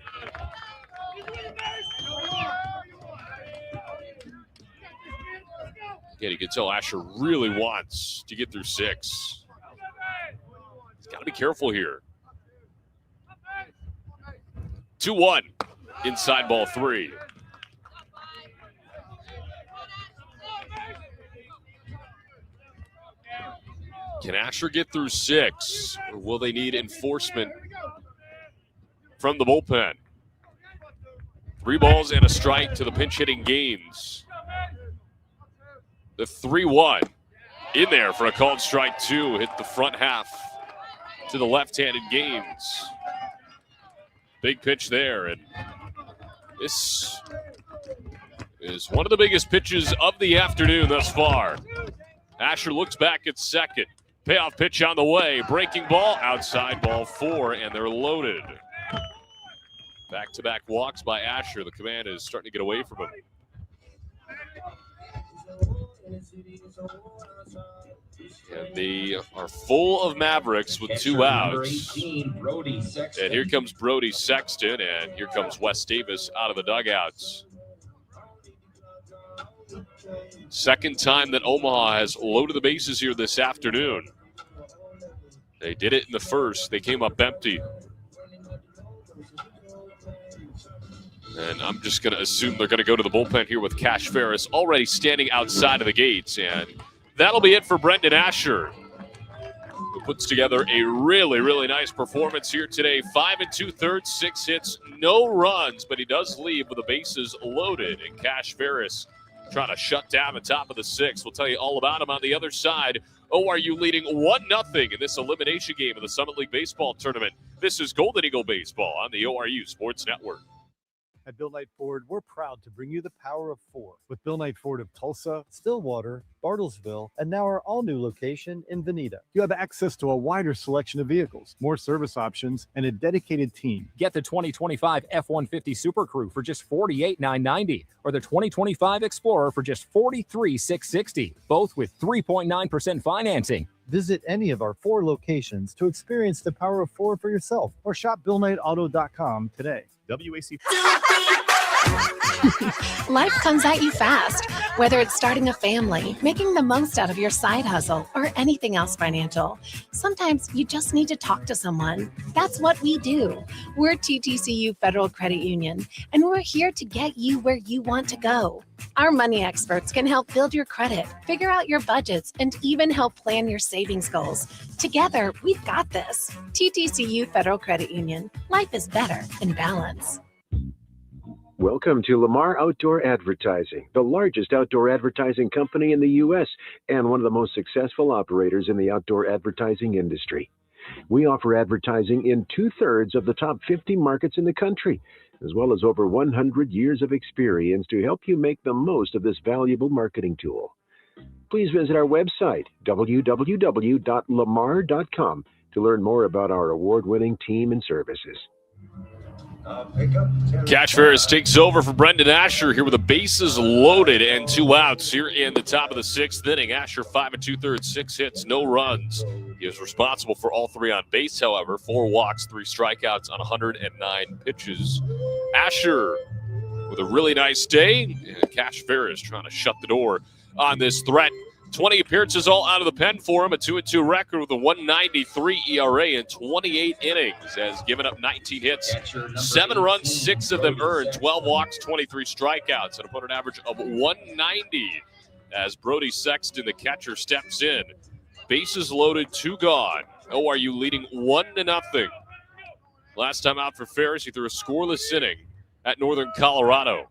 Again, you can tell Asher really wants to get through 6. He's got to be careful here. 2-1, inside ball 3. Can Asher get through 6, or will they need enforcement from the bullpen? 3 balls and a strike to the pinch-hitting Gaines. The 3-1 in there for a called strike 2. Hit the front half to the left-handed Gaines. Big pitch there, and this is one of the biggest pitches of the afternoon thus far. Asher looks back at second. Payoff pitch on the way. Breaking ball, outside ball 4, and they're loaded. Back-to-back walks by Asher. The command is starting to get away from him. And they are full of Mavericks with 2 outs. And here comes Brody Sexton, and here comes Wes Davis out of the dugouts. Second time that Omaha has loaded the bases here this afternoon. They did it in the first. They came up empty. And I'm just going to assume they're going to go to the bullpen here with Cash Ferris already standing outside of the gates. And that'll be it for Brendan Asher, who puts together a really, really nice performance here today. 5 2/3, 6 hits, no runs, but he does leave with the bases loaded. And Cash Ferris trying to shut down the top of the 6th. We'll tell you all about him on the other side. ORU leading 1-0 in this elimination game of the Summit League Baseball Tournament. This is Golden Eagle Baseball on the ORU Sports Network. At Bill Knight Ford, we're proud to bring you the power of 4 with Bill Knight Ford of Tulsa, Stillwater, Bartlesville, and now our all-new location in Veneta. You have access to a wider selection of vehicles, more service options, and a dedicated team. Get the 2025 F-150 Super Crew for just $48,990 or the 2025 Explorer for just $43,660, both with 3.9% financing. Visit any of our 4 locations to experience the power of 4 for yourself or shop BillKnightAuto.com today. WAC. Life comes at you fast, whether it's starting a family, making the most out of your side hustle, or anything else financial. Sometimes you just need to talk to someone. That's what we do. We're TTCU Federal Credit Union, and we're here to get you where you want to go. Our money experts can help build your credit, figure out your budgets, and even help plan your savings goals. Together, we've got this. TTCU Federal Credit Union. Life is better in balance. Welcome to Lamar Outdoor Advertising, the largest outdoor advertising company in the U.S. and one of the most successful operators in the outdoor advertising industry. We offer advertising in 2/3 of the top 50 markets in the country, as well as over 100 years of experience to help you make the most of this valuable marketing tool. Please visit our website, www.lamar.com, to learn more about our award-winning team and services. Cash Ferris takes over for Brendan Asher here with the bases loaded and 2 outs here in the top of the 6th inning. Asher 5 2/3, 6 hits, no runs. He was responsible for all 3 on base, however, 4 walks, 3 strikeouts on 109 pitches. Asher with a really nice day, and Cash Ferris trying to shut the door on this threat. 20 appearances all out of the pen for him, a 2-2 record with a 1.93 ERA in 28 innings, has given up 19 hits, 7 runs, 6 of them earned, 12 walks, 23 strikeouts, and opponent average of 190 as Brody Sexton, the catcher, steps in. Bases loaded, 2 gone. ORU leading 1-0. Last time out for Ferris, he threw a scoreless inning at Northern Colorado.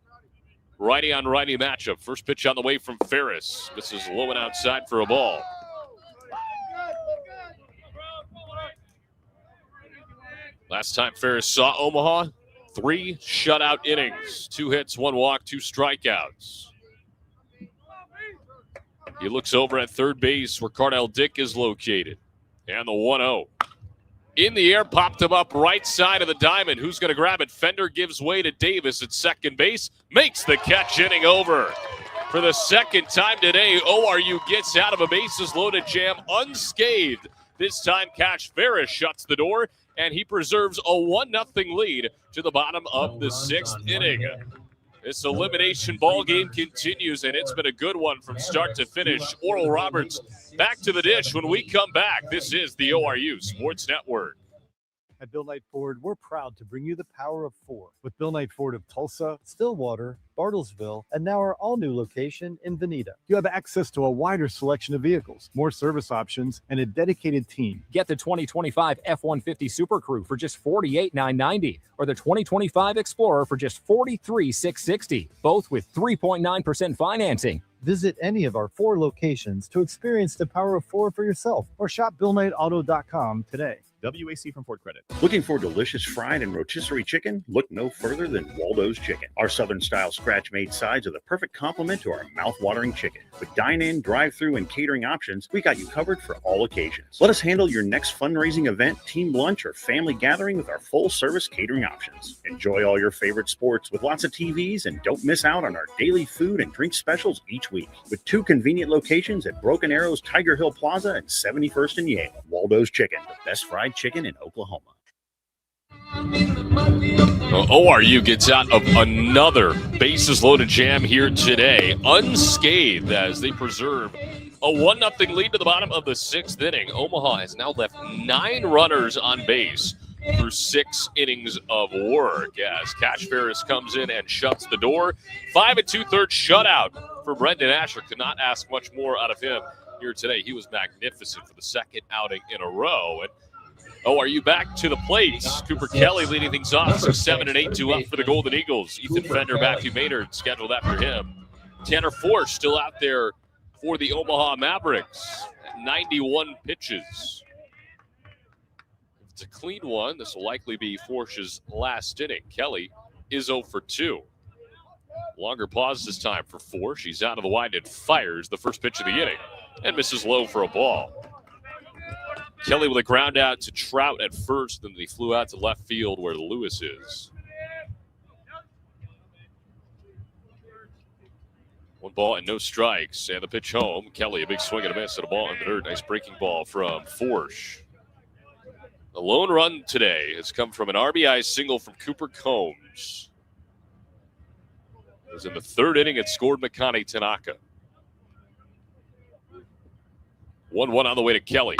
Righty on righty matchup. First pitch on the way from Ferris. This is low and outside for a ball. Last time Ferris saw Omaha, 3 shutout innings, 2 hits, 1 walk, 2 strikeouts. He looks over at third base where Cardell Dick is located. And the 1-0. In the air, popped him up right side of the diamond. Who's going to grab it? Fender gives way to Davis at second base. Makes the catch, inning over. For the second time today, ORU gets out of a bases-loaded jam unscathed. This time, Cash Ferris shuts the door, and he preserves a 1-0 lead to the bottom of the sixth inning. This elimination ball game continues, and it's been a good one from start to finish. Oral Roberts back to the dish when we come back. This is the ORU Sports Network. At Bill Knight Ford, we're proud to bring you the power of 4 with Bill Knight Ford of Tulsa, Stillwater, Bartlesville, and now our all-new location in Veneta. You have access to a wider selection of vehicles, more service options, and a dedicated team. Get the 2025 F-150 Super Crew for just $48,990 or the 2025 Explorer for just $43,660, both with 3.9% financing. Visit any of our 4 locations to experience the power of 4 for yourself or shop BillKnightAuto.com today. WAC from Ford Credit. Looking for delicious fried and rotisserie chicken? Look no further than Waldo's Chicken. Our Southern-style scratch-made sides are the perfect complement to our mouth-watering chicken. With dine-in, drive-through, and catering options, we got you covered for all occasions. Let us handle your next fundraising event, team lunch, or family gathering with our full-service catering options. Enjoy all your favorite sports with lots of TVs, and don't miss out on our daily food and drink specials each week. With 2 convenient locations at Broken Arrows, Tiger Hill Plaza, and 71st and Yale. Waldo's Chicken, the best fried chicken in Oklahoma. ORU gets out of another bases-loaded jam here today, unscathed as they preserve a 1-0 lead to the bottom of the sixth inning. Omaha has now left 9 runners on base through 6 innings of work as Cash Ferris comes in and shuts the door. 5 2/3 shutout for Brendan Asher. Could not ask much more out of him here today. He was magnificent for the second outing in a row. And ORU back to the plate. Cooper Kelly leading things off, so 7 and 8 to up for the Golden Eagles. Ethan Fender, Matthew Maynard scheduled after him. Tanner Forsch still out there for the Omaha Mavericks at 91 pitches. If it's a clean one, this will likely be Forsch's last inning. Kelly is 0 for 2. Longer pause this time for Forsch. He's out of the wind and fires the first pitch of the inning and misses low for a ball. Kelly with a ground out to Trout at first, then he flew out to left field where Lewis is. 1 ball and no strikes, and the pitch home. Kelly, a big swing and a miss at a ball in the dirt. Nice breaking ball from Forsch. The lone run today has come from an RBI single from Cooper Combs. It was in the 3rd inning. It scored Makani Tanaka. 1-1 on the way to Kelly.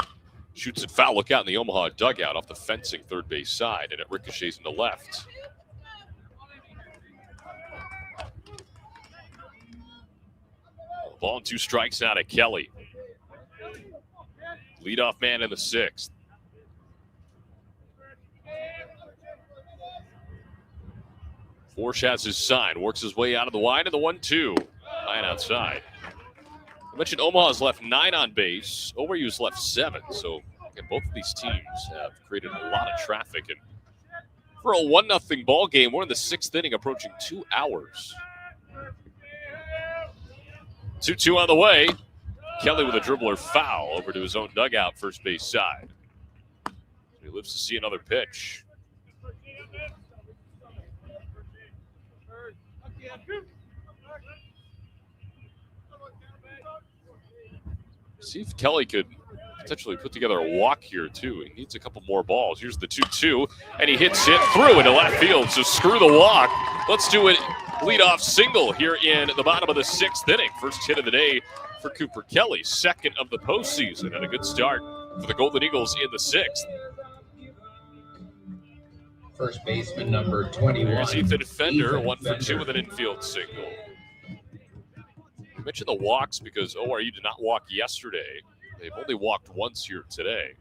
Shoots it foul. Look out in the Omaha dugout off the fencing third base side, and it ricochets into left. Ball and 2 strikes out at Kelly. Leadoff man in the 6th. Forsch has his sign, works his way out of the wide of the 1-2. High and outside. I mentioned Omaha's left 9 on base. ORU's left 7. So, again, both of these teams have created a lot of traffic. And for a 1-0 ball game, we're in the 6th inning, approaching 2 hours. 2-2 on the way. Kelly with a dribbler foul over to his own dugout, first base side. He lives to see another pitch. See if Kelly could potentially put together a walk here, too. He needs a couple more balls. Here's the 2-2, and he hits it through into left field. So screw the walk. Let's do it. Leadoff single here in the bottom of the 6th inning. First hit of the day for Cooper Kelly, 2nd of the postseason, and a good start for the Golden Eagles in the 6th. First baseman number 21. There's Ethan Fender, 1 for 2 with an infield single. I mentioned the walks because ORU did not walk yesterday. They've only walked once here today.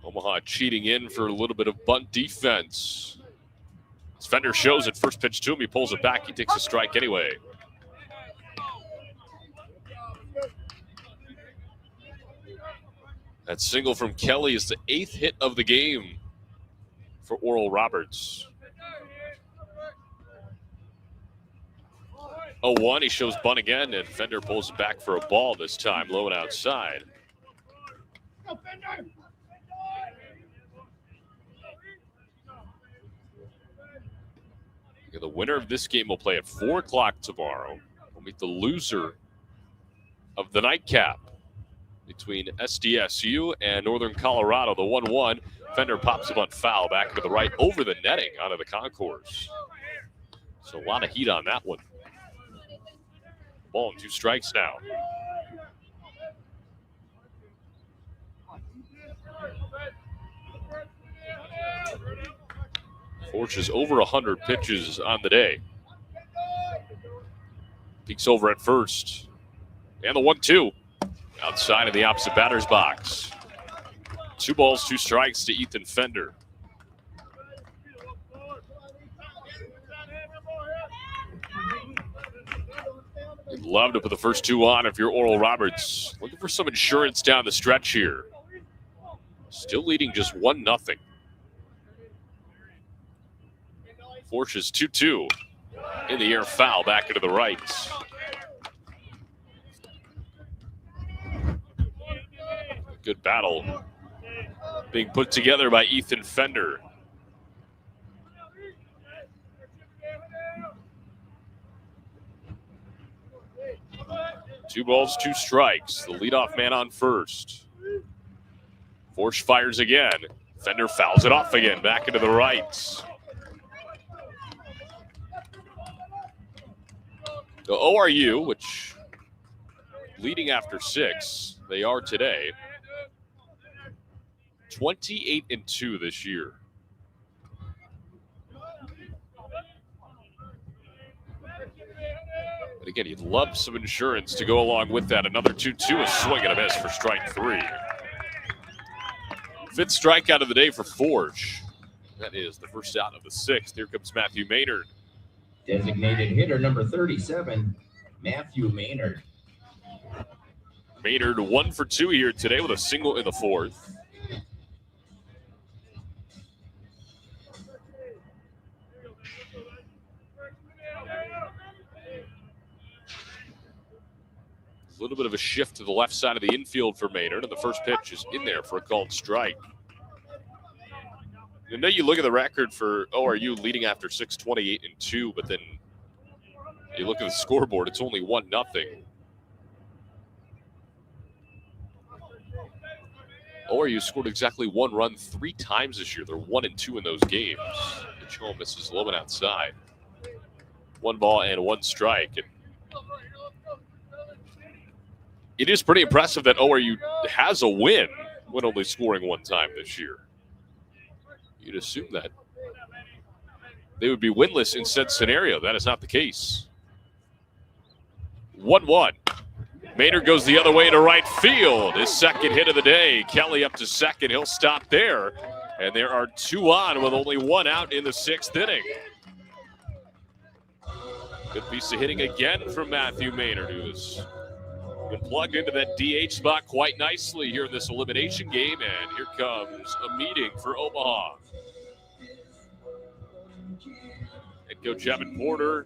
Omaha cheating in for a little bit of bunt defense. As Fender shows it, first pitch to him, he pulls it back, he takes a strike anyway. That single from Kelly is the 8th hit of the game for Oral Roberts. 0-1. He shows bunt again, and Fender pulls it back for a ball this time, low and outside. The winner of this game will play at 4 o'clock tomorrow. We'll meet the loser of the nightcap between SDSU and Northern Colorado. The 1-1. Fender pops him on foul back into the right over the netting onto the concourse. So a lot of heat on that one. Ball and 2 strikes now. Forge is over 100 pitches on the day. Peeks over at first. And the 1-2. Outside of the opposite batter's box. 2 balls, 2 strikes to Ethan Fender. You'd love to put the first 2 on if you're Oral Roberts. Looking for some insurance down the stretch here. Still leading just 1-0. Forces 2-2. In the air, foul back into the right. Good battle being put together by Ethan Fender. Two balls, 2 strikes. The leadoff man on first. Force fires again. Fender fouls it off again, back into the right. The ORU, which leading after 6, they are today 28-2 this year. But again, you'd love some insurance to go along with that. Another 2-2, a swing and a miss for strike 3. 5th strikeout of the day for Forge. That is the first out of the 6th. Here comes Matthew Maynard. Designated hitter number 37, Matthew Maynard. Maynard 1 for 2 here today with a single in the 4th. A little bit of a shift to the left side of the infield for Maynard, and the first pitch is in there for a called strike. I know you look at the record for ORU leading after 6, 28-2, but then you look at the scoreboard, it's only 1-0. ORU scored exactly 1 run 3 times this year. They're 1-2 in those games. Mitchell misses low and outside. 1 ball and 1 strike. And it is pretty impressive that ORU has a win when only scoring 1 time this year. You'd assume that they would be winless in said scenario. That is not the case. 1-1. Maynard goes the other way to right field. His second hit of the day. Kelly up to second. He'll stop there. And there are 2 on with only 1 out in the 6th inning. Good piece of hitting again from Matthew Maynard, who's been plugged into that DH spot quite nicely here in this elimination game. And here comes a meeting for Omaha. Head coach Evan Porter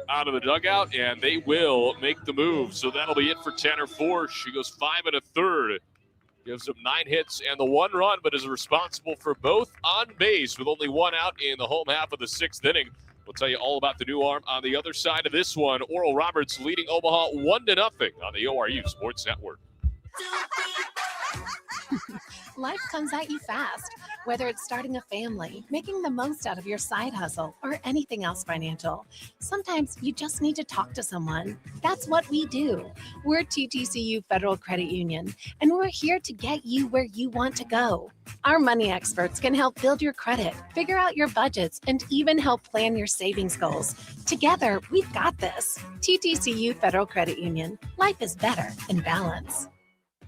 out of the dugout, and they will make the move. So that'll be it for Tanner Forsch. He goes 5 1/3. Gives him 9 hits and the 1 run, but is responsible for both on base with only 1 out in the home half of the 6th inning. We'll tell you all about the new arm on the other side of this one. Oral Roberts leading Omaha 1-0 on the ORU Sports Network. Life comes at you fast, whether it's starting a family, making the most out of your side hustle, or anything else financial. Sometimes you just need to talk to someone. That's what we do. We're TTCU Federal Credit Union, and we're here to get you where you want to go. Our money experts can help build your credit, figure out your budgets, and even help plan your savings goals. Together, we've got this. TTCU Federal Credit Union. Life is better in balance.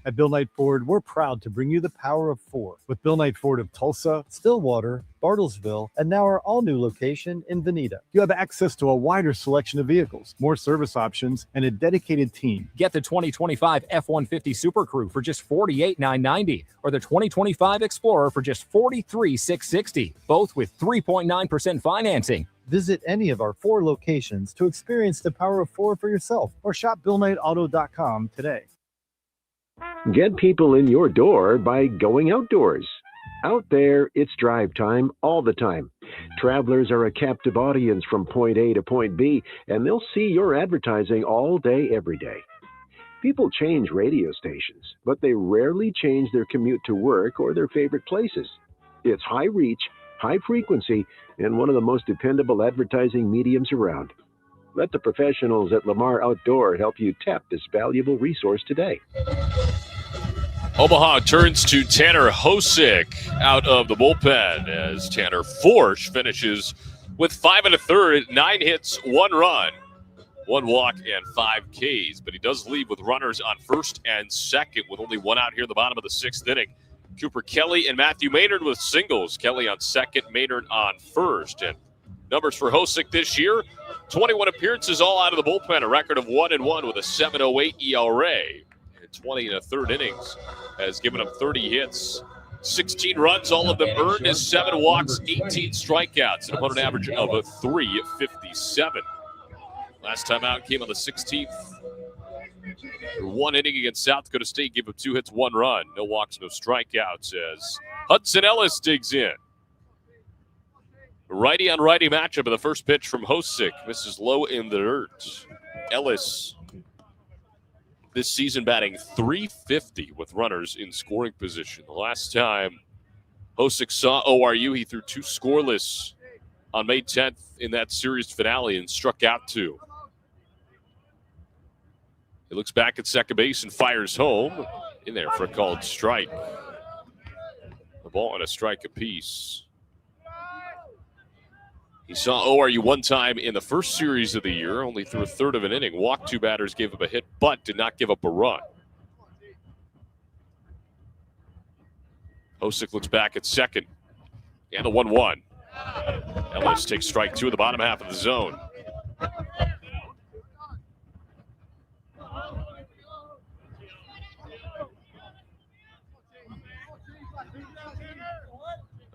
At Bill Knight Ford, we're proud to bring you the power of 4 with Bill Knight Ford of Tulsa, Stillwater, Bartlesville, and now our all-new location in Veneta. You have access to a wider selection of vehicles, more service options, and a dedicated team. Get the 2025 F-150 Super Crew for just $48,990 or the 2025 Explorer for just $43,660, both with 3.9% financing. Visit any of our 4 locations to experience the power of 4 for yourself or shop BillKnightAuto.com today. Get people in your door by going outdoors. Out there, it's drive time all the time. Travelers are a captive audience from point A to point B, and they'll see your advertising all day, every day. People change radio stations, but they rarely change their commute to work or their favorite places. It's high reach, high frequency, and one of the most dependable advertising mediums around. Let the professionals at Lamar Outdoor help you tap this valuable resource today. Omaha turns to Tanner Hosick out of the bullpen as Tanner Forsch finishes with 5 1/3, 9 hits, 1 run, 1 walk, and 5 Ks. But he does leave with runners on first and second with only 1 out here in the bottom of the 6th inning. Cooper Kelly and Matthew Maynard with singles. Kelly on second, Maynard on first. And numbers for Hosick this year, 21 appearances all out of the bullpen, a record of 1-1 with a 7.08 ERA. And 20 1/3 innings has given him 30 hits, 16 runs, all of them earned, is 7 walks, 18 strikeouts, and opponent average of a 3.57. Last time out came on the 16th. 1 inning against South Dakota State, gave up 2 hits, 1 run. No walks, no strikeouts as Hudson Ellis digs in. Righty on righty matchup of the first pitch from Hosick. Misses low in the dirt. Ellis this season batting .350 with runners in scoring position. The last time Hosick saw ORU, he threw 2 scoreless on May 10th in that series finale and struck out 2. He looks back at second base and fires home. In there for a called strike. A ball and a strike apiece. He saw ORU 1 time in the first series of the year, only threw a third of an inning, walked 2 batters, gave up a hit, but did not give up a run. Hosick looks back at second, and the 1-1. Ellis takes strike 2 in the bottom half of the zone.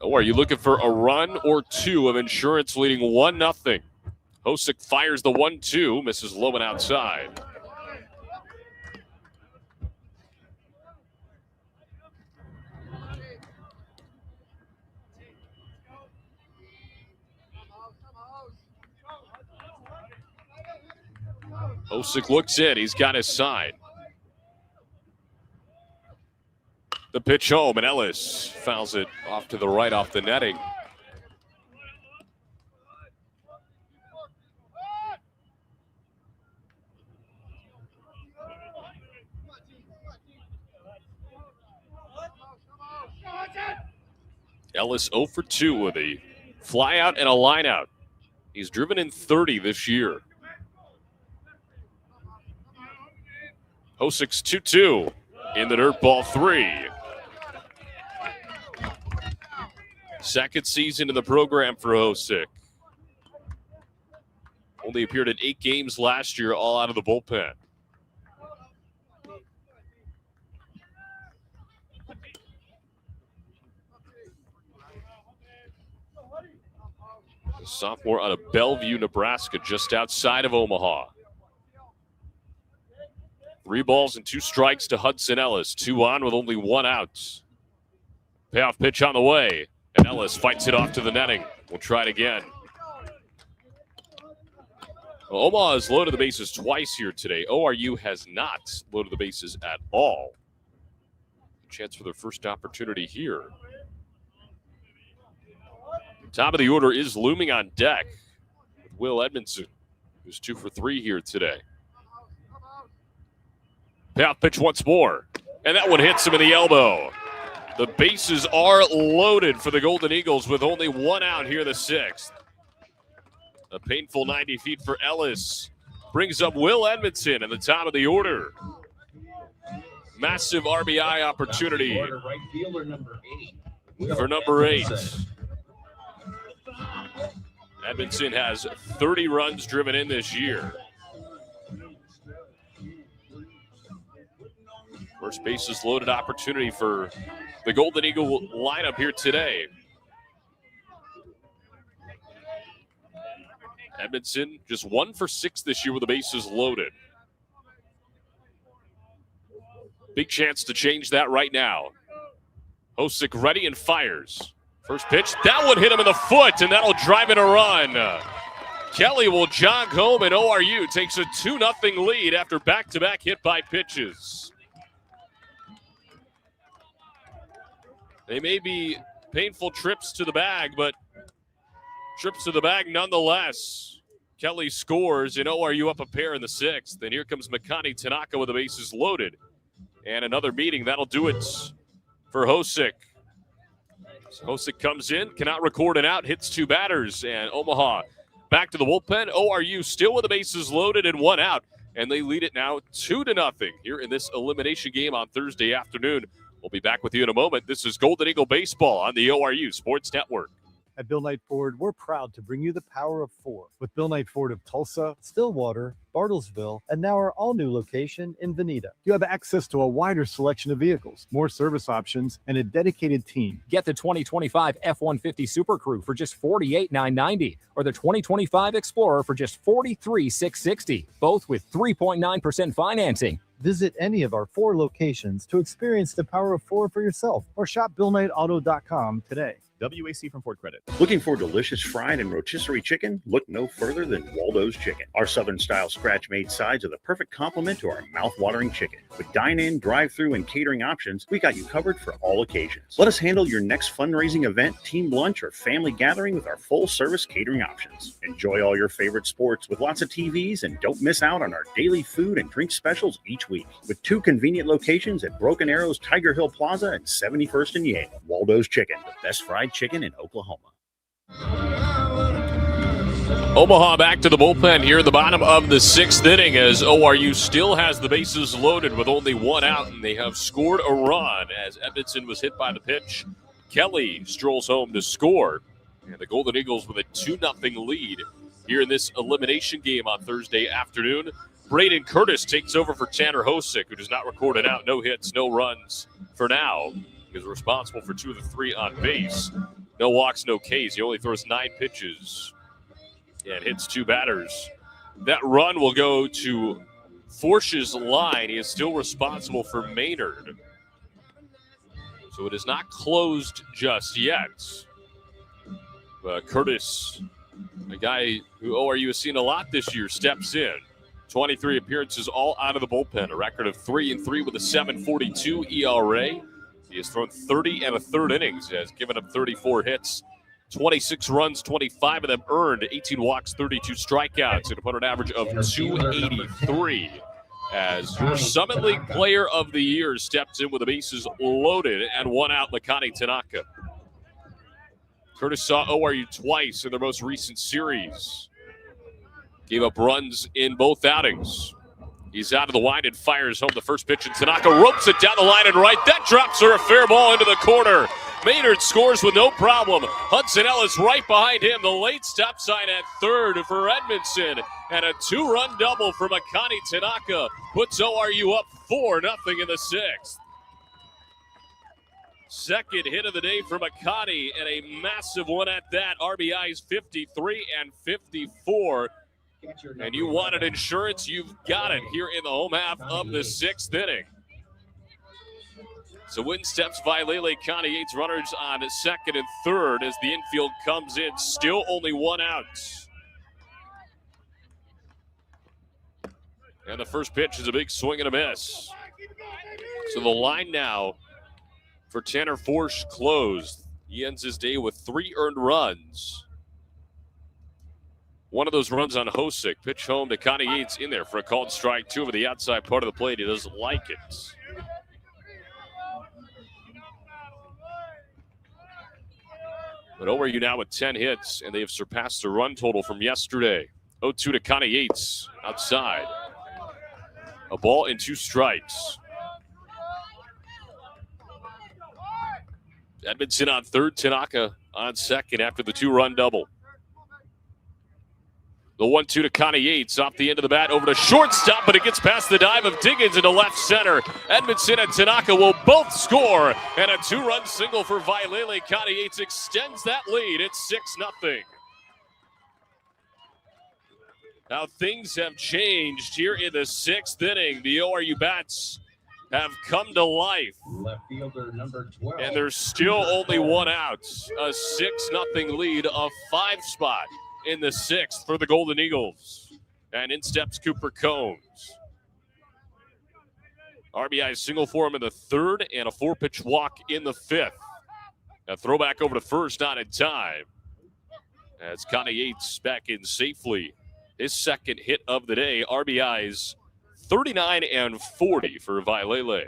Oh, are you looking for a run or 2 of Insurance leading 1-0? Hosick fires the 1-2, misses low and outside. Hosick looks in, he's got his sign. The pitch home, and Ellis fouls it off to the right off the netting. Ellis 0 for 2 with a fly out and a line out. He's driven in 30 this year. Hosick's 2-2 in the dirt, ball 3. Second season in the program for Hosick. Only appeared in 8 games last year, all out of the bullpen. A sophomore out of Bellevue, Nebraska, just outside of Omaha. 3 balls and 2 strikes to Hudson Ellis. 2 on with only 1 out. Payoff pitch on the way. And Ellis fights it off to the netting. We'll try it again. Well, Omaha has loaded the bases twice here today. ORU has not loaded the bases at all. Chance for their first opportunity here. Top of the order is looming on deck with Will Edmondson, who's 2 for 3 here today. Payoff pitch once more. And that one hits him in the elbow. The bases are loaded for the Golden Eagles with only 1 out here in the 6th. A painful 90 feet for Ellis. Brings up Will Edmondson in the top of the order. Massive RBI opportunity for number 8. Edmondson has 30 runs driven in this year. First bases loaded opportunity for the Golden Eagle lineup here today. Edmondson just 1 for 6 this year with the bases loaded. Big chance to change that right now. Hosick ready and fires. First pitch, that one hit him in the foot, and that'll drive in a run. Kelly will jog home, and ORU takes a 2-0 lead after back-to-back hit-by pitches. They may be painful trips to the bag, but trips to the bag nonetheless. Kelly scores, and ORU up a pair in the 6th. And here comes Makani Tanaka with the bases loaded. And another meeting. That'll do it for Hosick. Hosick comes in, cannot record an out, hits 2 batters, and Omaha back to the bullpen. ORU still with the bases loaded and 1 out, and they lead it now 2-0 here in this elimination game on Thursday afternoon. We'll be back with you in a moment. This is Golden Eagle Baseball on the ORU Sports Network. At Bill Knight Ford, we're proud to bring you the power of 4 with Bill Knight Ford of Tulsa, Stillwater, Bartlesville, and now our all-new location in Veneta. You have access to a wider selection of vehicles, more service options, and a dedicated team. Get the 2025 F-150 Super Crew for just $48,990 or the 2025 Explorer for just $43,660, both with 3.9% financing. Visit any of our 4 locations to experience the power of 4 for yourself or shop BillKnightAuto.com today. WAC from Ford Credit. Looking for delicious fried and rotisserie chicken? Look no further than Waldo's Chicken. Our Southern-style scratch-made sides are the perfect complement to our mouth-watering chicken. With dine-in, drive-through, and catering options, we got you covered for all occasions. Let us handle your next fundraising event, team lunch, or family gathering with our full-service catering options. Enjoy all your favorite sports with lots of TVs, and don't miss out on our daily food and drink specials each week. With 2 convenient locations at Broken Arrow's Tiger Hill Plaza and 71st and Yale. Waldo's Chicken, the best fried chicken in Oklahoma. Omaha back to the bullpen here in the bottom of the 6th inning as ORU still has the bases loaded with only 1 out, and they have scored a run as Edmondson was hit by the pitch. Kelly strolls home to score, and the Golden Eagles with a 2-0 lead here in this elimination game on Thursday afternoon. Braden Curtis takes over for Tanner Hosick, who does not record an out. No hits, no runs for now. He is responsible for 2 of the 3 on base. No walks, no Ks. He only throws 9 pitches and hits 2 batters. That run will go to Forsh's line. He is still responsible for Maynard. So it is not closed just yet. But Curtis, a guy who ORU has seen a lot this year, steps in. 23 appearances all out of the bullpen. A record of 3-3 with a 7.42 ERA. He has thrown 30 1/3 innings, has given up 34 hits, 26 runs, 25 of them earned, 18 walks, 32 strikeouts, and put an average of 283. As your Summit League Player of the Year steps in with the bases loaded and 1 out, Makani Tanaka. Curtis saw ORU twice in their most recent series. Gave up runs in both outings. He's out of the wind and fires home the first pitch, and Tanaka ropes it down the line and right. That drops her a fair ball into the corner. Maynard scores with no problem. Hudson Ellis right behind him. The late stop sign at third for Edmondson. And a 2-run double for Makani Tanaka puts ORU up 4-0 in the 6th. Second hit of the day for Makani, and a massive one at that. RBIs 53 and 54. And you wanted insurance, you've got it here in the home half of the 6th inning. So in steps Vailele Connie Yates, runners on 2nd and 3rd as the infield comes in. Still only 1 out. And the first pitch is a big swing and a miss. So the line now for Tanner Forsch closed. He ends his day with 3 earned runs. One of those runs on Hosick. Pitch home to Connie Yates in there for a called strike 2 over the outside part of the plate. He doesn't like it. But ORU now with 10 hits, and they have surpassed the run total from yesterday. 0-2 to Connie Yates outside. A ball and 2 strikes. Edmondson on 3rd, Tanaka on 2nd after the 2-run double. The 1-2 to Connie Yates off the end of the bat over to shortstop, but it gets past the dive of Diggins into left center. Edmondson and Tanaka will both score, and a 2-run single for Vailele Connie Yates extends that lead. It's 6-0. Now things have changed here in the 6th inning. The ORU Bats have come to life. Left fielder number 12. And there's still only one out. A 6-0 lead, a 5 spot in the 6th for the Golden Eagles. And in steps Cooper Combs. RBI single for him in the 3rd and a 4-pitch walk in the 5th. A throwback over to first, not in time. As Connie Yates back in safely. His 2nd hit of the day. RBIs 39 and 40 for Vailele.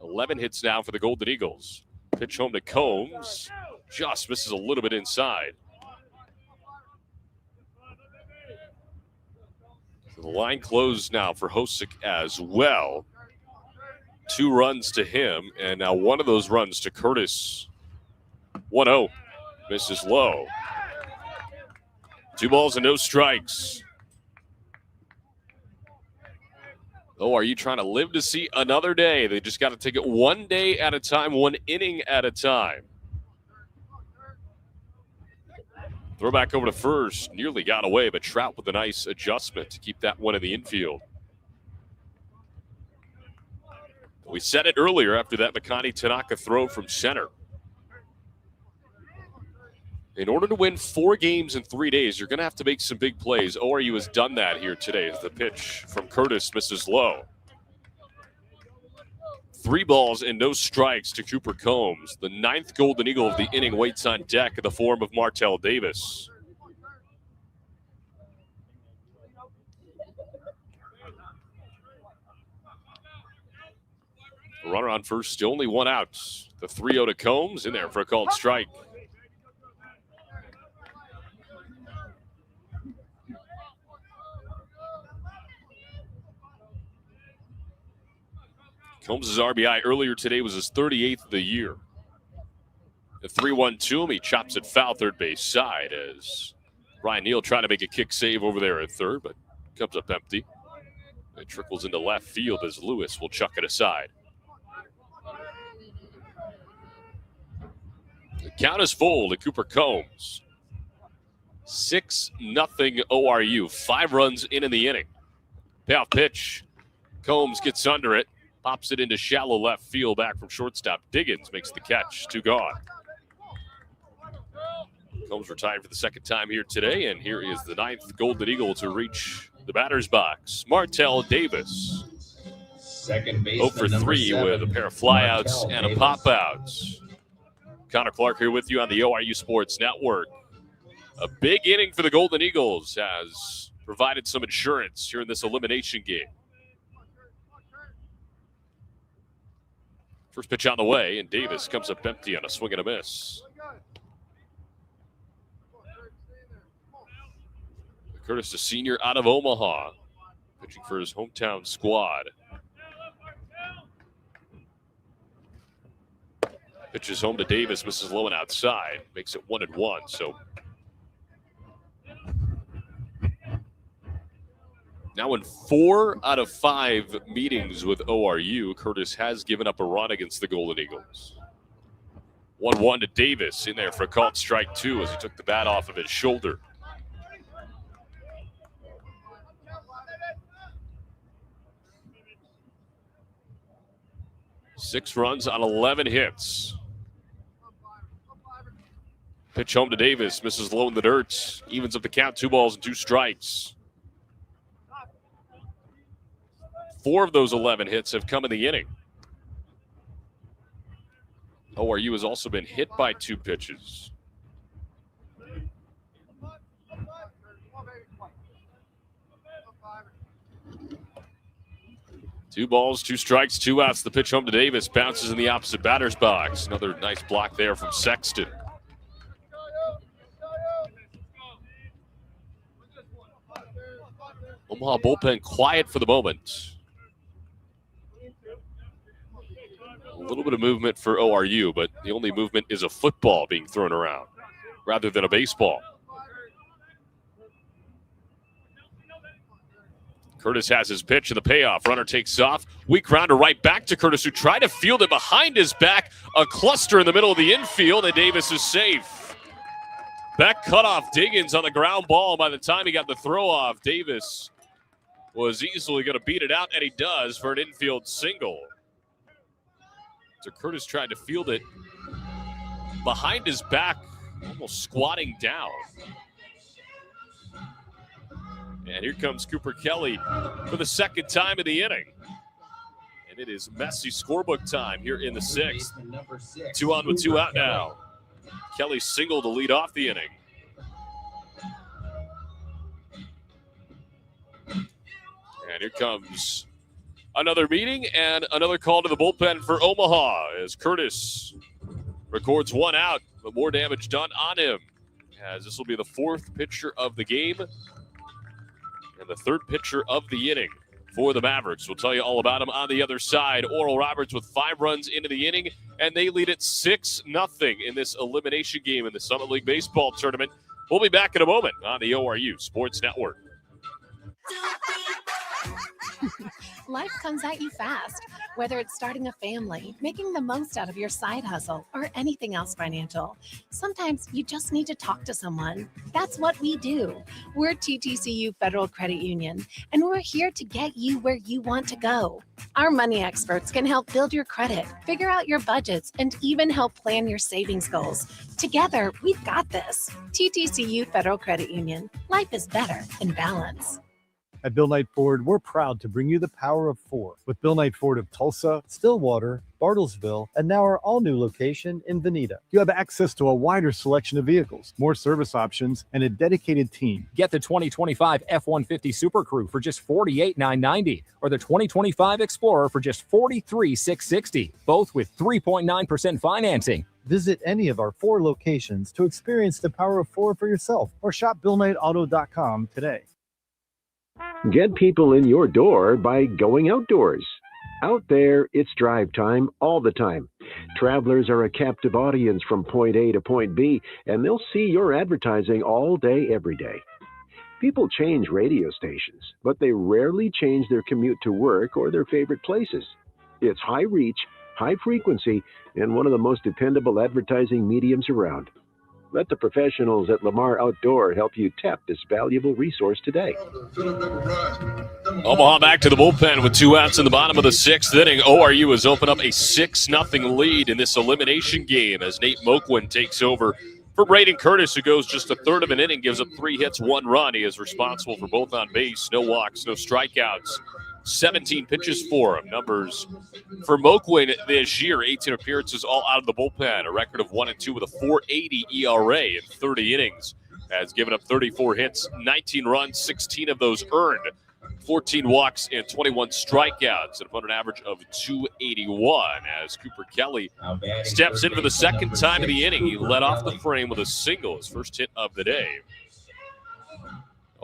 11 hits now for the Golden Eagles. Pitch home to Combs. Just misses a little bit inside. So the line closed now for Hosick as well. 2 runs to him, and now one of those runs to Curtis. 1-0. Misses low. 2 balls and no strikes. Oh, are you trying to live to see another day? They just got to take it one day at a time, one inning at a time. Throw back over to first. Nearly got away, but Trout with a nice adjustment to keep that one in the infield. We said it earlier after that Makani Tanaka throw from center. In order to win 4 games in 3 days, you're going to have to make some big plays. ORU has done that here today as the pitch from Curtis misses low. 3 balls and no strikes to Cooper Combs. The 9th Golden Eagle of the inning waits on deck in the form of Martell Davis. Runner on first, still only 1 out. The 3-0 to Combs, in there for a called strike. Combs' RBI earlier today was his 38th of the year. The 3-1 to him, he chops it foul third base side as Ryan Neal trying to make a kick save over there at third, but comes up empty. It trickles into left field as Lewis will chuck it aside. The count is full to Cooper Combs. 6-0 ORU. 5 runs in the inning. Payoff pitch. Combs gets under it. Pops it into shallow left field back from shortstop. Diggins makes the catch. 2 gone. Combs retired for the 2nd time here today, and here is the 9th Golden Eagle to reach the batter's box. Martell Davis. Second base. 0 for 3 with a pair of flyouts and a pop-out. Connor Clark here with you on the ORU Sports Network. A big inning for the Golden Eagles has provided some insurance here in this elimination game. First pitch on the way, and Davis comes up empty on a swing and a miss. Curtis, a senior out of Omaha, pitching for his hometown squad. Pitches home to Davis, misses low and outside, makes it 1-1. So now in 4 out of 5 meetings with ORU, Curtis has given up a run against the Golden Eagles. 1-1 to Davis, in there for a called strike 2 as he took the bat off of his shoulder. Six runs on 11 hits. Pitch home to Davis, misses low in the dirt, evens up the count, 2 balls and 2 strikes. 4 of those 11 hits have come in the inning. ORU has also been hit by 2 pitches. Two balls, 2 strikes, 2 outs. The pitch home to Davis, bounces in the opposite batter's box. Another nice block there from Sexton. Omaha bullpen quiet for the moment. A little bit of movement for ORU, but the only movement is a football being thrown around rather than a baseball. Curtis has his pitch and the payoff. Runner takes off. Weak grounder right back to Curtis, who tried to field it behind his back. A cluster in the middle of the infield, and Davis is safe. Beck cut off Diggins on the ground ball. By the time he got the throw off, Davis was easily going to beat it out, and he does for an infield single. So Curtis tried to field it behind his back, almost squatting down. And here comes Cooper Kelly for the second time in the inning. And it is messy scorebook time here in the sixth. 2 on with 2 out now. Kelly single to lead off the inning. And here comes another meeting and another call to the bullpen for Omaha as Curtis records 1 out, but more damage done on him, as this will be the 4th pitcher of the game and the 3rd pitcher of the inning for the Mavericks. We'll tell you all about them on the other side. Oral Roberts with 5 runs into the inning, and they lead it 6-0 in this elimination game in the Summit League Baseball Tournament. We'll be back in a moment on the ORU Sports Network. Life comes at you fast, whether it's starting a family, making the most out of your side hustle, or anything else financial. Sometimes you just need to talk to someone. That's what we do. We're TTCU Federal Credit Union, and we're here to get you where you want to go. Our money experts can help build your credit, figure out your budgets, and even help plan your savings goals. Together, we've got this. TTCU Federal Credit Union. Life is better in balance. At Bill Knight Ford, we're proud to bring you the power of 4 with Bill Knight Ford of Tulsa, Stillwater, Bartlesville, and now our all-new location in Veneta. You have access to a wider selection of vehicles, more service options, and a dedicated team. Get the 2025 F-150 Super Crew for just $48,990 or the 2025 Explorer for just $43,660, both with 3.9% financing. Visit any of our 4 locations to experience the power of 4 for yourself or shop BillKnightAuto.com today. Get people in your door by going outdoors. Out there, it's drive time all the time. Travelers are a captive audience from point A to point B, and they'll see your advertising all day, every day. People change radio stations, but they rarely change their commute to work or their favorite places. It's high reach, high frequency, and one of the most dependable advertising mediums around. Let the professionals at Lamar Outdoor help you tap this valuable resource today. Omaha back to the bullpen with 2 outs in the bottom of the 6th inning. ORU has opened up a 6-0 lead in this elimination game as Nate Moquin takes over for Braden Curtis, who goes just a third of an inning, gives up 3 hits, 1 run. He is responsible for both on base, no walks, no strikeouts. 17 pitches for him. Numbers for Moquin this year, 18 appearances all out of the bullpen, a record of 1-2 with a 4.80 ERA in 30 innings. Has given up 34 hits, 19 runs, 16 of those earned, 14 walks and 21 strikeouts, and upon an average of 281 as Cooper Kelly steps in for the second time in the inning. He led off the frame with a single, his first hit of the day.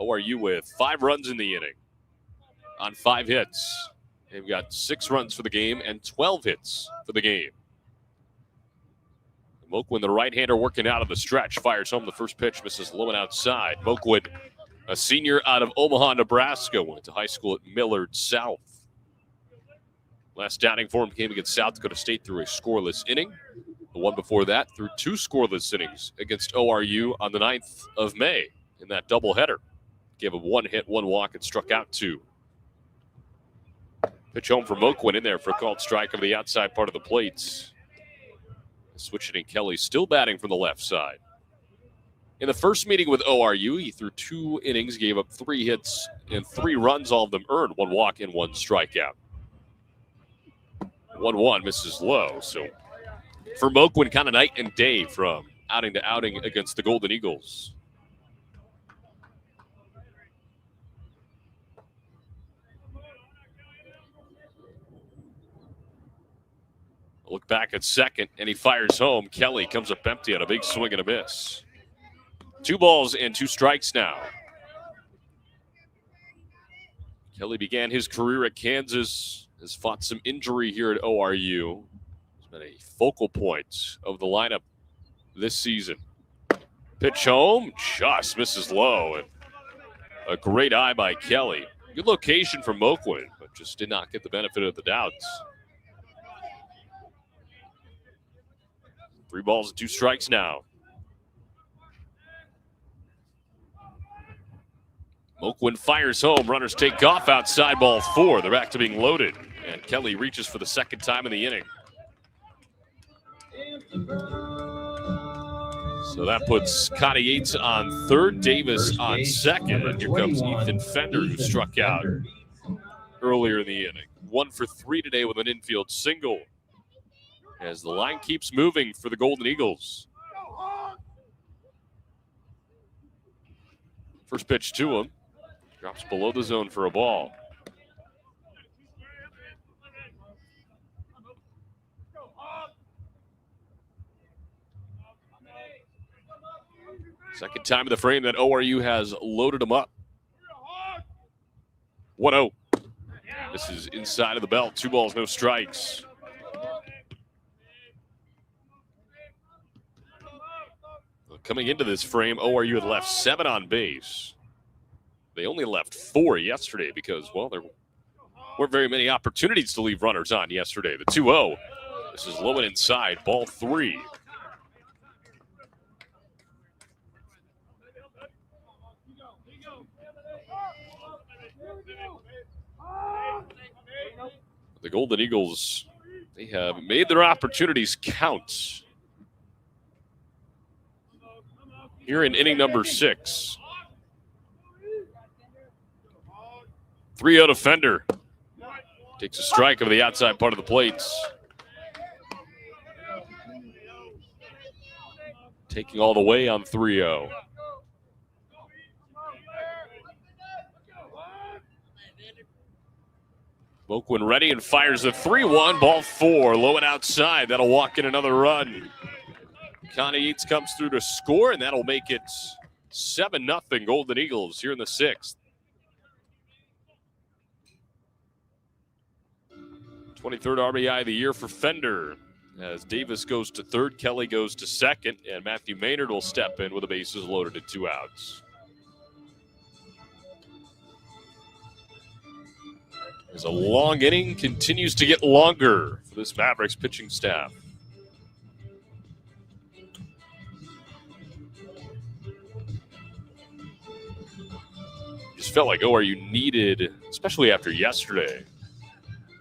ORU with 5 runs in the inning on 5 hits. They've got 6 runs for the game and 12 hits for the game. Moquin, the right-hander, working out of the stretch, fires home the first pitch, misses low and outside. Moquin, a senior out of Omaha, Nebraska, went to high school at Millard South. Last outing for him came against South Dakota State through a scoreless inning. The one before that through 2 scoreless innings against ORU on the 9th of May in that doubleheader. Gave him 1 hit, 1 walk, and struck out 2. Pitch home for Moquin in there for a called strike over the outside part of the plate. Switching and Kelly still batting from the left side. In the first meeting with ORU, he threw 2 innings, gave up 3 hits and 3 runs, all of them earned, 1 walk and 1 strikeout. 1-1 misses low. So for Moquin, kind of night and day from outing to outing against the Golden Eagles. Look back at second, and he fires home. Kelly comes up empty on a big swing and a miss. 2 balls and 2 strikes now. Kelly began his career at Kansas, has fought some injury here at ORU. He's been a focal point of the lineup this season. Pitch home, just misses low, and a great eye by Kelly. Good location for Moquin, but just did not get the benefit of the doubt. 3 balls and 2 strikes now. Oakwood fires home. Runners take off outside, ball 4. They're back to being loaded. And Kelly reaches for the second time in the inning. So that puts Connie Yates on third, Davis on second. And here comes Ethan Fender, who struck out earlier in the inning. 1 for 3 today with an infield single. As the line keeps moving for the Golden Eagles. First pitch to him. Drops below the zone for a ball. Second time in the frame that ORU has loaded him up. 1-0. This is inside of the belt. 2 balls, no strikes. Coming into this frame, ORU had left 7 on base. They only left 4 yesterday because, well, there weren't very many opportunities to leave runners on yesterday. The 2-0. This is low and inside, ball 3. The Golden Eagles, they have made their opportunities count. Here in inning number 6. 3-0 to Fender. Takes a strike over the outside part of the plates. Taking all the way on 3-0. Oakwood ready and fires a 3-1, ball 4, low and outside. That'll walk in another run. Connie Yates comes through to score, and that'll make it 7-0 Golden Eagles here in the 6th. 23rd RBI of the year for Fender. As Davis goes to third, Kelly goes to second, and Matthew Maynard will step in with the bases loaded at 2 outs. As a long inning continues to get longer for this Mavericks pitching staff. Just felt like ORU needed, especially after yesterday,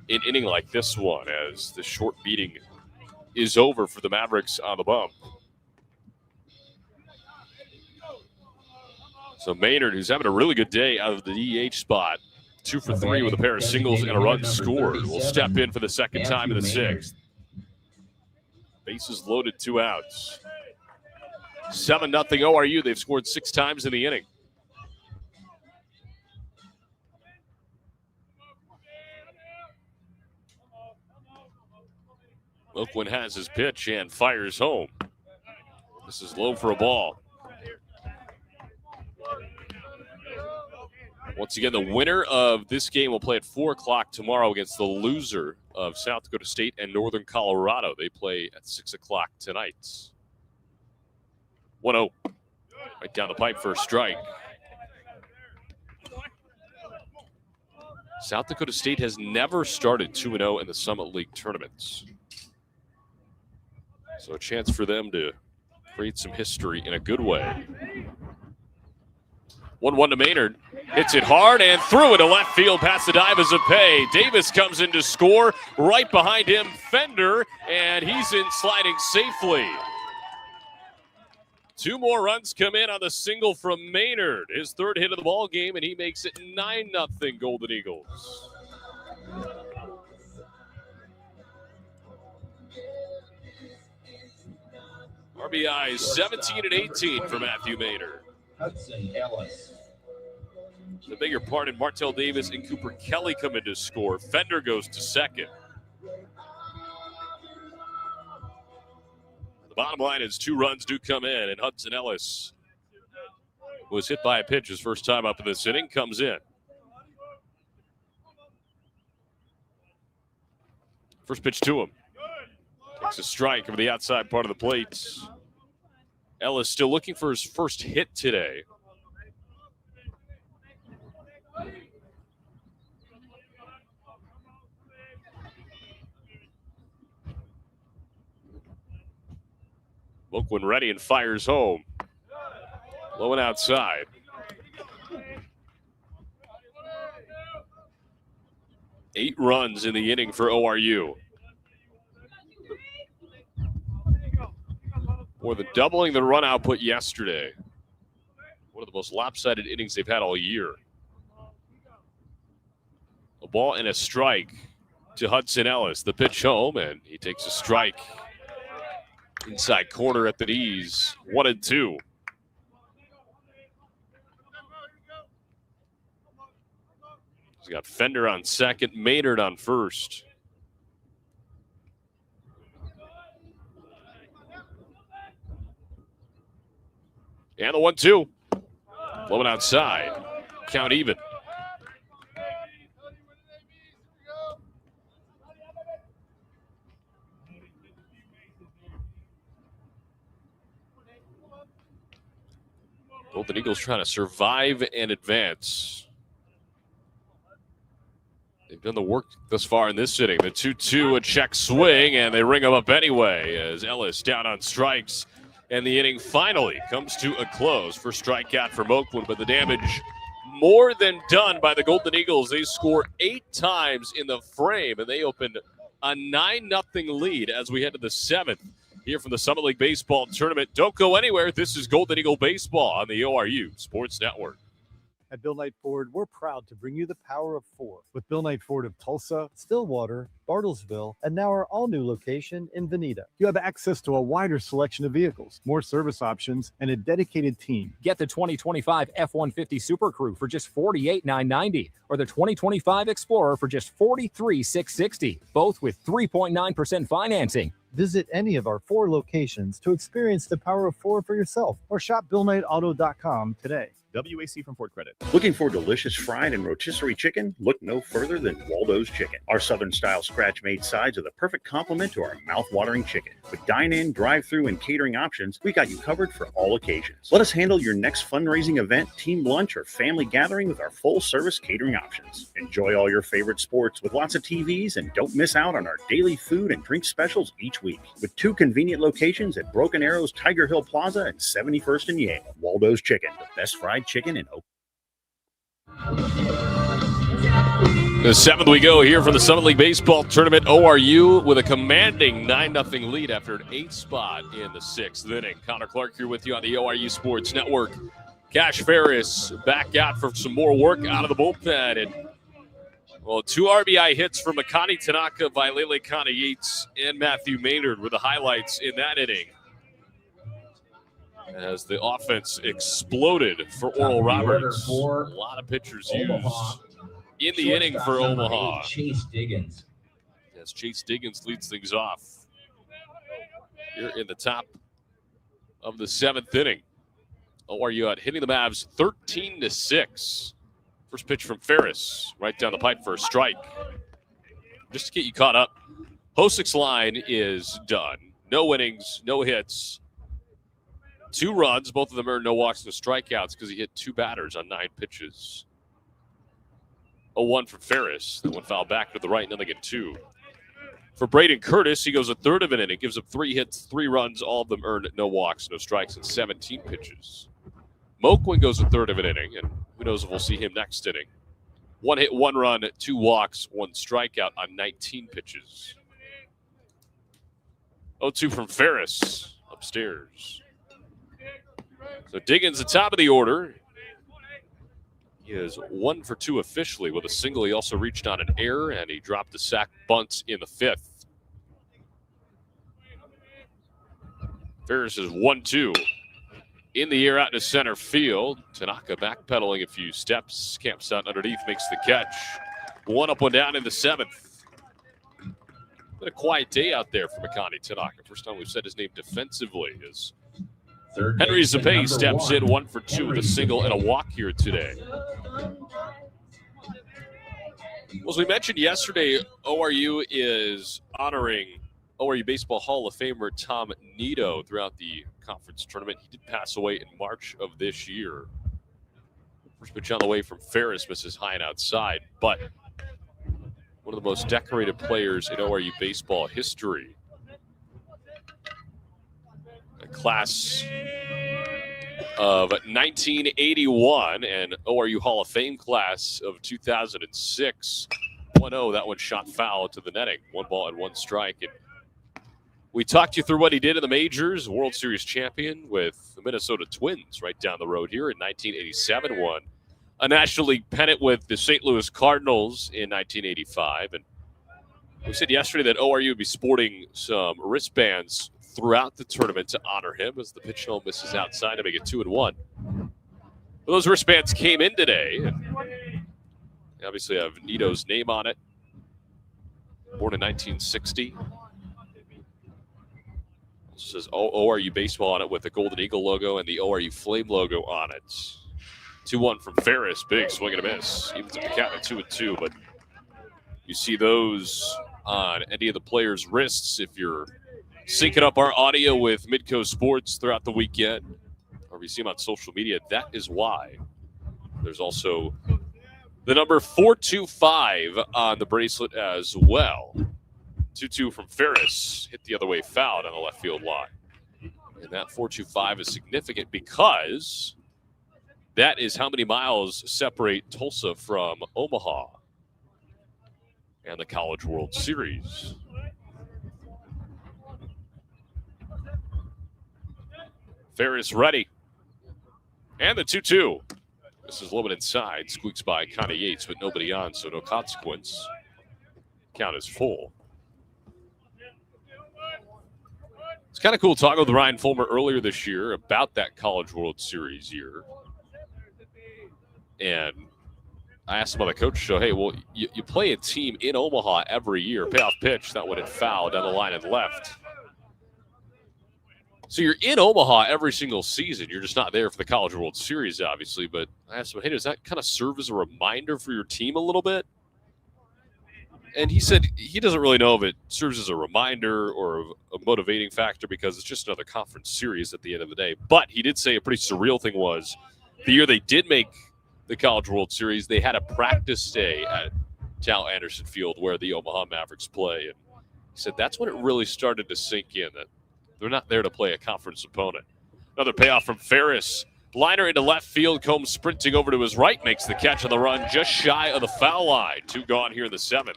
an inning like this one as the short beating is over for the Mavericks on the bump. So Maynard, who's having a really good day out of the DH spot, 2 for 3 with a pair of singles and a run scored, will step in for the second time in the 6th. Bases loaded, 2 outs. 7-0 ORU. They've scored 6 times in the inning. Oakwood has his pitch and fires home. This is low for a ball. Once again, the winner of this game will play at 4 o'clock tomorrow against the loser of South Dakota State and Northern Colorado. They play at 6 o'clock tonight. 1-0. Right down the pipe for a strike. South Dakota State has never started 2-0 in the Summit League tournaments. So a chance for them to create some history in a good way. 1-1 to Maynard. Hits it hard and threw it to left field past the divers of Pay. Davis comes in to score. Right behind him, Fender, and he's in sliding safely. 2 more runs come in on the single from Maynard. His 3rd hit of the ball game, and he makes it 9-0 Golden Eagles. RBIs 17 and 18 for Matthew Maynard. Hudson Ellis. The bigger part in Martell Davis and Cooper Kelly come in to score. Fender goes to second. The bottom line is 2 runs do come in, and Hudson Ellis was hit by a pitch his first time up in this inning, comes in. First pitch to him. Takes a strike over the outside part of the plate. Ellis still looking for his first hit today. Oakwood ready and fires home. Low and outside. 8 runs in the inning for ORU. More than doubling the run output yesterday. One of the most lopsided innings they've had all year. A ball and a strike to Hudson Ellis. The pitch home, and he takes a strike. Inside corner at the knees. 1-2. He's got Fender on second, Maynard on first. And the 1-2. Blowing outside. Count even. Golden Eagles trying to survive and advance. They've done the work thus far in this inning. The 2-2, a check swing, and they ring him up anyway as Ellis down on strikes. And the inning finally comes to a close for strikeout from Oakland, but the damage more than done by the Golden Eagles. They score 8 times in the frame, and they opened a 9-0 lead as we head to the 7th. Here from the Summit League Baseball Tournament. Don't go anywhere. This is Golden Eagle Baseball on the ORU Sports Network. At Bill Knight Ford, we're proud to bring you the power of 4 with Bill Knight Ford of Tulsa, Stillwater, Bartlesville, and now our all-new location in Veneta. You have access to a wider selection of vehicles, more service options, and a dedicated team. Get the 2025 F-150 Super Crew for just $48,990 or the 2025 Explorer for just $43,660, both with 3.9% financing. Visit any of our 4 locations to experience the power of 4 for yourself or shop BillKnightAuto.com today. WAC from Ford Credit. Looking for delicious fried and rotisserie chicken? Look no further than Waldo's Chicken. Our Southern-style scratch-made sides are the perfect complement to our mouth-watering chicken. With dine-in, drive-through, and catering options, we got you covered for all occasions. Let us handle your next fundraising event, team lunch, or family gathering with our full-service catering options. Enjoy all your favorite sports with lots of TVs, and don't miss out on our daily food and drink specials each week. With 2 convenient locations at Broken Arrows, Tiger Hill Plaza, and 71st and Yale. Waldo's Chicken, the best fried chicken in Oakland. The 7th we go here for the Summit League Baseball Tournament. ORU with a commanding 9-0 lead after an 8th spot in the 6th inning. Connor Clark here with you on the ORU Sports Network. Cash Ferris back out for some more work out of the bullpen. And, well, 2 RBI hits from Makani Tanaka, Vailele Kana-Yates, and Matthew Maynard were the highlights in that inning, as the offense exploded for Oral Roberts. A lot of pitchers used in the inning for Omaha. Chase Diggins. Yes, Chase Diggins leads things off here in the top of the 7th inning. ORU out hitting the Mavs 13-6. First pitch from Ferris, right down the pipe for a strike. Just to get you caught up, Hosick's line is done. No innings, no hits. 2 runs, both of them earned no walks, no strikeouts because he hit 2 batters on 9 pitches. 0-1 for Ferris. That one fouled back to the right, and then they get 2. For Braden Curtis, he goes a third of an inning, gives up 3 hits, 3 runs, all of them earned no walks, no strikes, and 17 pitches. Moquin goes a third of an inning, and who knows if we'll see him next inning. 1 hit, 1 run, 2 walks, 1 strikeout on 19 pitches. 0-2 from Ferris upstairs. So Diggins, the top of the order. He is 1 for 2 officially with a single. He also reached on an error, and he dropped a sac bunt in the 5th. Ferris is 1-2. In the air out to center field. Tanaka backpedaling a few steps. Camps out underneath, makes the catch. 1 up, 1 down in the 7th. Been a quiet day out there for Makani Tanaka. First time we've said his name defensively is Henry Zapay steps in 1 for 2 with a single and a walk here today. Well, as we mentioned yesterday, ORU is honoring ORU Baseball Hall of Famer Tom Nito throughout the conference tournament. He did pass away in March of this year. First pitch on the way from Ferris, misses high and outside, but one of the most decorated players in ORU baseball history. A class of 1981 and ORU Hall of Fame class of 2006. 1-0. That one shot foul to the netting. 1 ball and 1 strike. And we talked you through what he did in the majors, World Series champion with the Minnesota Twins right down the road here in 1987. Won a National League pennant with the St. Louis Cardinals in 1985. And we said yesterday that ORU would be sporting some wristbands throughout the tournament to honor him as the pitch home misses outside to make it 2-1. Well, those wristbands came in today, and they obviously have Nito's name on it. Born in 1960. It says ORU baseball on it with the Golden Eagle logo and the ORU Flame logo on it. 2-1 from Ferris. Big swing and a miss. Evens up the count at 2-2, but you see those on any of the players' wrists if you're syncing up our audio with Midco Sports throughout the weekend, or if you see them on social media. That is why. There's also the number 425 on the bracelet as well. 2-2 from Ferris. Hit the other way, fouled on the left field line. And that 425 is significant because that is how many miles separate Tulsa from Omaha and the College World Series. Ferris ready. And the 2-2. This is a little bit inside. Squeaks by Connie Yates, but nobody on, so no consequence. Count is full. It's kind of cool talking with Ryan Fulmer earlier this year about that College World Series year. And I asked him on the coach show, hey, well, you play a team in Omaha every year. Payoff pitch, that one had fouled down the line and left. So you're in Omaha every single season. You're just not there for the College World Series, obviously. But I asked him, hey, does that kind of serve as a reminder for your team a little bit? And he said he doesn't really know if it serves as a reminder or a motivating factor because it's just another conference series at the end of the day. But he did say a pretty surreal thing was the year they did make the College World Series, they had a practice day at Tal Anderson Field where the Omaha Mavericks play. And he said that's when it really started to sink in that they're not there to play a conference opponent. Another payoff from Ferris. Liner into left field. Combs sprinting over to his right. Makes the catch on the run just shy of the foul line. 2 gone here in the 7th.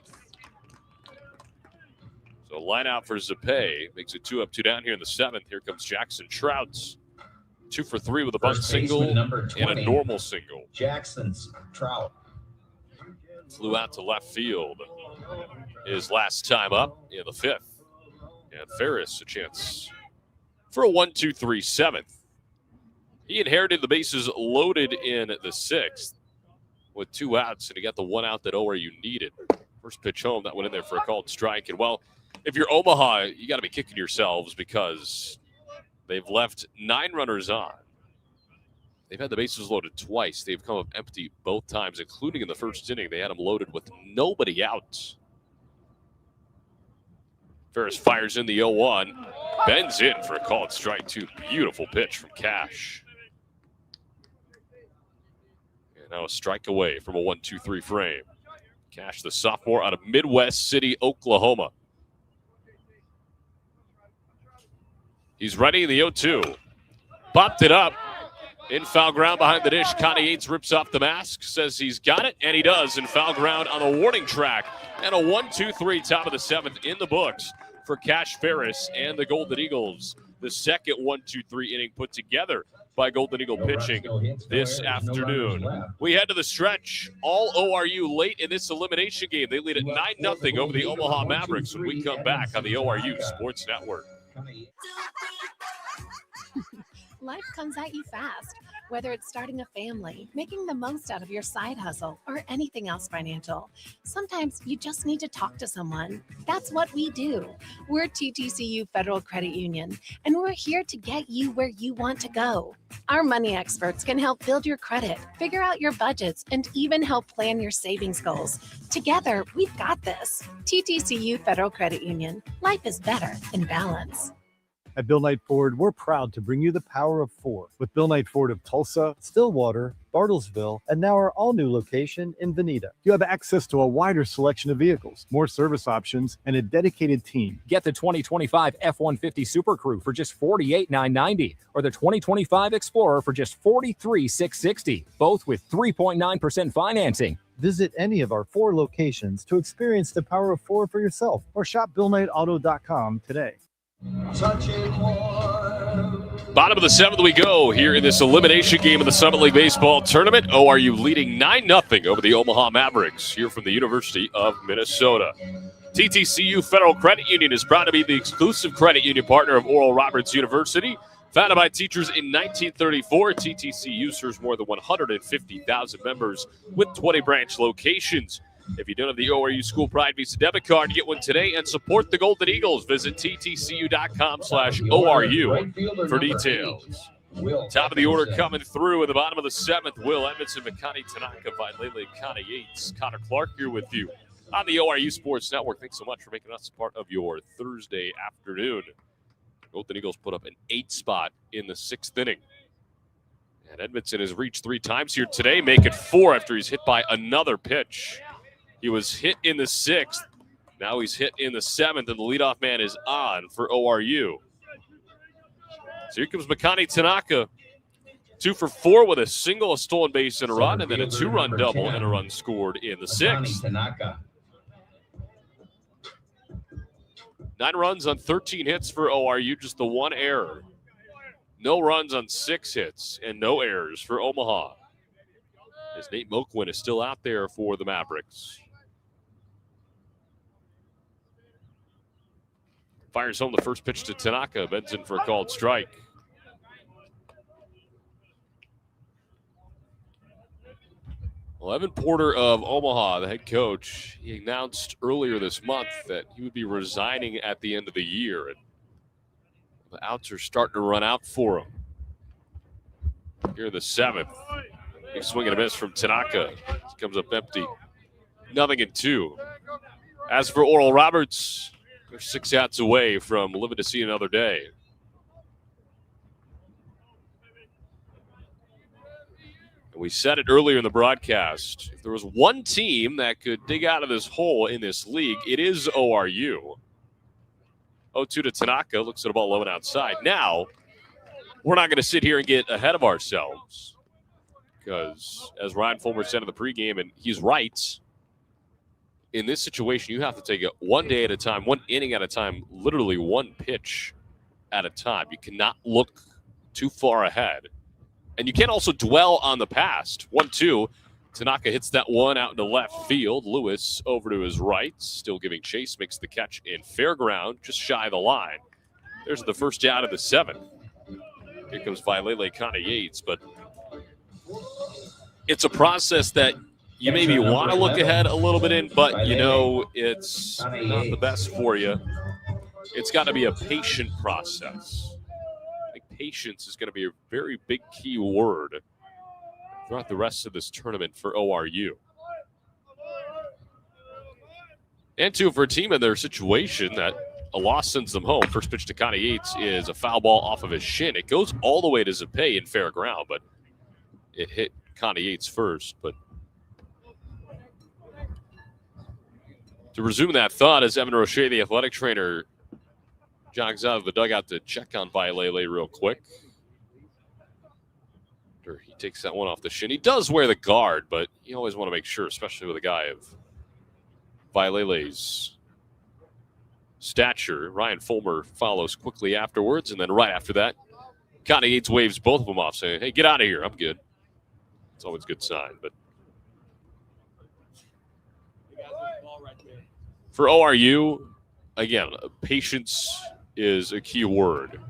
So line out for Zappe. Makes it 2 up, 2 down here in the 7th. Here comes Jackson Trouts. 2 for 3 with a bunt single and a normal single. Jackson's Trout. Flew out to left field. His last time up in the 5th. And Ferris a chance for a 1-2-3 7th. He inherited the bases loaded in the 6th with 2 outs, and he got the 1 out that ORU needed. First pitch home, that went in there for a called strike. And, well, if you're Omaha, you got to be kicking yourselves because they've left 9 runners on. They've had the bases loaded twice. They've come up empty both times, including in the first inning. They had them loaded with nobody out. Ferris fires in the 0-1. Bends in for a called strike 2. Beautiful pitch from Cash. And now a strike away from a 1-2-3 frame. Cash, the sophomore out of Midwest City, Oklahoma. He's ready in the 0-2. Popped it up. In foul ground behind the dish. Connie Yates rips off the mask, says he's got it, and he does in foul ground on the warning track. And a 1-2-3 top of the 7th in the books for Cash Ferris and the Golden Eagles. The second 1-2-3 inning put together by Golden Eagle pitching this afternoon. We head to the stretch. All ORU late in this elimination game. They lead at 9-0 over the Omaha Mavericks when we come back on the ORU Sports Network. Life comes at you fast, whether it's starting a family, making the most out of your side hustle, or anything else financial. Sometimes you just need to talk to someone. That's what we do. We're TTCU Federal Credit Union, and we're here to get you where you want to go. Our money experts can help build your credit, figure out your budgets, and even help plan your savings goals. Together, we've got this. TTCU Federal Credit Union. Life is better in balance. At Bill Knight Ford, we're proud to bring you the power of 4 with Bill Knight Ford of Tulsa, Stillwater, Bartlesville, and now our all-new location in Veneta. You have access to a wider selection of vehicles, more service options, and a dedicated team. Get the 2025 F-150 Super Crew for just $48,990 or the 2025 Explorer for just $43,660, both with 3.9% financing. Visit any of our 4 locations to experience the power of 4 for yourself, or shop BillKnightAuto.com today. Bottom of the 7th we go here in this elimination game of the Summit League Baseball Tournament. ORU leading 9-0 over the Omaha Mavericks here from the University of Minnesota. TTCU Federal Credit Union is proud to be the exclusive credit union partner of Oral Roberts University. Founded by teachers in 1934, TTCU serves more than 150,000 members with 20 branch locations. If you don't have the ORU School Pride Visa debit card, get one today and support the Golden Eagles. Visit ttcu.com/ORU for details. Top of the order coming through at the bottom of the 7th. Will Edmondson, Makani Tanaka, Vailele Kana Yates, Connor Clark here with you on the ORU Sports Network. Thanks so much for making us a part of your Thursday afternoon. Golden Eagles put up an 8 spot in the 6th inning. And Edmondson has reached 3 times here today, making 4 after he's hit by another pitch. He was hit in the 6th. Now he's hit in the 7th, and the leadoff man is on for ORU. So here comes Makani Tanaka. 2 for 4 with a single, a stolen base, and a run, and then a 2-run double and a run scored in the 6th. 9 runs on 13 hits for ORU, just the 1 error. No runs on 6 hits and no errors for Omaha, as Nate Moquin is still out there for the Mavericks. Fires home the first pitch to Tanaka. Bends in for a called strike. Well, Evan Porter of Omaha, the head coach, he announced earlier this month that he would be resigning at the end of the year. And the outs are starting to run out for him. Here in the 7th. Big swing and a miss from Tanaka. Comes up empty. 0-2. As for Oral Roberts, they're 6 outs away from living to see another day. And we said it earlier in the broadcast. If there was one team that could dig out of this hole in this league, it is ORU. 0-2 to Tanaka. Looks at a ball low and outside. Now, we're not going to sit here and get ahead of ourselves, because as Ryan Fulmer said in the pregame, and he's right, in this situation, you have to take it one day at a time, 1 inning at a time, literally 1 pitch at a time. You cannot look too far ahead. And you can't also dwell on the past. 1-2, Tanaka hits that one out into left field. Lewis over to his right, still giving chase, makes the catch in fair ground, just shy of the line. There's the first out of the 7th. Here comes Vailele Kana Yates, but it's a process that you maybe want to look ahead a little bit in, but you know it's not the best for you. It's got to be a patient process. I think patience is going to be a very big key word throughout the rest of this tournament for ORU. And two, for a team in their situation that a loss sends them home. First pitch to Kana Yates is a foul ball off of his shin. It goes all the way to Zapay in fair ground, but it hit Kana Yates first. But to resume that thought, as Evan Roche, the athletic trainer, jogs out of the dugout to check on Vailele real quick. He takes that one off the shin. He does wear the guard, but you always want to make sure, especially with a guy of Vailele's stature. Ryan Fulmer follows quickly afterwards, and then right after that, Kana Yates waves both of them off, saying, "Hey, get out of here. I'm good." It's always a good sign. But for ORU, again, patience is a key word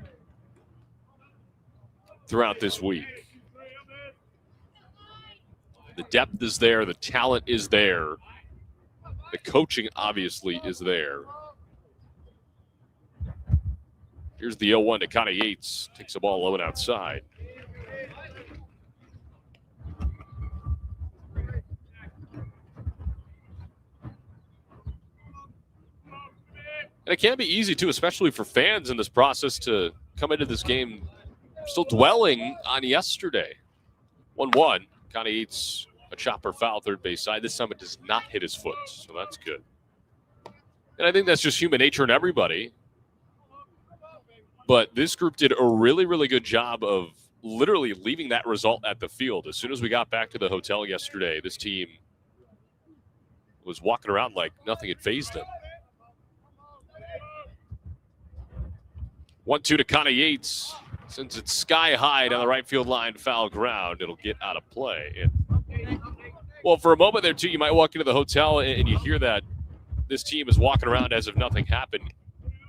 throughout this week. The depth is there. The talent is there. The coaching, obviously, is there. Here's the 0-1 to Kana Yates. Takes the ball low and outside. And it can be easy, too, especially for fans in this process, to come into this game still dwelling on yesterday. 1-1. Kana Yates, a chopper foul, third base side. This time it does not hit his foot, so that's good. And I think that's just human nature in everybody. But this group did a really, really good job of literally leaving that result at the field. As soon as we got back to the hotel yesterday, this team was walking around like nothing had fazed him. 1-2 to Connor Yates. Since it's sky high down the right field line, foul ground, it'll get out of play. And, well, for a moment there, too, you might walk into the hotel and you hear that this team is walking around as if nothing happened.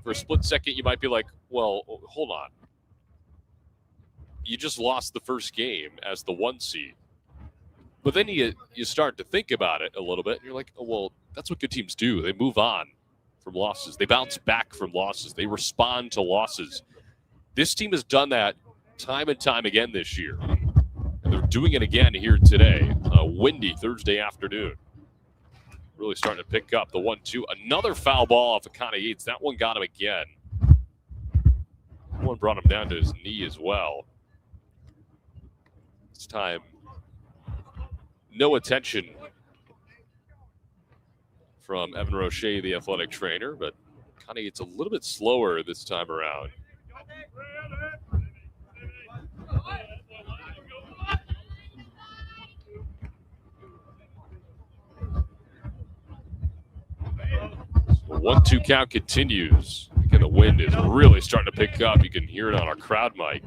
For a split second, you might be like, well, hold on. You just lost the first game as the 1 seed. But then you start to think about it a little bit, and you're like, oh, well, that's what good teams do. They move on from losses. They bounce back from losses. They respond to losses. This team has done that time and time again this year. And they're doing it again here today on a windy Thursday afternoon. Really starting to pick up the 1-2. Another foul ball off of Connor Yates. That one got him again. One brought him down to his knee as well. This time, no attention from Evan Roche, the athletic trainer, but Connor Yates a little bit slower this time around. The 1-2 count continues. Again, the wind is really starting to pick up. You can hear it on our crowd mic.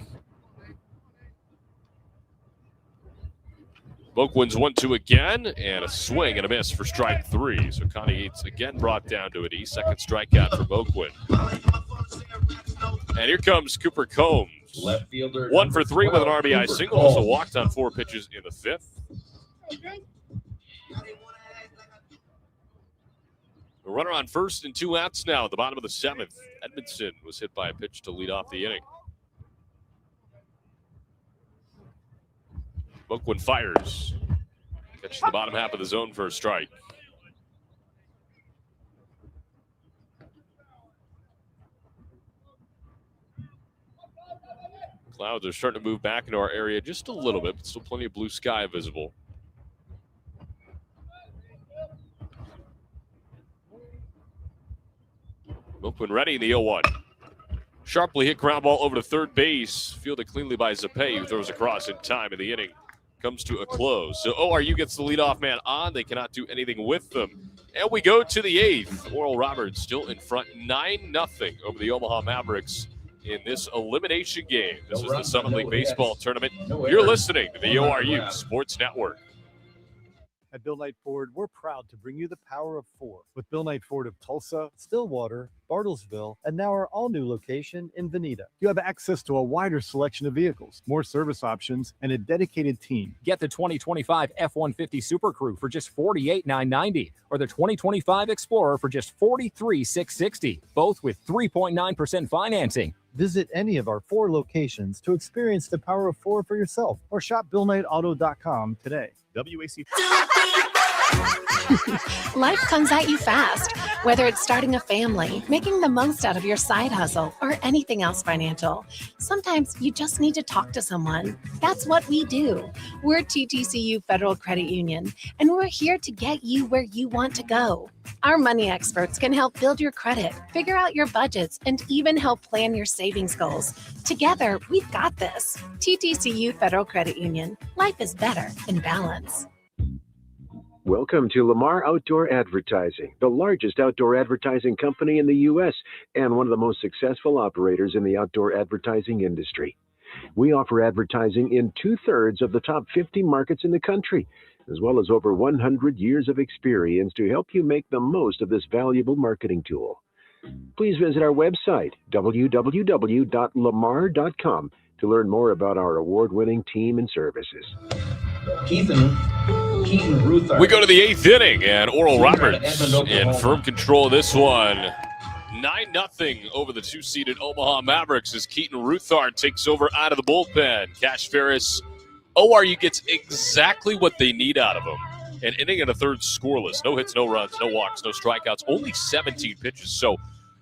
Boak wins 1-2 again, and a swing and a miss for strike 3. So Connor Yates again brought down to an E. Second strikeout for Boakwood. And here comes Cooper Combs. Left fielder 1 for 3 with an RBI Cooper single. Also Combs. walked on 4 pitches in the 5th. A runner on first and 2 outs now at the bottom of the 7th. Edmondson was hit by a pitch to lead off the inning. Boakwood fires. Catches the bottom half of the zone for a strike. Clouds are starting to move back into our area just a little bit, but still plenty of blue sky visible. Boakwood ready in the 0-1. Sharply hit ground ball over to third base. Fielded cleanly by Zapay, who throws across in time, and the inning comes to a close. So ORU gets the leadoff man on. They cannot do anything with them. And we go to the 8th. Oral Roberts still in front 9-0 over the Omaha Mavericks in this elimination game. This is the Summit League Baseball Tournament. You're listening to the ORU Sports Network. At Bill Knight Ford, we're proud to bring you the power of 4 with Bill Knight Ford of Tulsa, Stillwater, Bartlesville, and now our all-new location in Veneta. You have access to a wider selection of vehicles, more service options, and a dedicated team. Get the 2025 F-150 Super Crew for just $48,990 or the 2025 Explorer for just $43,660, both with 3.9% financing. Visit any of our 4 locations to experience the power of 4 for yourself or shop BillKnightAuto.com today. WAC. Life comes at you fast, whether it's starting a family, making the most out of your side hustle, or anything else financial. Sometimes you just need to talk to someone. That's what we do. We're TTCU Federal Credit Union, and we're here to get you where you want to go. Our money experts can help build your credit, figure out your budgets, and even help plan your savings goals. Together, we've got this. TTCU Federal Credit Union. Life is better in balance. Welcome to Lamar Outdoor Advertising, the largest outdoor advertising company in the U.S. and one of the most successful operators in the outdoor advertising industry. We offer advertising in 2/3 of the top 50 markets in the country, as well as over 100 years of experience to help you make the most of this valuable marketing tool. Please visit our website, www.lamar.com, to learn more about our award-winning team and services. Keaton Ruthard. We go to the 8th inning, and Oral Roberts in firm control of this one. 9-0 over the 2-seeded Omaha Mavericks as Keaton Ruthard takes over out of the bullpen. Cash Ferris, ORU gets exactly what they need out of him. An inning and a third scoreless. No hits, no runs, no walks, no strikeouts, only 17 pitches. So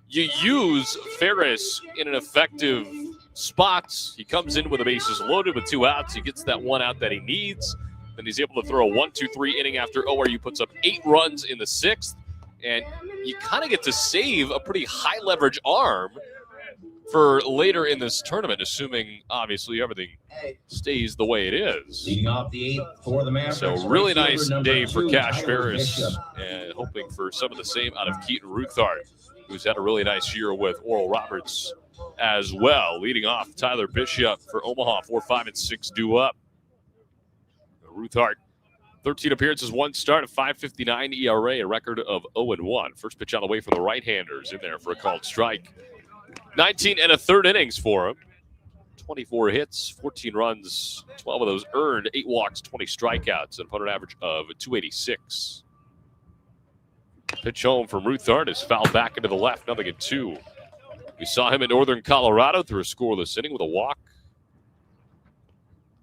you use Ferris in an effective spot. He comes in with the bases loaded with 2 outs. He gets that 1 out that he needs. Then he's able to throw a 1-2-3 inning after ORU puts up 8 runs in the 6th. And you kind of get to save a pretty high leverage arm for later in this tournament, assuming obviously everything stays the way it is. Leading off the 8th for the Mavericks. So really right nice fielder, day number for 2, Cash Tyler Ferris, Bishop. and hoping for some of the same out of Keaton Ruthart, who's had a really nice year with Oral Roberts as well. Leading off, Tyler Bishop for Omaha, 4, 5, and 6 due up. Ruthart, 13 appearances, 1 start, a 5.59 ERA, a record of 0-1. First pitch on the way from the right-handers in there for a called strike. 19 and a third innings for him. 24 hits, 14 runs, 12 of those earned, 8 walks, 20 strikeouts, an opponent average of 286. Pitch home from Ruthart is fouled back into the left, 0-2. We saw him in Northern Colorado through a scoreless inning with a walk.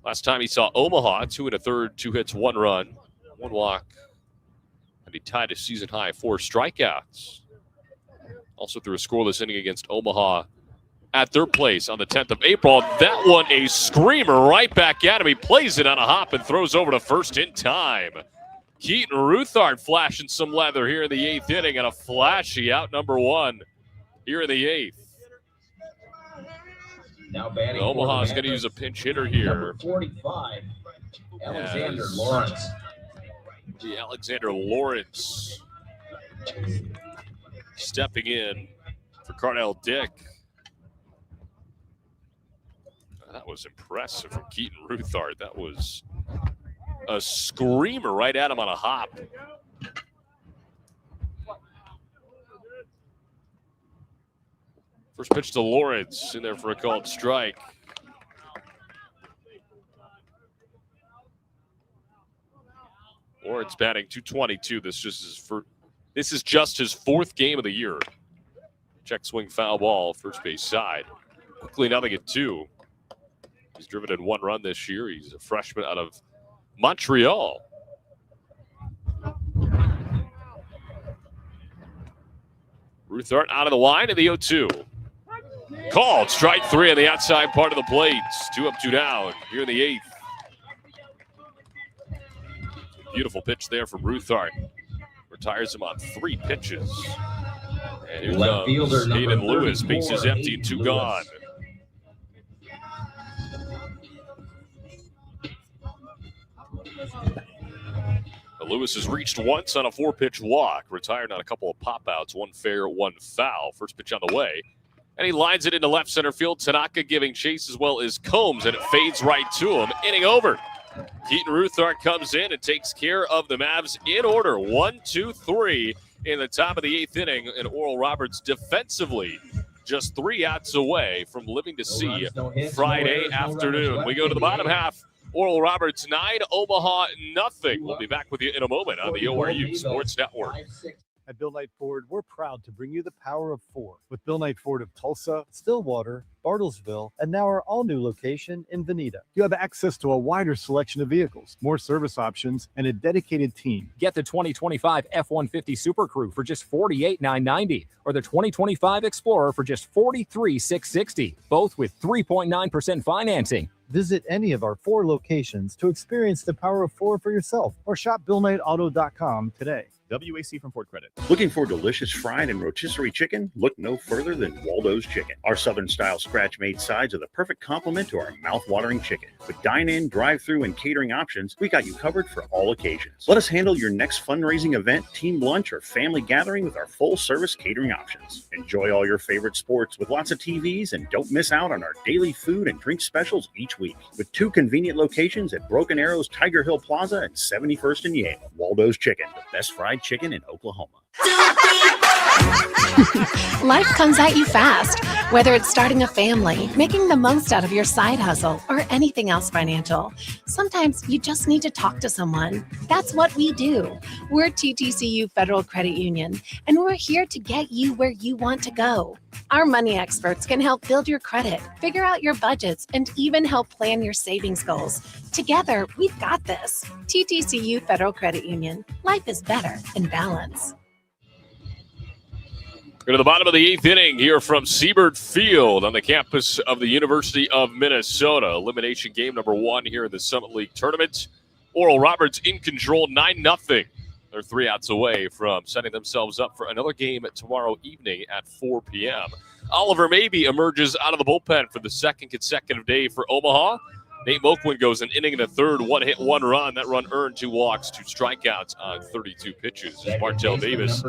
Last time he saw Omaha, 2 1/3, 2 hits, 1 run, 1 walk. And he tied a season high 4 strikeouts. Also threw a scoreless inning against Omaha at their place on the 10th of April. That one a screamer right back at him. He plays it on a hop and throws over to first in time. Keaton Ruthart flashing some leather here in the 8th inning, and a flashy out number 1 here in the 8th. Now batting Omaha's going to use a pinch hitter here. Number 45, Alexander Lawrence. The Alexander Lawrence stepping in for Cardell Dick. That was impressive from Keaton Ruthart. That was a screamer right at him on a hop. First pitch to Lawrence in there for a called strike. Lawrence batting .222. This is just his 4th game of the year. Check swing foul ball, first base side. Quickly 0-2. He's driven in 1 run this year. He's a freshman out of Montreal. Ruthart out of the line at the 0-2. Called strike 3 on the outside part of the plate. 2 up, 2 down here in the 8th. Beautiful pitch there from Ruthart. Retires him on 3 pitches. And here Left fielder comes number Hayden Lewis. 34, Bases empty and 2 Hayden gone. Lewis has reached once on a 4-pitch walk. Retired on a couple of pop-outs. 1 fair, 1 foul. First pitch on the way. And he lines it into left center field. Tanaka giving chase as well as Combs, and it fades right to him. Inning over. Keaton Ruthart comes in and takes care of the Mavs in order. 1, 2, 3 in the top of the 8th inning. And Oral Roberts defensively just 3 outs away from living to see Friday afternoon. We go to the bottom half. Oral Roberts 9, Omaha nothing. We'll be back with you in a moment on the ORU Sports Network. At Bill Knight Ford, we're proud to bring you the power of 4 with Bill Knight Ford of Tulsa, Stillwater, Bartlesville, and now our all-new location in Veneta. You have access to a wider selection of vehicles, more service options, and a dedicated team. Get the 2025 F-150 Super Crew for just $48,990 or the 2025 Explorer for just $43,660, both with 3.9% financing. Visit any of our 4 locations to experience the power of 4 for yourself or shop BillKnightAuto.com today. WAC from Ford Credit. Looking for delicious fried and rotisserie chicken? Look no further than Waldo's Chicken. Our Southern-style scratch-made sides are the perfect complement to our mouth-watering chicken. With dine-in, drive-through, and catering options, we got you covered for all occasions. Let us handle your next fundraising event, team lunch, or family gathering with our full-service catering options. Enjoy all your favorite sports with lots of TVs, and don't miss out on our daily food and drink specials each week. With 2 convenient locations at Broken Arrow's Tiger Hill Plaza and 71st and Yale. Waldo's Chicken, the best fried chicken in Oklahoma. Life comes at you fast, whether it's starting a family, making the most out of your side hustle, or anything else financial. Sometimes you just need to talk to someone. That's what we do. We're TTCU Federal Credit Union, and we're here to get you where you want to go. Our money experts can help build your credit, figure out your budgets, and even help plan your savings goals. Together, we've got this. TTCU Federal Credit Union. Life is better in balance. Go to the bottom of the 8th inning here from Siebert Field on the campus of the University of Minnesota. Elimination game number 1 here in the Summit League tournament. Oral Roberts in control, 9-0. Their They're 3 outs away from setting themselves up for another game tomorrow evening at 4 p.m. Oliver Mabey emerges out of the bullpen for the second consecutive day for Omaha. Nate Moquin goes an inning and a third, 1 hit, 1 run. That run earned 2 walks, 2 strikeouts on 32 pitches. Martell Davis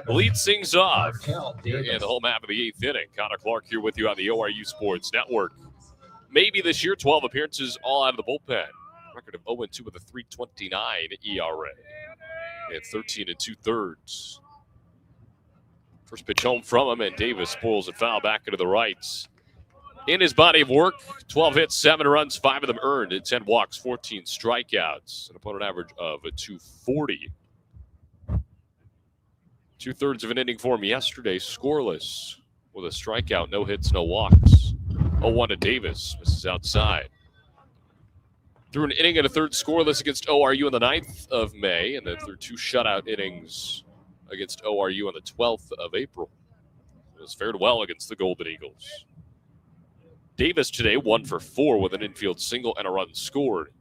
leads things off in the home half of the 8th inning. Connor Clark here with you on the ORU Sports Network. Maybe this year, 12 appearances all out of the bullpen. Record of 0-2 with a 3.29 ERA. And 13 2/3. First pitch home from him, and Davis pulls it foul back into the rights. In his body of work, 12 hits, 7 runs, 5 of them earned, and 10 walks, 14 strikeouts. An opponent average of a 240. 2/3 of an inning for him yesterday, scoreless with a strikeout, no hits, no walks. 0-1 to Davis, misses outside. Threw an inning and a third scoreless against ORU on the 9th of May, and then threw 2 shutout innings against ORU on the 12th of April. It was fared well against the Golden Eagles. Davis today 1 for 4 with an infield single and a run scored.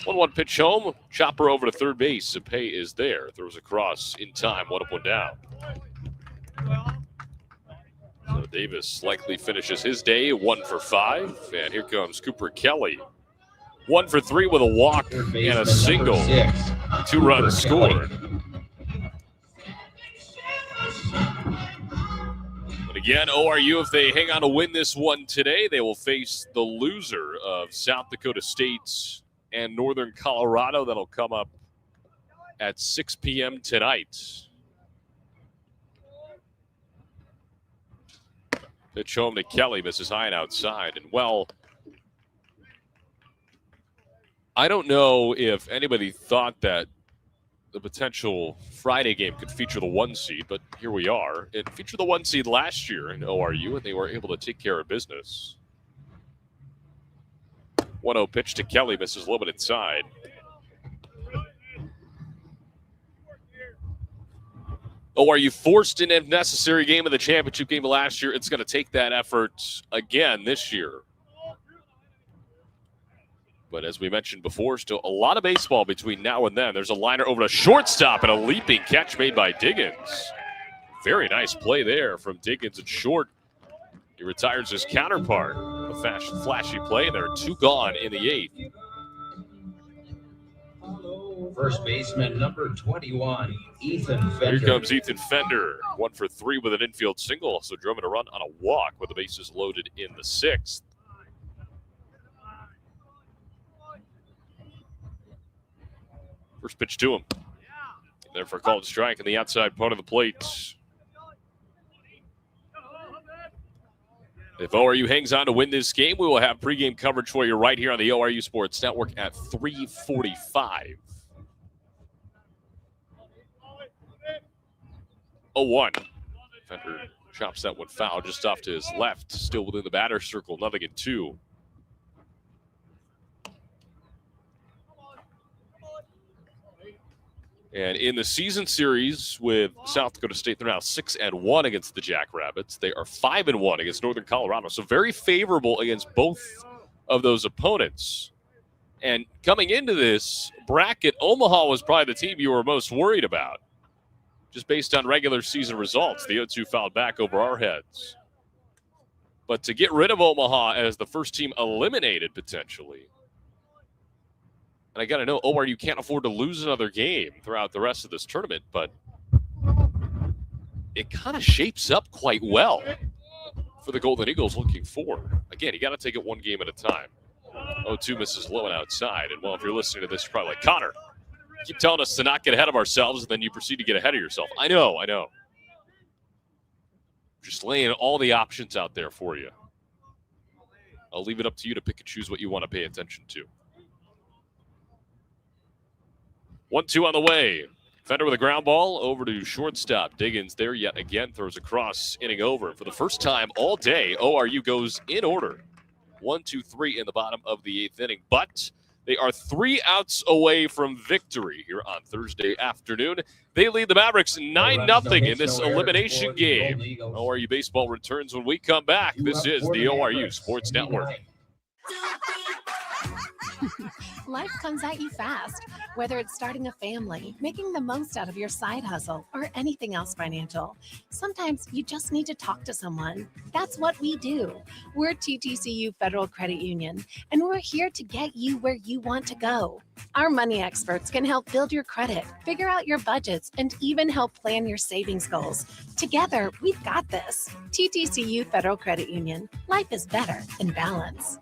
1-1 pitch home. Chopper over to third base. Cepay is there. Throws across in time. 1 up, 1 down. So Davis likely finishes his day 1 for 5. And here comes Cooper Kelly. 1 for 3 with a walk and a single. 2 runs scored. But again, ORU, if they hang on to win this one today, they will face the loser of South Dakota State and Northern Colorado. That'll come up at 6 p.m. tonight. Pitch home to Kelly, misses high and outside. And, well, I don't know if anybody thought that the potential Friday game could feature the 1 seed, but here we are. It featured the 1 seed last year in ORU, and they were able to take care of business. 1-0 pitch to Kelly, misses limited side. ORU forced an unnecessary game of the championship game last year. It's going to take that effort again this year. But as we mentioned before, still a lot of baseball between now and then. There's a liner over to shortstop and a leaping catch made by Diggins. Very nice play there from Diggins at short. He retires his counterpart. A flashy play, and there are 2 gone in the 8th. First baseman number 21, Ethan Fender. Here comes Ethan Fender. 1 for 3 with an infield single. Also drove in a run on a walk with the bases loaded in the 6th. First pitch to him. There for a called strike in the outside part of the plate. If ORU hangs on to win this game, we will have pregame coverage for you right here on the ORU Sports Network at 3:45. 0-1. Fender chops that one foul just off to his left. Still within the batter's circle, 0-2. And in the season series with South Dakota State, they're now 6-1 against the Jackrabbits. They are 5-1 against Northern Colorado. So very favorable against both of those opponents. And coming into this bracket, Omaha was probably the team you were most worried about. Just based on regular season results. The 0-2 fouled back over our heads. But to get rid of Omaha as the first team eliminated potentially, and I got to know, ORU can't afford to lose another game throughout the rest of this tournament, but it kind of shapes up quite well for the Golden Eagles looking forward. Again, you got to take it 1 game at a time. 0-2 misses low and outside. And, well, if you're listening to this, you're probably like, Connor, keep telling us to not get ahead of ourselves, and then you proceed to get ahead of yourself. I know. Just laying all the options out there for you. I'll leave it up to you to pick and choose what you want to pay attention to. 1-2 on the way. Fender with a ground ball over to shortstop. Diggins there yet again, throws across, inning over. And for the first time all day, ORU goes in order. 1, 2, 3 in the bottom of the 8th inning. But they are 3 outs away from victory here on Thursday afternoon. They lead the Mavericks 9-0 in this elimination game. ORU baseball returns when we come back. This is the ORU Sports Network. Life comes at you fast, whether it's starting a family, making the most out of your side hustle, or anything else financial. Sometimes you just need to talk to someone. That's what we do. We're TTCU Federal Credit Union, and we're here to get you where you want to go. Our money experts can help build your credit, figure out your budgets, and even help plan your savings goals. Together, we've got this. TTCU Federal Credit Union. Life is better in balance.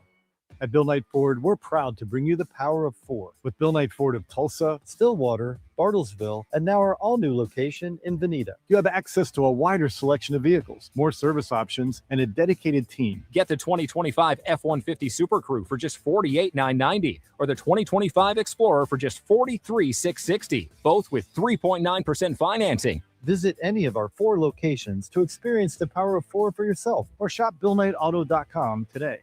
At Bill Knight Ford, we're proud to bring you the power of four with Bill Knight Ford of Tulsa, Stillwater, Bartlesville, and now our all-new location in Veneta. You have access to a wider selection of vehicles, more service options, and a dedicated team. Get the 2025 F-150 Super Crew for just $48,990 or the 2025 Explorer for just $43,660, both with 3.9% financing. Visit any of our 4 locations to experience the power of 4 for yourself or shop BillKnightAuto.com today.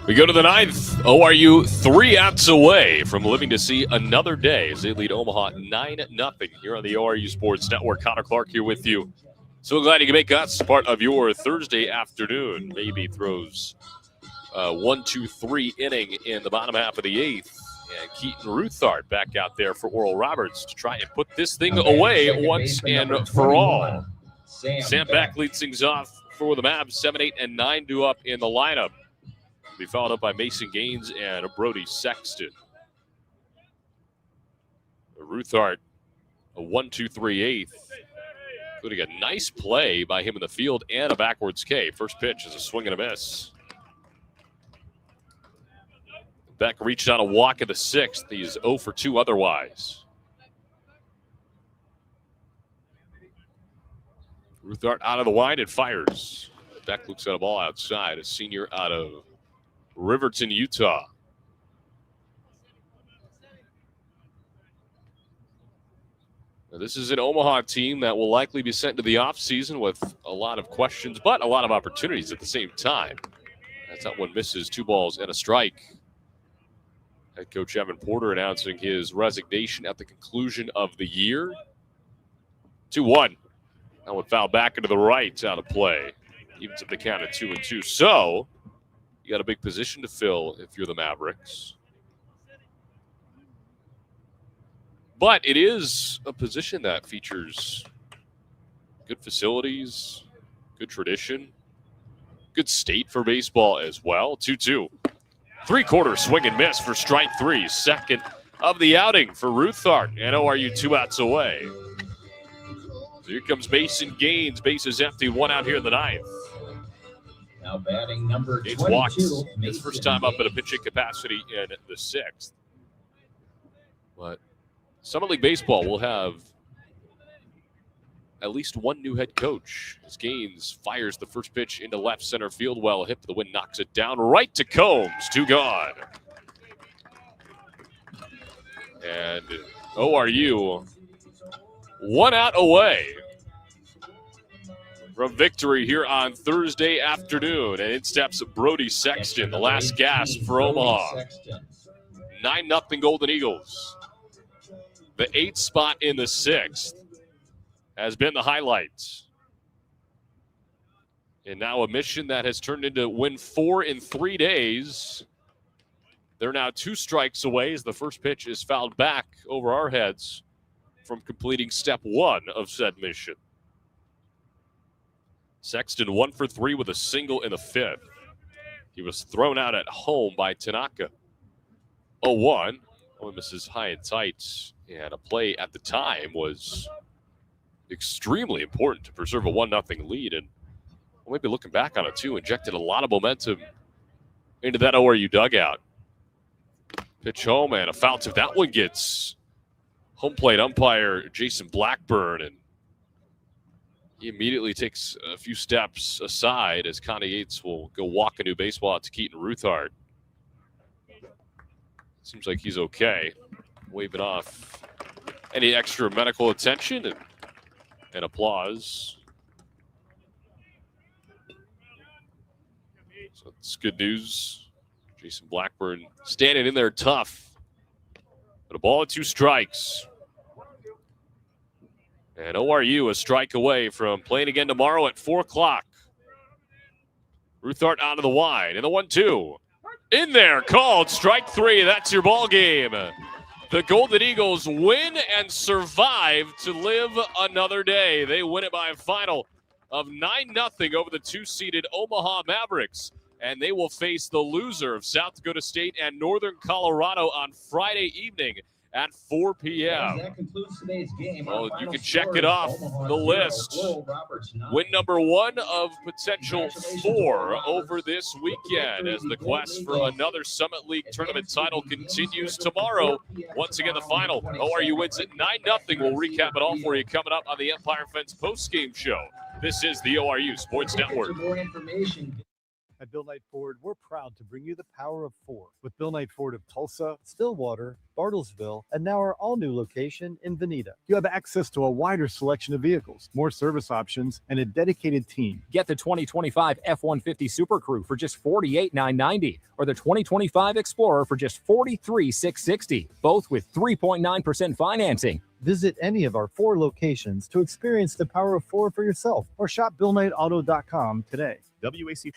We go to the 9th. ORU 3 outs away from living to see another day as they lead Omaha 9-0 here on the ORU Sports Network. Connor Clark here with you. So glad you can make us part of your Thursday afternoon. Maybe throws 1-2-3 inning in the bottom half of the 8th. And Keaton Ruthart back out there for Oral Roberts to try and put this thing away once and for all. Sam Beck leads things off for the Mavs, 7, 8, and 9 due up in the lineup. Be followed up by Mason Gaines and Brody Sexton. Ruthart, a 1-2-3-8, including a nice play by him in the field and a backwards K. First pitch is a swing and a miss. Beck reached on a walk in the 6th. He's 0 for 2 otherwise. Ruthart out of the wind and fires. Beck looks at a ball outside, a senior out of Riverton, Utah. Now, this is an Omaha team that will likely be sent to the offseason with a lot of questions, but a lot of opportunities at the same time. That's not one misses, 2 balls and a strike. Head coach Evan Porter announcing his resignation at the conclusion of the year. 2-1. That one fouled back into the right, out of play. Evens up the count at 2-2. So, you got a big position to fill if you're the Mavericks. But it is a position that features good facilities, good tradition, good state for baseball as well. 2-2. 3-quarter swing and miss for strike 3. Second of the outing for Ruthart. And ORU 2 outs away. So here comes Mason Gaines. Bases empty. 1 out here in the 9th. Now batting number 22. Gaines walks his first time up at a pitching capacity in the 6th. But Summer League Baseball will have at least one new head coach. As Gaines fires the first pitch into left center field. Well hit for the win, knocks it down right to Combs. 2 gone. And ORU 1 out away from victory here on Thursday afternoon. And in steps Brody Sexton, the last gasp for Omaha. 9-0 Golden Eagles. The 8th spot in the 6th has been the highlight. And now a mission that has turned into win 4 in 3 days. They're now 2 strikes away as the first pitch is fouled back over our heads from completing step 1 of said mission. Sexton 1 for 3 with a single in the 5th. He was thrown out at home by Tanaka. 0-1. Only misses high and tight. And a play at the time was extremely important to preserve a 1-0 lead. And maybe looking back on it too, injected a lot of momentum into that ORU dugout. Pitch home and a foul tip. That one gets home plate umpire Jason Blackburn, and he immediately takes a few steps aside as Connie Yates will go walk a new baseball out to Keaton Ruthart. Seems like he's okay. Waving off any extra medical attention and applause. So it's good news. Jason Blackburn standing in there tough. But a ball and 2 strikes. And ORU a strike away from playing again tomorrow at 4 o'clock. Ruthart out of the wide. And the 1-2. In there, called strike 3. That's your ball game. The Golden Eagles win and survive to live another day. They win it by a final of 9-0 over the 2-seeded Omaha Mavericks. And they will face the loser of South Dakota State and Northern Colorado on Friday evening at 4 p.m. That concludes today's game. Well, you can check it off the list. Win number 1 of potential 4 over this weekend as the quest for another Summit League tournament title continues tomorrow. Once again, the final. ORU wins it 9-0. We'll recap it all for you coming up on the Empire Fence postgame show. This is the ORU Sports Network. At Bill Knight Ford, we're proud to bring you the power of 4 with Bill Knight Ford of Tulsa, Stillwater, Bartlesville, and now our all-new location in Veneta. You have access to a wider selection of vehicles, more service options, and a dedicated team. Get the 2025 F-150 Super Crew for just $48,990 or the 2025 Explorer for just $43,660, both with 3.9% financing. Visit any of our 4 locations to experience the power of 4 for yourself or shop BillKnightAuto.com today. WAC.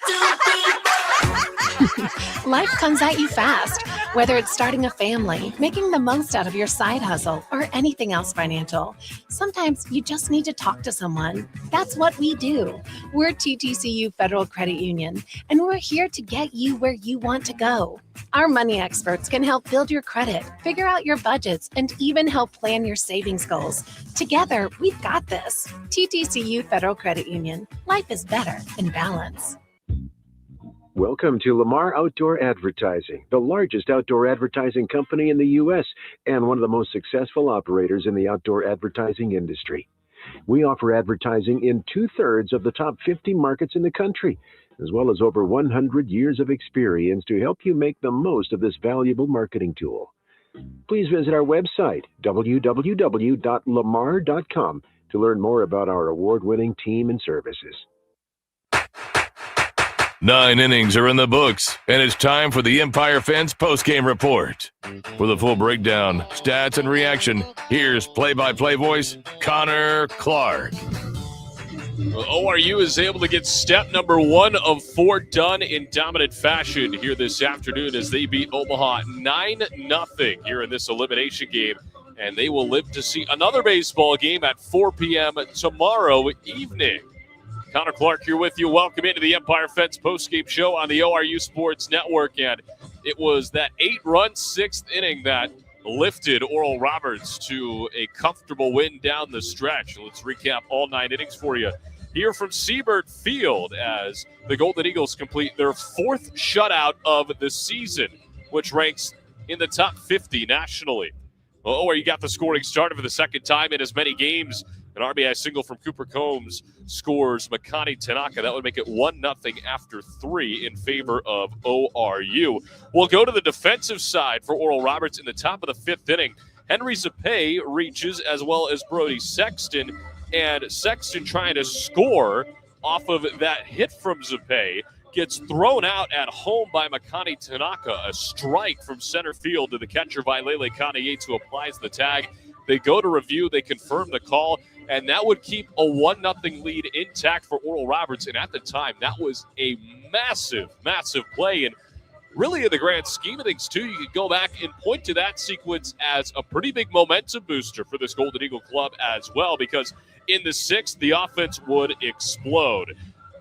Life comes at you fast, whether it's starting a family, making the most out of your side hustle, or anything else financial. Sometimes you just need to talk to someone. That's what we do. We're TTCU Federal Credit Union, and we're here to get you where you want to go. Our money experts can help build your credit, figure out your budgets, and even help plan your savings goals. Together, we've got this. TTCU Federal Credit Union. Life is better in balance. Welcome to Lamar Outdoor Advertising, the largest outdoor advertising company in the U.S. and one of the most successful operators in the outdoor advertising industry. We offer advertising in 2/3 of the top 50 markets in the country, as well as over 100 years of experience to help you make the most of this valuable marketing tool. Please visit our website, www.lamar.com, to learn more about our award-winning team and services. 9 innings are in the books, and it's time for the Empire Fence postgame report. For the full breakdown, stats, and reaction, here's play-by-play voice Connor Clark. ORU is able to get step number 1 of 4 done in dominant fashion here this afternoon as they beat Omaha 9-0 here in this elimination game. And they will live to see another baseball game at 4 p.m. tomorrow evening. Connor Clark here with you. Welcome into the Empire Fence postgame show on the ORU Sports Network. And it was that 8-run 6th inning that lifted Oral Roberts to a comfortable win down the stretch. Let's recap all 9 innings for you here from Siebert Field as the Golden Eagles complete their 4th shutout of the season, which ranks in the top 50 nationally. Well, ORU got the scoring started for the second time in as many games. An RBI single from Cooper Combs scores Makani Tanaka. That would make it 1-0 after 3 in favor of ORU. We'll go to the defensive side for Oral Roberts in the top of the 5th inning. Henry Zapay reaches as well as Brody Sexton. And Sexton trying to score off of that hit from Zapay gets thrown out at home by Makani Tanaka. A strike from center field to the catcher Vailele Kana-Yates, who applies the tag. They go to review. They confirm the call. And that would keep a 1-0 lead intact for Oral Roberts. And at the time, that was a massive, massive play. And really, in the grand scheme of things, too, you could go back and point to that sequence as a pretty big momentum booster for this Golden Eagle club as well, because in the 6th, the offense would explode.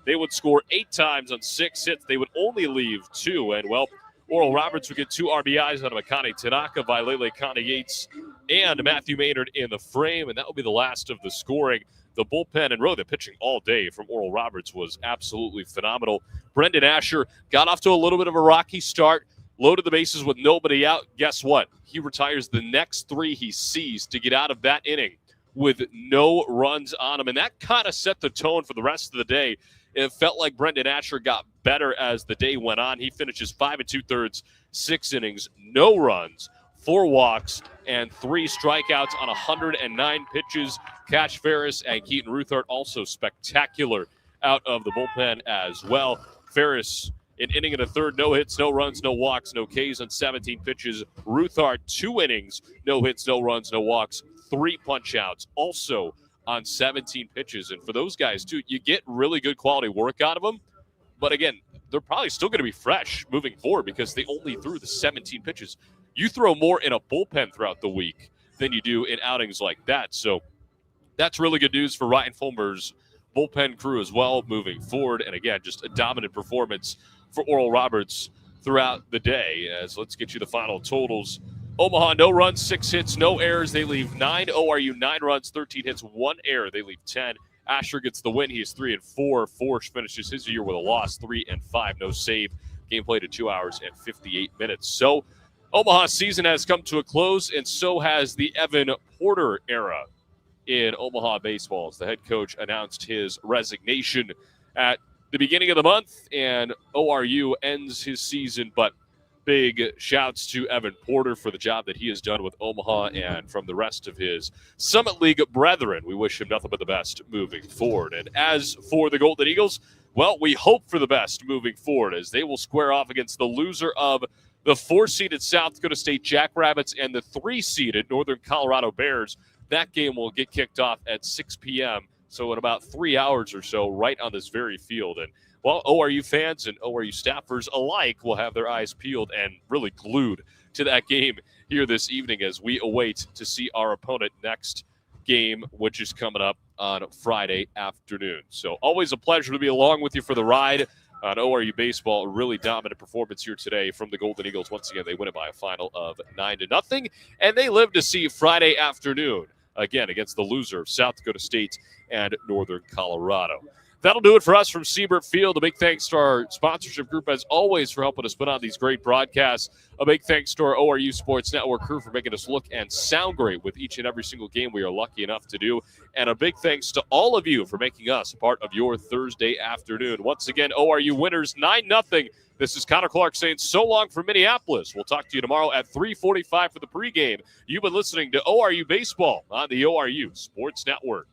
They would score 8 times on 6 hits. They would only leave 2. And, well, Oral Roberts would get 2 RBIs out of Makani Tanaka, Vailele Kana-Yates, and Matthew Maynard in the frame, and that will be the last of the scoring. The bullpen and really the pitching all day from Oral Roberts was absolutely phenomenal. Brendan Asher got off to a little bit of a rocky start, loaded the bases with nobody out. Guess what? He retires the next 3 he sees to get out of that inning with no runs on him, and that kind of set the tone for the rest of the day. It felt like Brendan Asher got better as the day went on. He finishes 5 2/3, 6 innings, no runs, 4 walks, and 3 strikeouts on 109 pitches. Cash Ferris and Keaton Ruthart also spectacular out of the bullpen as well. Ferris, an inning and a third, no hits, no runs, no walks, no Ks on 17 pitches. Ruthart, 2 innings, no hits, no runs, no walks, 3 punch-outs, also on 17 pitches. And for those guys, too, you get really good quality work out of them, But again, they're probably still going to be fresh moving forward because they only threw the 17 pitches. You throw more in a bullpen throughout the week than you do in outings like that. So that's really good news for Ryan Fulmer's bullpen crew as well moving forward. And again, just a dominant performance for Oral Roberts throughout the day. As let's get you the final totals. Omaha, no runs, 6 hits, no errors. They leave 9. ORU, 9 runs, 13 hits, 1 error. They leave 10. Asher gets the win. He is 3-4. Forsch finishes his year with a loss, 3-5, no save. Game played at 2 hours and 58 minutes. So Omaha's season has come to a close, and so has the Evan Porter era in Omaha baseball. As the head coach announced his resignation at the beginning of the month, and ORU ends his season. But big shouts to Evan Porter for the job that he has done with Omaha, and from the rest of his Summit League brethren, we wish him nothing but the best moving forward. And as for the Golden Eagles, well, we hope for the best moving forward as they will square off against the loser of the 4-seeded South Dakota State Jackrabbits and the 3-seeded Northern Colorado Bears. That game will get kicked off at 6 p.m., so in about 3 hours or so, right on this very field. And well, ORU fans and ORU staffers alike will have their eyes peeled and really glued to that game here this evening as we await to see our opponent next game, which is coming up on Friday afternoon. So always a pleasure to be along with you for the ride on ORU baseball. A really dominant performance here today from the Golden Eagles. Once again, they win it by a final of 9-0, and they live to see Friday afternoon again against the loser of South Dakota State and Northern Colorado. That'll do it for us from Siebert Field. A big thanks to our sponsorship group, as always, for helping us put on these great broadcasts. A big thanks to our ORU Sports Network crew for making us look and sound great with each and every single game we are lucky enough to do. And a big thanks to all of you for making us a part of your Thursday afternoon. Once again, ORU winners 9-0. This is Connor Clark saying so long from Minneapolis. We'll talk to you tomorrow at 3:45 for the pregame. You've been listening to ORU Baseball on the ORU Sports Network.